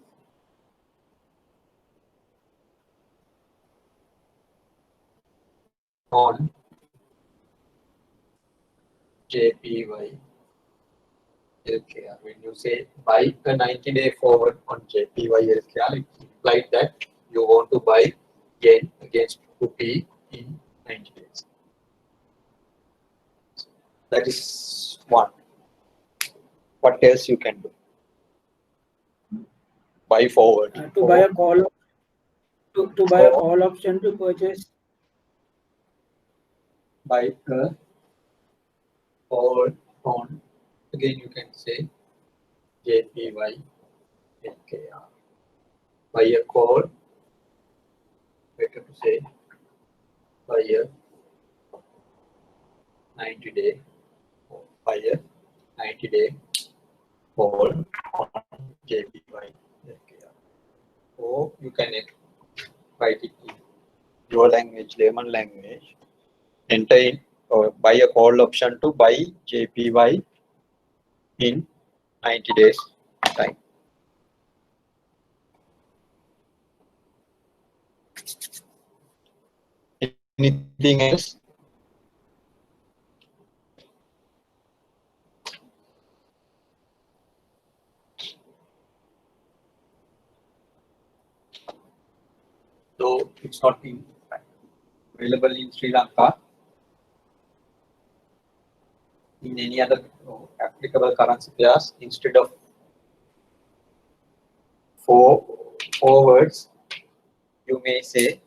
on JPY LKR. When you say buy a 90-day forward on JPY LKR, it implies that you want to buy yen against rupee in 90 days. That is one. What else you can do? Buy forward. To buy a call, to buy a call option to purchase. Buy a forward on. Again, you can say JPY LKR. Buy a call. Better to say buy a 90-day. Buy a 90-day call on JPY LKR. Or you can write it in your language, layman language. Enter in or buy a call option to buy JPY in 90 days time. Anything else? So it's not available in Sri Lanka. In any other applicable currency pairs, instead of four words, you may say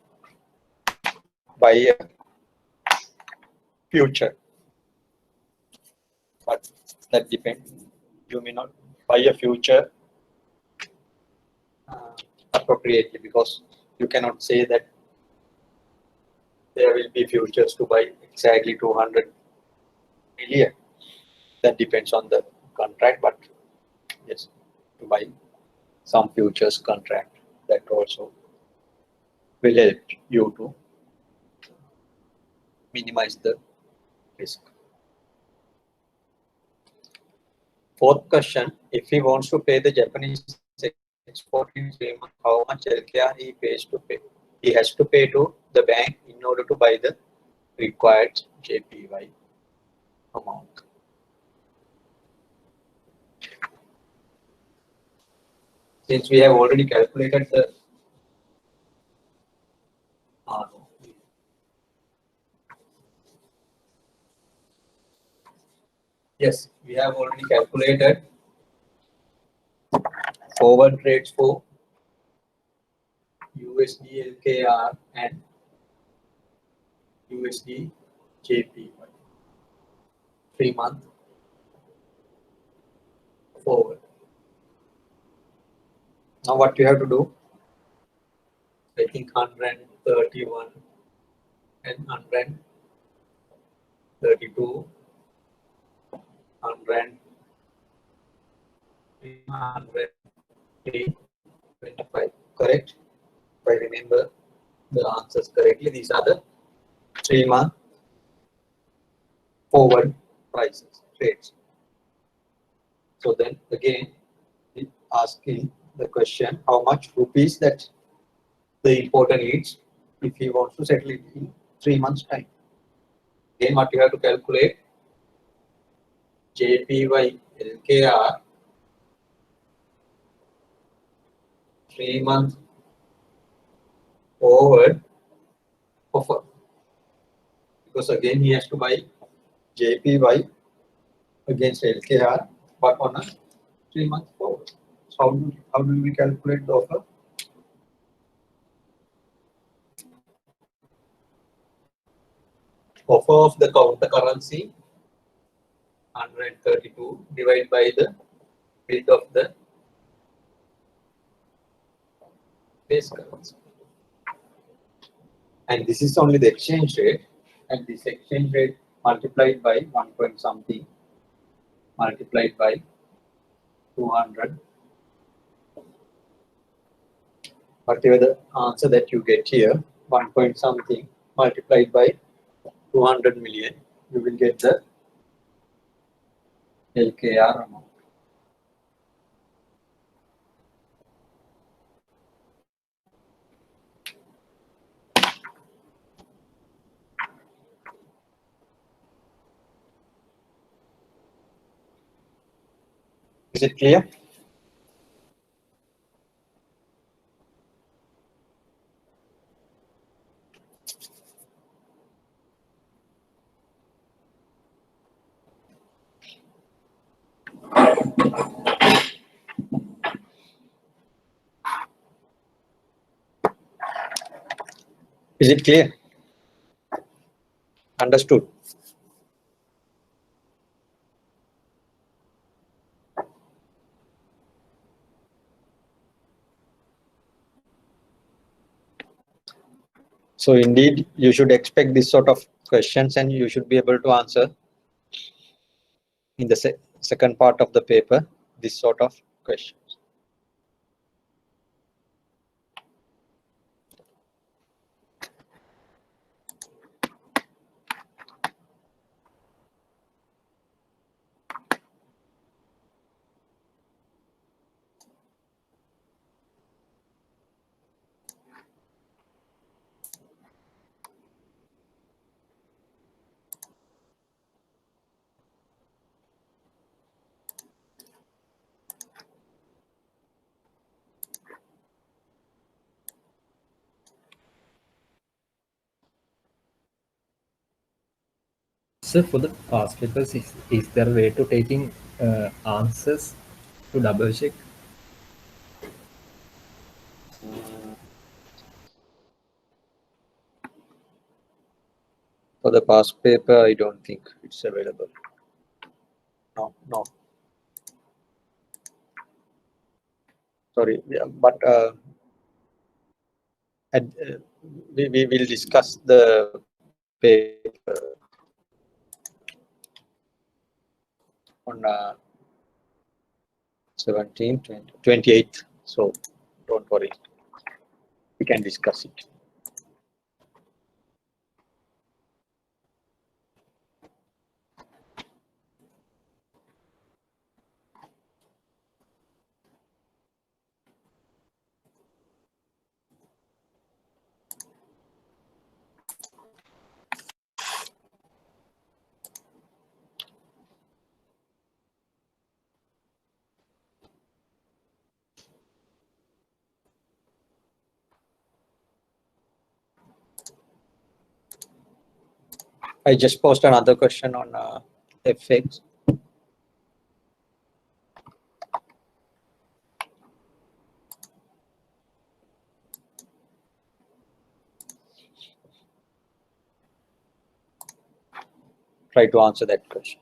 buy a future. But that depends. You may not buy a future appropriately, because you cannot say that there will be futures to buy exactly 200 million. That depends on the contract, but yes, to buy some futures contract, that also will help you to minimize the risk. Fourth question, if he wants to pay the Japanese export in 3 months, how much LKR he has to pay to the bank in order to buy the required JPY amount? Since we have already calculated the yes, we have already calculated forward rates for USD LKR and USD JPY 3 month forward. Now what you have to do, I think 131 and 132, 125, correct? If I remember the answers correctly, these are the 3 month forward prices, rates. So then again, asking the question, how much rupees that the importer needs if he wants to settle it in 3 months time. Again, what you have to calculate, JPY LKR 3 month forward offer, because again he has to buy JPY against LKR, but on a 3 month forward. So how do we calculate the offer? Offer of the counter currency 132 divided by the bid of the base currency. And this is only the exchange rate, and this exchange rate multiplied by 1 point something multiplied by 200. Whatever the answer that you get here, 1 point something multiplied by 200 million, you will get the LKR amount. Is it clear? Is it clear? Understood? So indeed, you should expect this sort of questions and you should be able to answer in the second part of the paper, this sort of questions. So for the past papers, is there a way to taking answers to double check? For the past paper, I don't think it's available. No. Sorry, yeah, but we will discuss the paper on 17th, 28th. So don't worry, we can discuss it. I just posted another question on FX. Try to answer that question.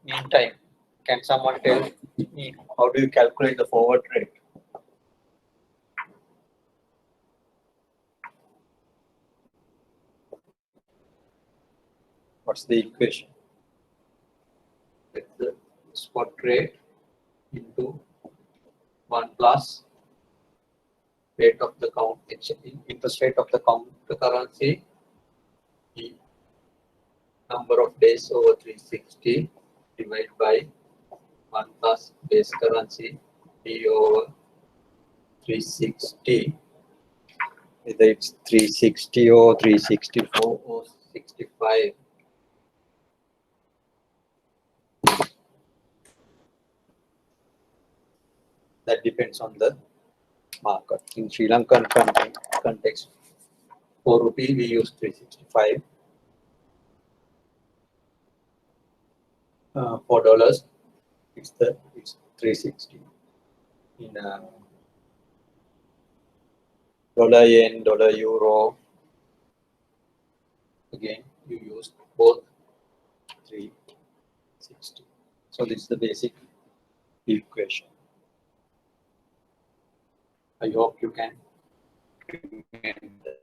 Meantime, can someone tell me how do you calculate the forward rate? What's the equation? It's the spot rate into 1 plus rate of the count, interest rate of the counter currency, the number of days over 360 divided by 1 plus base currency D over 360, whether it's 360 or 364 or 65. That depends on the market. In Sri Lankan context, 4 rupee we use 365. $4 it's 360. In dollar yen, dollar euro, again you use both 360. So this is the basic equation. I hope you can remember.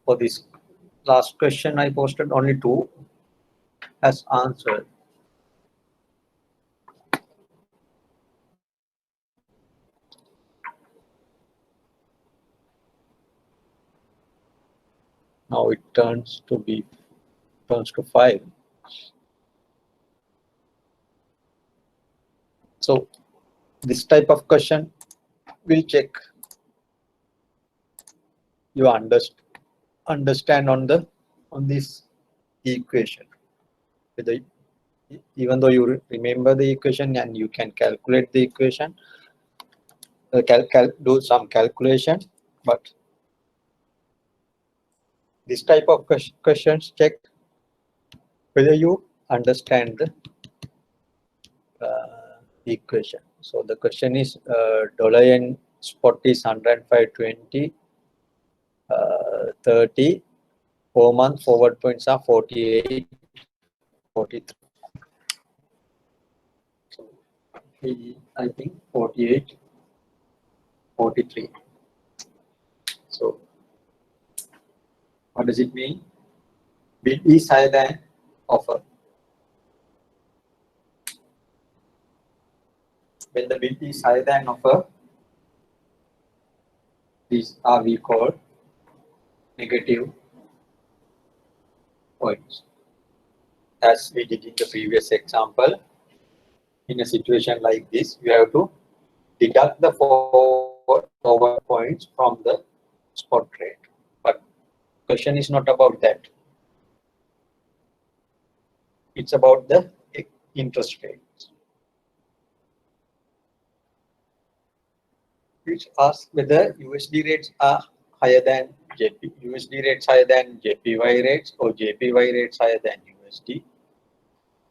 For this last question, I posted only 2 as answered. Now it turns to 5. So this type of question will check you understand on this equation. Whether, even though you remember the equation and you can calculate the equation, do some calculation, but this type of questions check whether you understand the equation. So the question is dollar yen spot is 105.20, 30. 4-month forward points are 48, 43. So I think 48, 43. So what does it mean? Bid is higher than offer. When the bid is higher than offer, these are we call negative points. As we did in the previous example, in a situation like this, you have to deduct the forward points from the spot rate. But question is not about that. It's about the interest rates, which asks whether USD rates are higher than USD rates higher than JPY rates, or JPY rates higher than USD,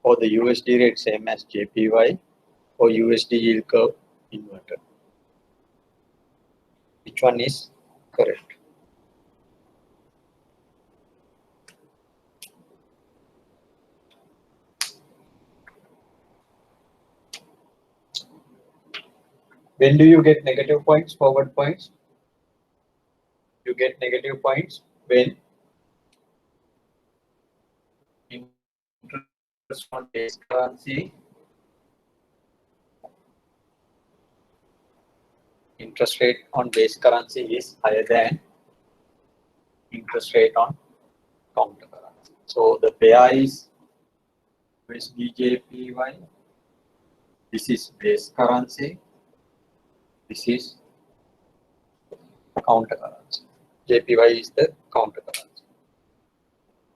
or the USD rate same as JPY, or USD yield curve inverted. Which one is correct? When do you get negative points, forward points? You get negative points when interest on base currency, interest rate on base currency is higher than interest rate on counter currency. So the pair is USD/JPY. This is base currency. This is counter currency. JPY is the counter currency.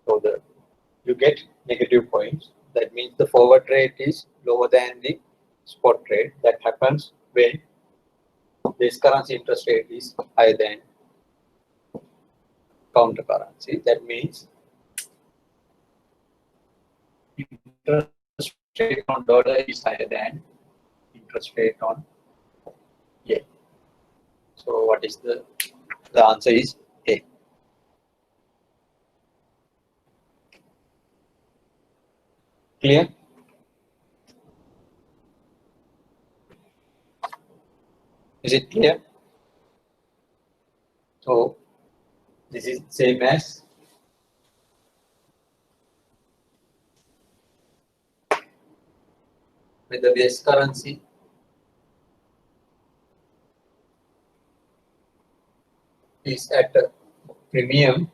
So you get negative points. That means the forward rate is lower than the spot rate. That happens when base currency interest rate is higher than counter currency. That means interest rate on dollar is higher than interest rate on yen. So what is the answer is A. Clear? Is it clear? So this is same as with the base currency is at a premium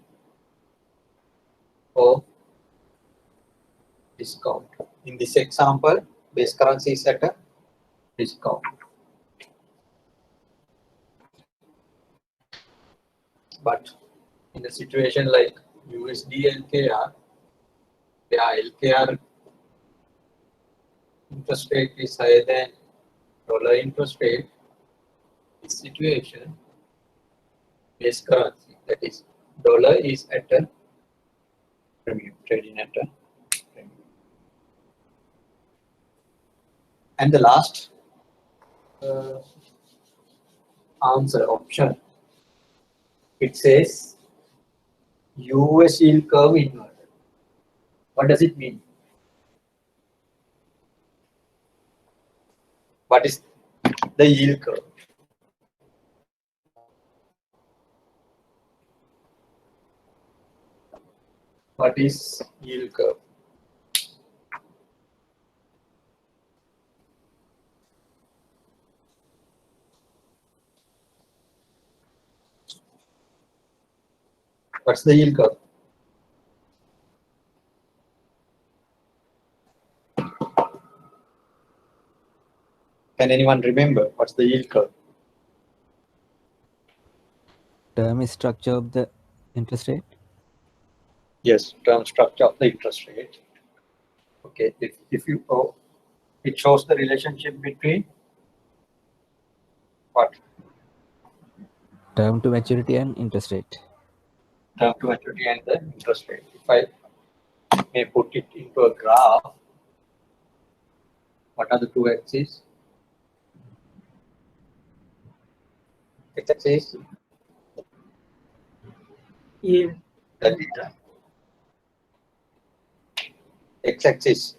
or discount. In this example, base currency is at a discount. But in a situation like USD LKR, where LKR interest rate is higher than dollar interest rate, this situation, base currency, that is dollar, is at a premium, trading at a premium. And the last answer option, it says US yield curve inverted. What does it mean? What is the yield curve? What is yield curve? What's the yield curve? Can anyone remember what's the yield curve? Term structure of the interest rate. Yes, term structure of the interest rate. Okay, if you it shows the relationship between what? Term to maturity and interest rate. Term to maturity and the interest rate. If I may put it into a graph, what are the two axes? X-axis, Yield. that is the x-axis.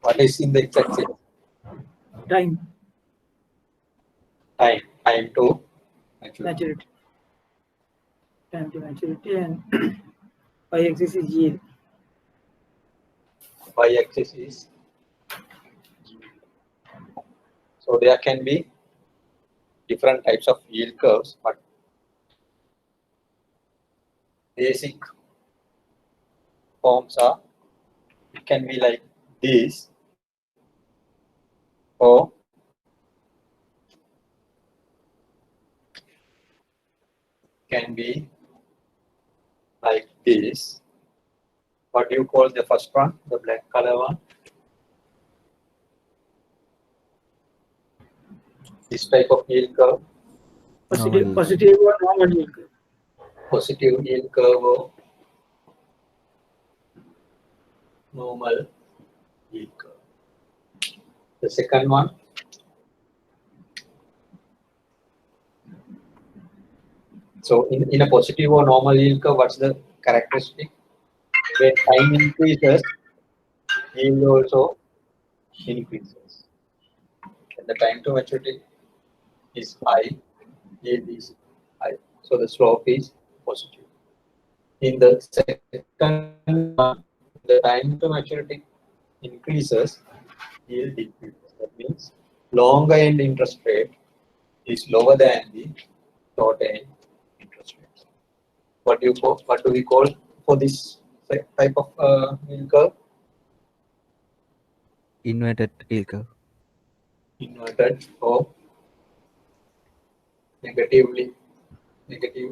What is in the x-axis? Time. Time to maturity. Maturity. Time to maturity, and y-axis is yield. Y-axis is. So there can be different types of yield curves, but basic forms are, it can be like this, or can be like this. What do you call the first one, the black color one? This type of yield curve, Positive, positive or normal yield curve. positive yield curve or normal yield curve. The second one, so in a positive or normal yield curve, what's the characteristic? When time increases, yield also increases. When the time to maturity is high, yield is high. So the slope is positive. In the second one, the time to maturity increases, yield decreases. That means longer end interest rate is lower than the short end interest rate. What do we call for this type of yield curve? Inverted yield curve. Inverted or negative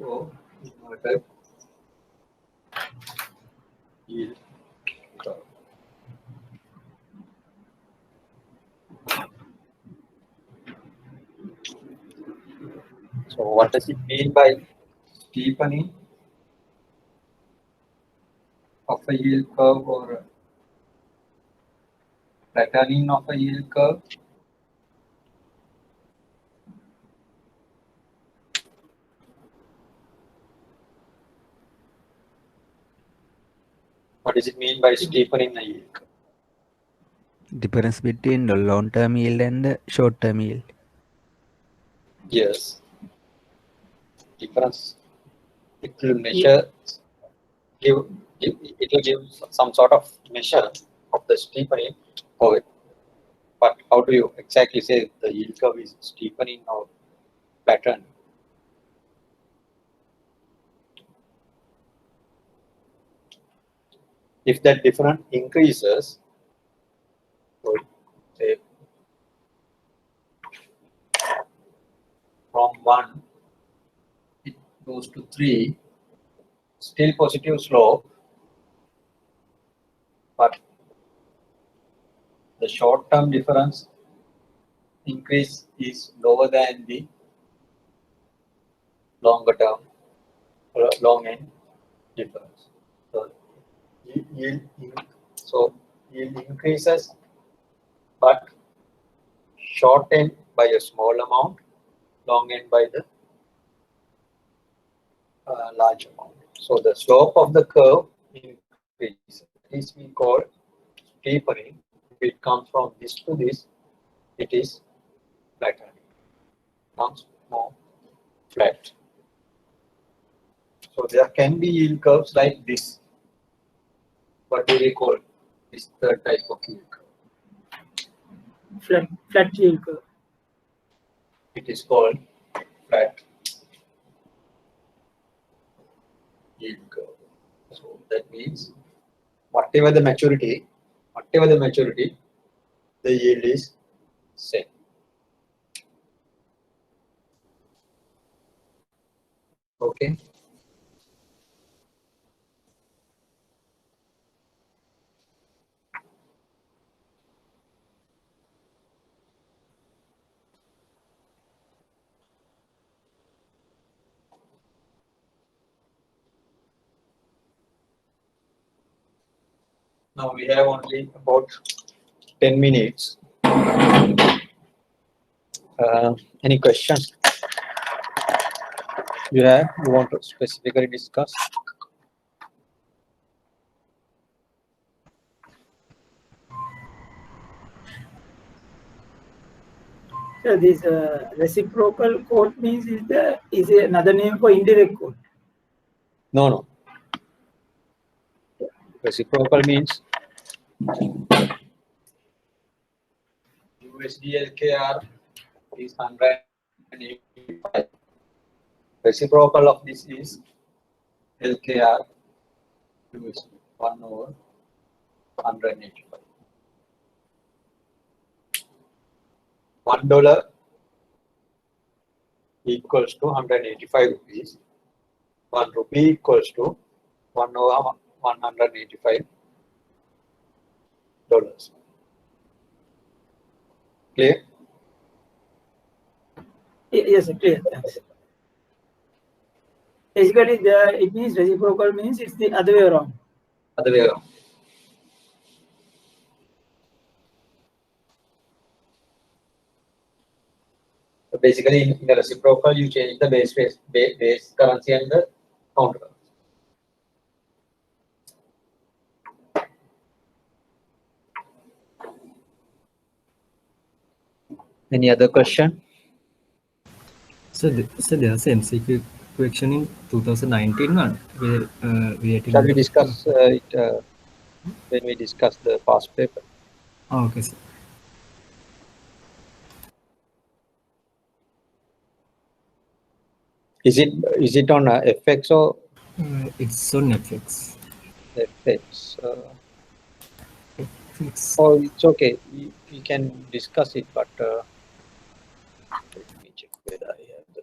or inverted yield curve. So what does it mean by steepening of a yield curve or flattening of a yield curve? What does it mean by steepening a yield curve? Difference between the long-term yield and the short-term yield. Yes. Difference. It will measure, it will give some sort of measure of the steepening of it. But how do you exactly say the yield curve is steepening or flattened? If that difference increases, so say from 1 it goes to 3, still positive slope, but the short term difference increase is lower than the longer term long end difference. So yield increases, but short end by a small amount, long end by the large amount. So the slope of the curve increases. This we call steepening. If it comes from this to this, it is flattening. Comes more flat. So So there can be yield curves like this. What do we call this third type of yield curve? Flat yield curve. It is called flat yield curve. So that means whatever the maturity, the yield is same. Okay. Now we have only about 10 minutes. Any questions you want to specifically discuss? So this reciprocal quote means is another name for indirect quote. No. Reciprocal means USD LKR is 185. Reciprocal of this is LKR USD 1 over 185. $1 equals to 185 rupees. 1 rupee equals to 1 over 185 dollars. Clear? Yes, clear. Thanks. Basically, it means reciprocal means it's the other way around. Other way around. So basically, in the reciprocal, you change the base currency and the counter currency. Any other question? So there's an MCQ question in 2019 one where Shall we discuss it when we discuss the past paper? Oh, okay, sir. Is it on FX or It's on FX. FX? FX. Oh, it's okay. We can discuss it, but let me check whether I have the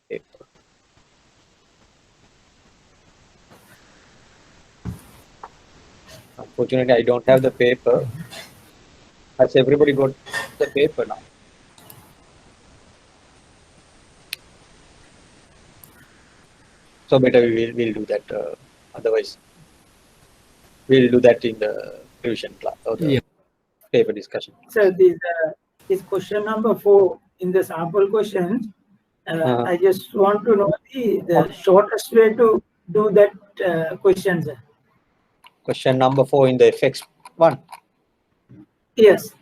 paper. Unfortunately, I don't have the paper. Has everybody got the paper now? So better we'll do that. Otherwise, we'll do that in the revision class or the paper discussion. So this question number 4 in the sample questions, I just want to know the shortest way to do that question, sir. Question number 4 in the FX one. Yes.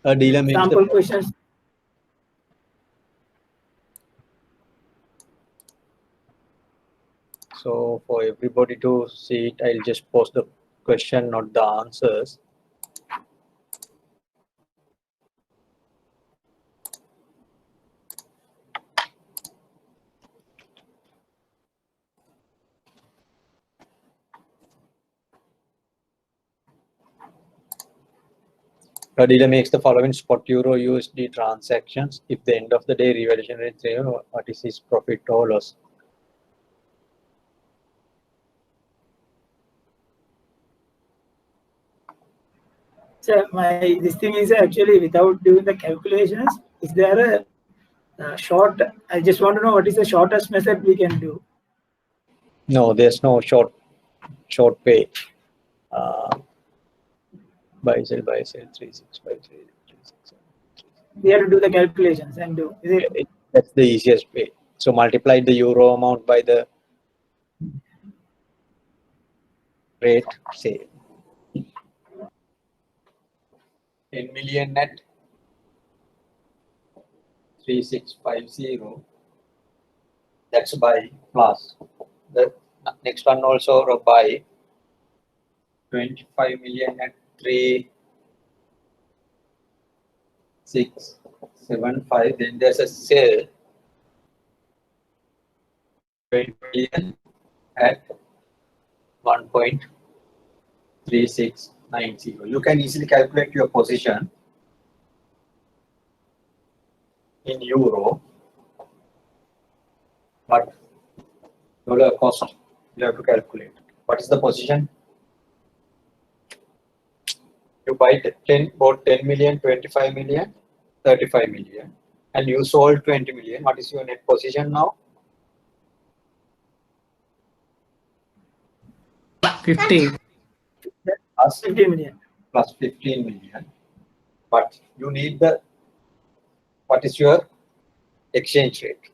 A dealer makes Sample the questions. So for everybody to see it, I'll just post the question, not the answers. A dealer makes the following spot euro USD transactions. If the end of the day revaluation rate 0, what is his profit or loss? So this thing is actually without doing the calculations. Is there a short? I just want to know what is the shortest method we can do. No, there's no short pay. Buy sell 3653. We have to do the calculations and do. Is it? That's the easiest way. So multiply the euro amount by the rate, say 10 million net 3650 That's by plus. The next one also by 25 million at 3675. Then there's a sale 20 million at 1.3690. You can easily calculate your position in euro, but dollar cost you have to calculate. What is the position? You bought 10 million, 25 million, 35 million, and you sold 20 million. What is your net position now? 50. Plus 50 million. plus 15 million. But you need what is your exchange rate?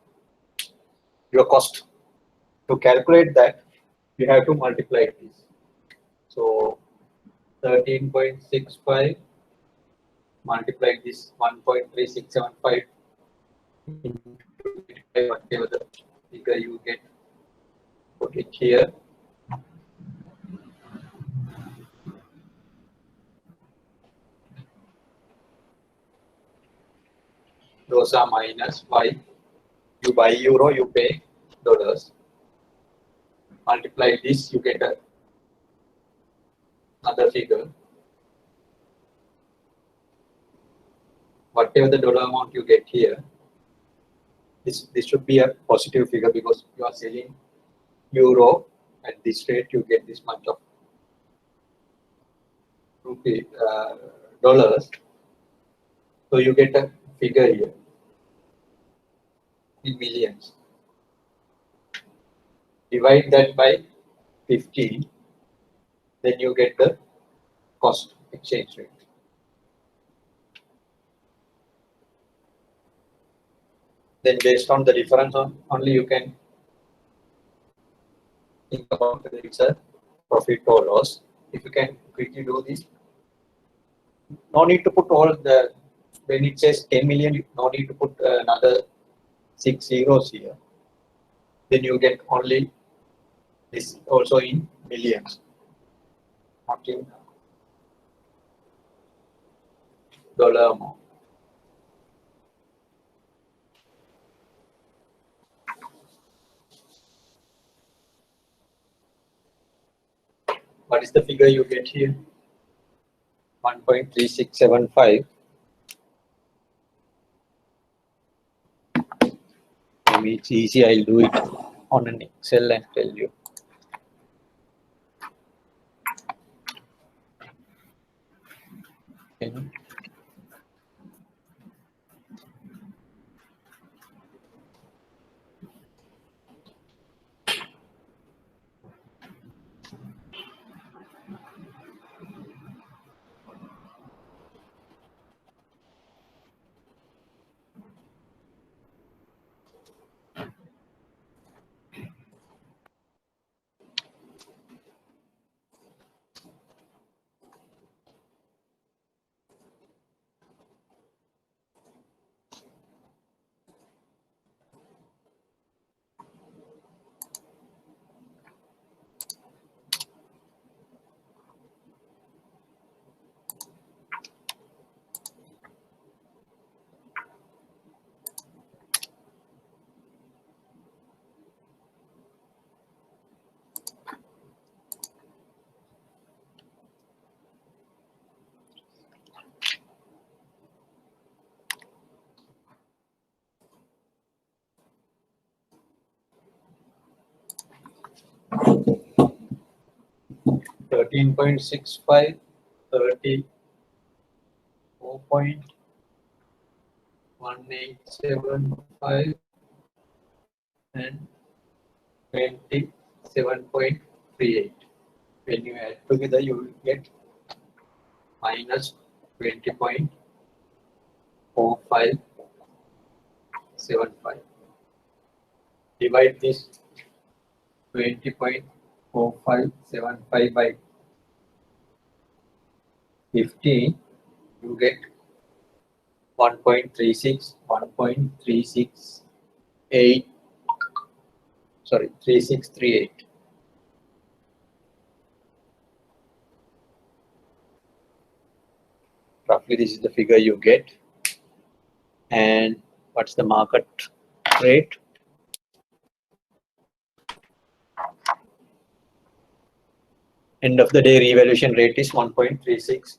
Your cost. To calculate that, you have to multiply this. So 13.65 multiply this 1.3675 into whatever the figure you get, put it here. Those are minus y. You buy euro, you pay dollars. Multiply this, you get another figure. Whatever the dollar amount you get here, this should be a positive figure because you are selling euro at this rate, you get this much of dollars. So you get a figure here in millions. Divide that by 50, then you get the cost exchange rate. Then based on the difference only you can think about whether it's a profit or loss. If you can quickly do this, no need to put all the, when it says 10 million, no need to put another 6 zeros here. Then you get only this also in millions, not in dollar amount. What is the figure you get here? 1.3675. Maybe it's easy, I'll do it on an Excel and tell you. Okay. 13.65, 34.1875, and 27.38. When you add together, you will get minus 20.4575. Divide this 20.4575 by 15, you get 1.36, 1.368 sorry, 3638. Roughly this is the figure you get. And what's the market rate? End of the day revaluation rate is 1.3655.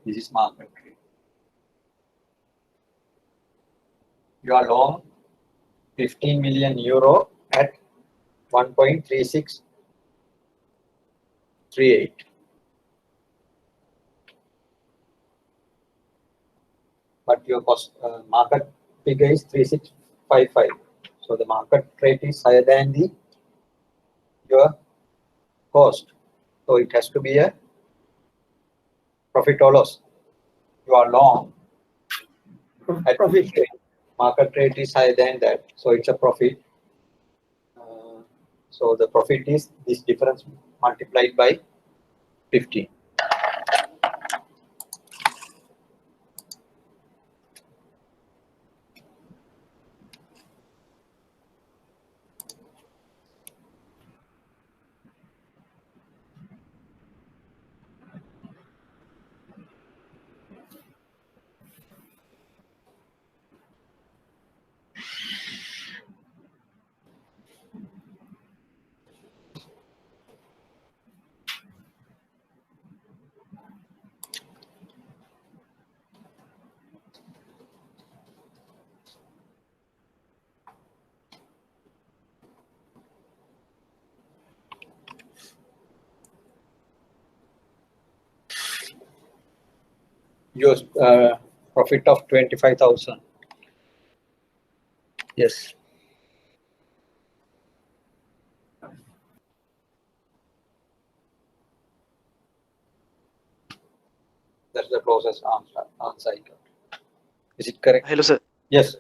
This is market rate. You are long 15 million euro at 1.3638. But your cost market figure is 3655. So the market rate is higher than your cost. So it has to be a profit or loss. You are long at Profit. market rate is higher than that, so it's a profit. So the profit is this difference multiplied by 15. Your profit of 25,000. Yes. That's the closest answer I got. Is it correct? Hello, sir. Yes.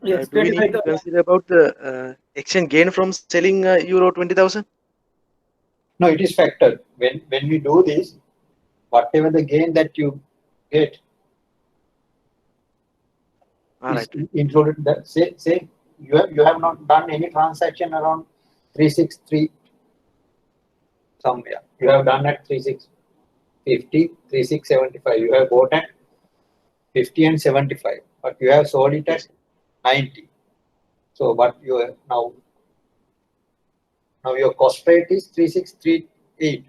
Yes, Do we need to 25,000. consider about the exchange gain from selling euro 20,000? No, it is factored. When we do this, whatever the gain that you get All is right. included. That say you have not done any transaction around 363 somewhere. You have done at 3650, 3675. You have bought at 50 and 75, but you have sold it at 90. So what you have now your cost rate is 3638.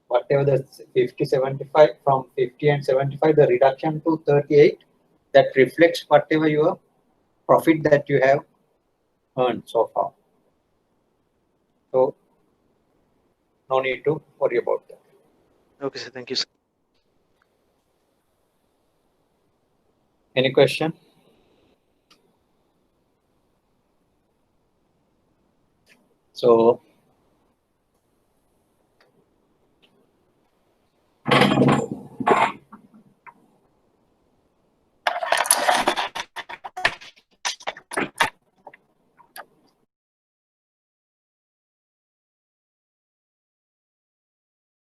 Whatever the 50, 75, from 50 and 75, the reduction to 38, that reflects whatever your profit that you have earned so far. So no need to worry about that. Okay, sir. Thank you, sir. Any question? So